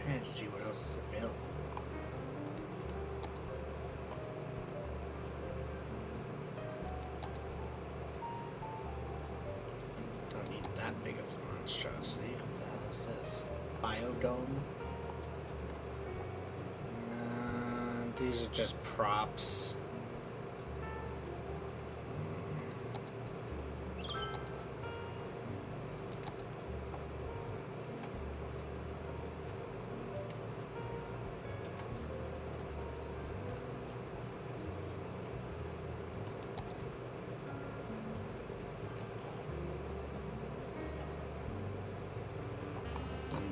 Trying to see what else is available. Don't need that big of a monstrosity. What the hell is this? Biodome? These are just props.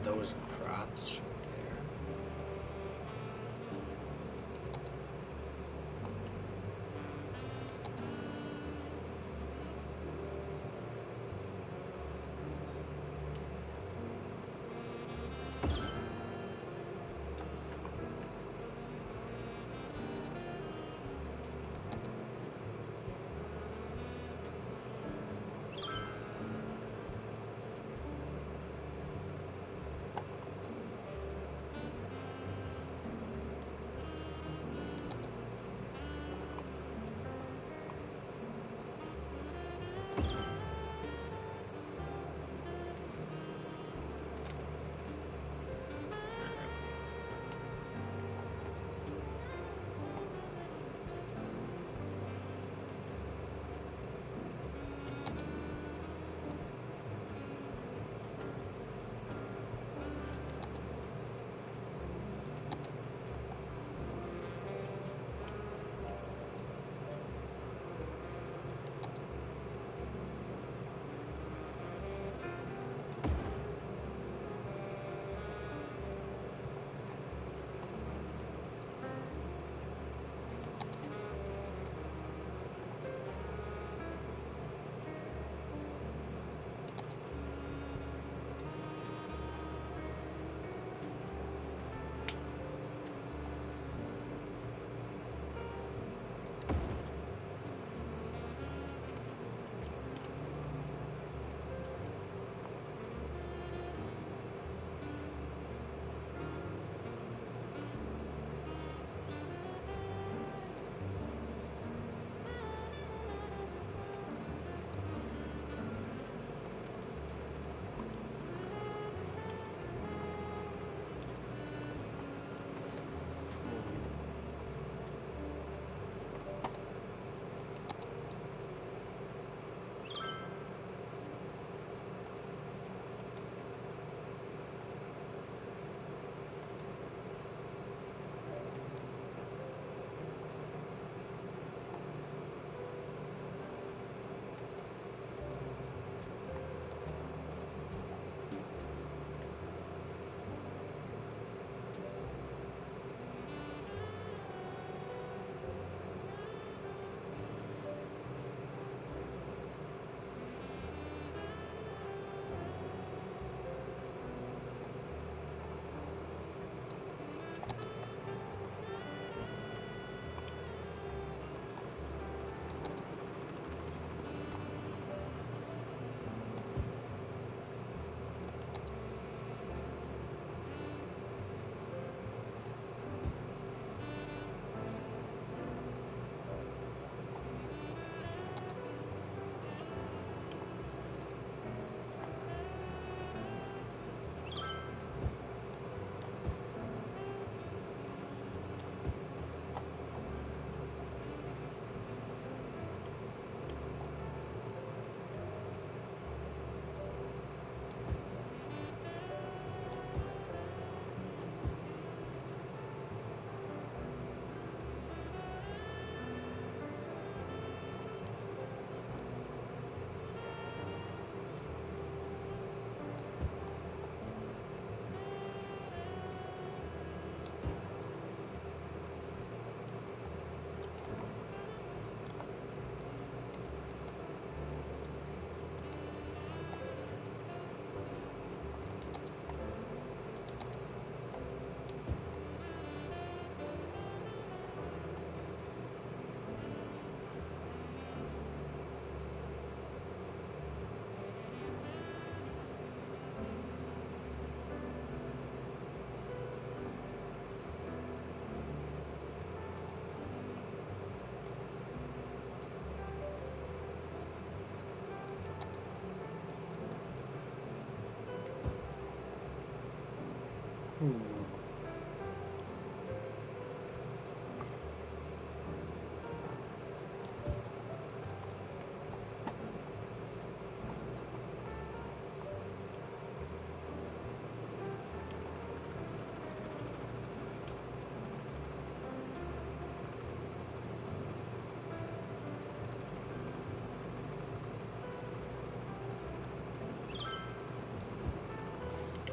Those are props right there.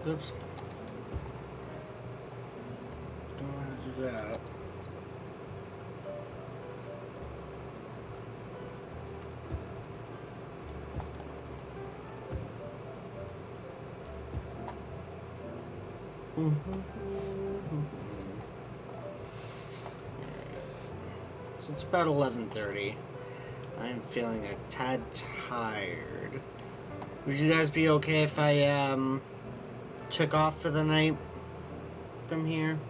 Oops. Don't want to do that. So it's about 11:30. I'm feeling a tad tired. Would you guys be okay if I took off for the night from here?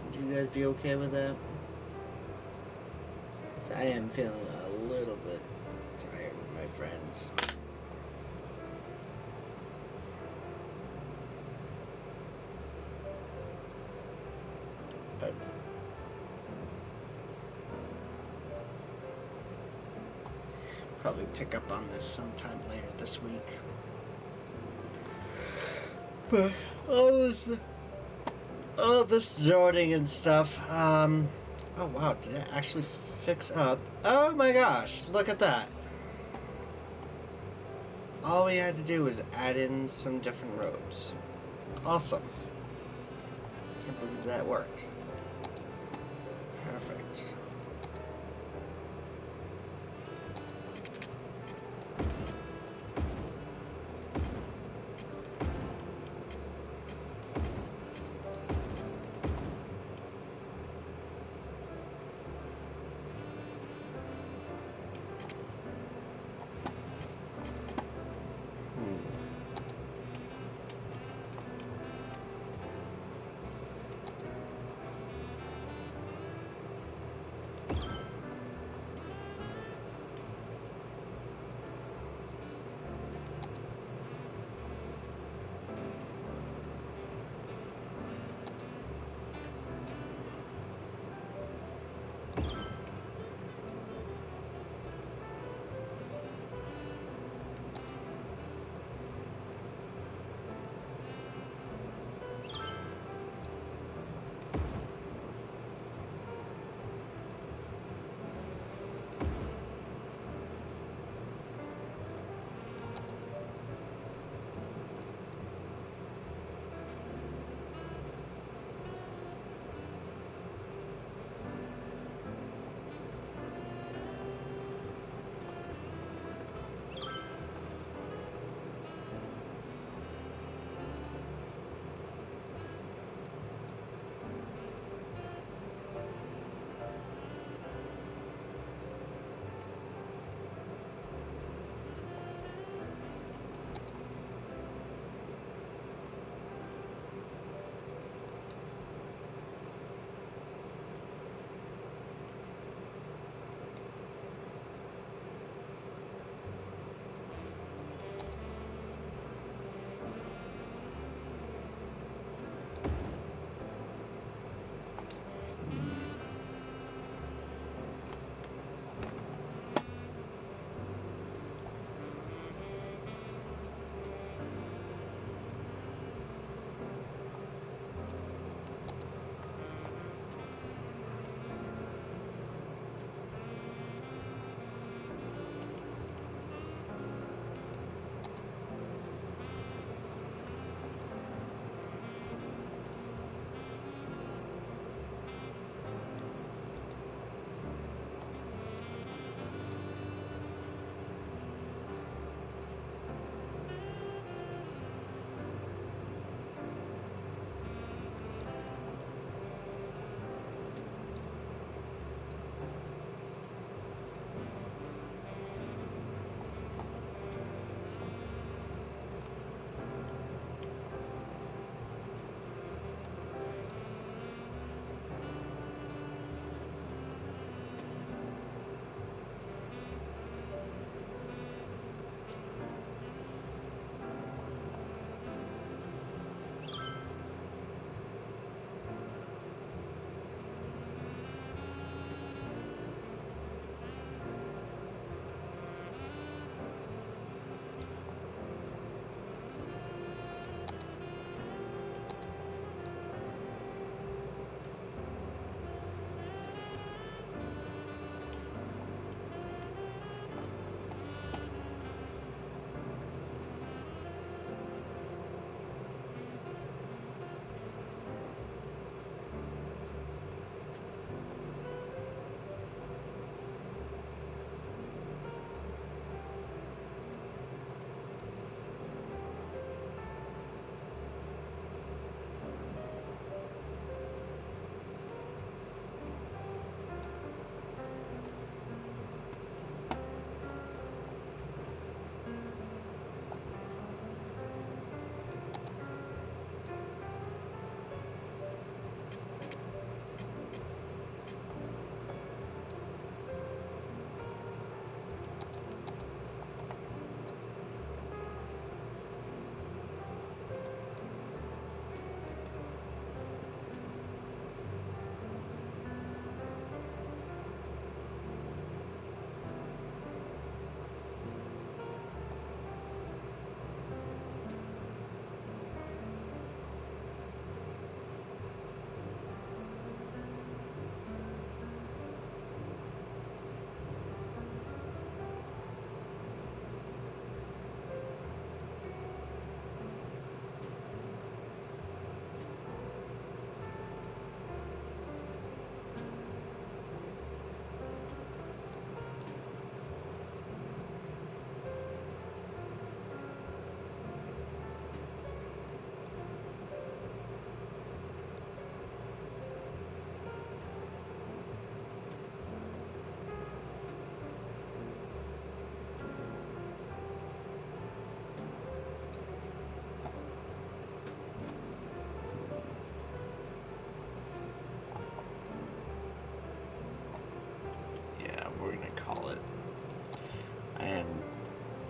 Would you guys be okay with that? 'Cause I am feeling a little bit tired with my friends. But probably pick up on this sometime later this week. But all this zoning and stuff. Oh wow, did it actually fix up? Oh my gosh, look at that. All we had to do was add in some different roads. Awesome. Can't believe that worked. Perfect.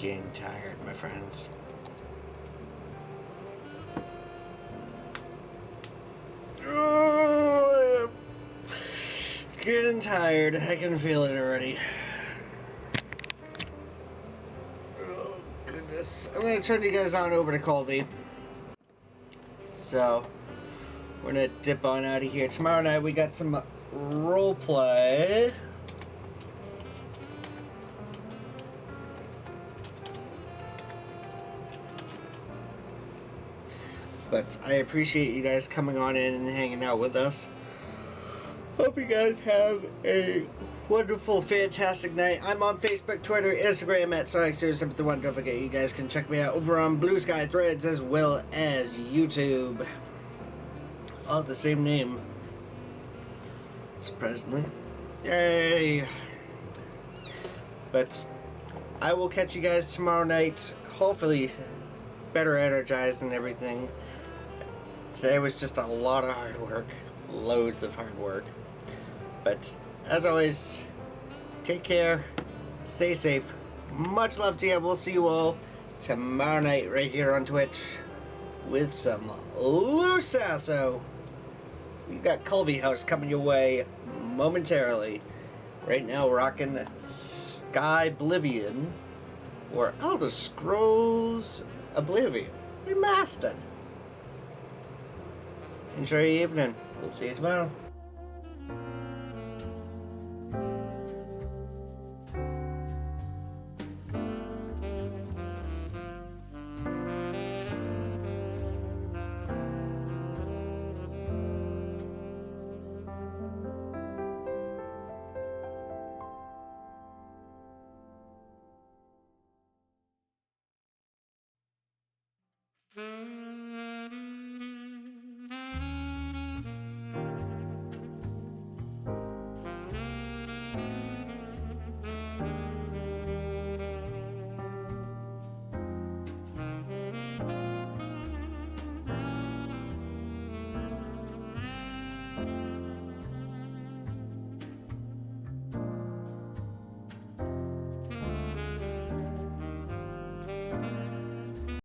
getting tired, my friends. Oh, I am getting tired. I can feel it already. Oh, goodness. I'm going to turn you guys on over to Colby. So, we're going to dip on out of here. Tomorrow night, we got some role play. But I appreciate you guys coming on in and hanging out with us. Hope you guys have a wonderful, fantastic night. I'm on Facebook, Twitter, Instagram at Sonic0751. Don't forget, you guys can check me out over on Blue Sky Threads as well as YouTube. All the same name. Surprisingly. Yay! But I will catch you guys tomorrow night. Hopefully better energized and everything. Today was just a lot of hard work. Loads of hard work. But as always, take care. Stay safe. Much love to you. We'll see you all tomorrow night right here on Twitch with some Lusasso. We got Colby House coming your way momentarily. Right now, rocking Sky Oblivion or Elder Scrolls Oblivion Remastered. Enjoy your evening. We'll see you tomorrow.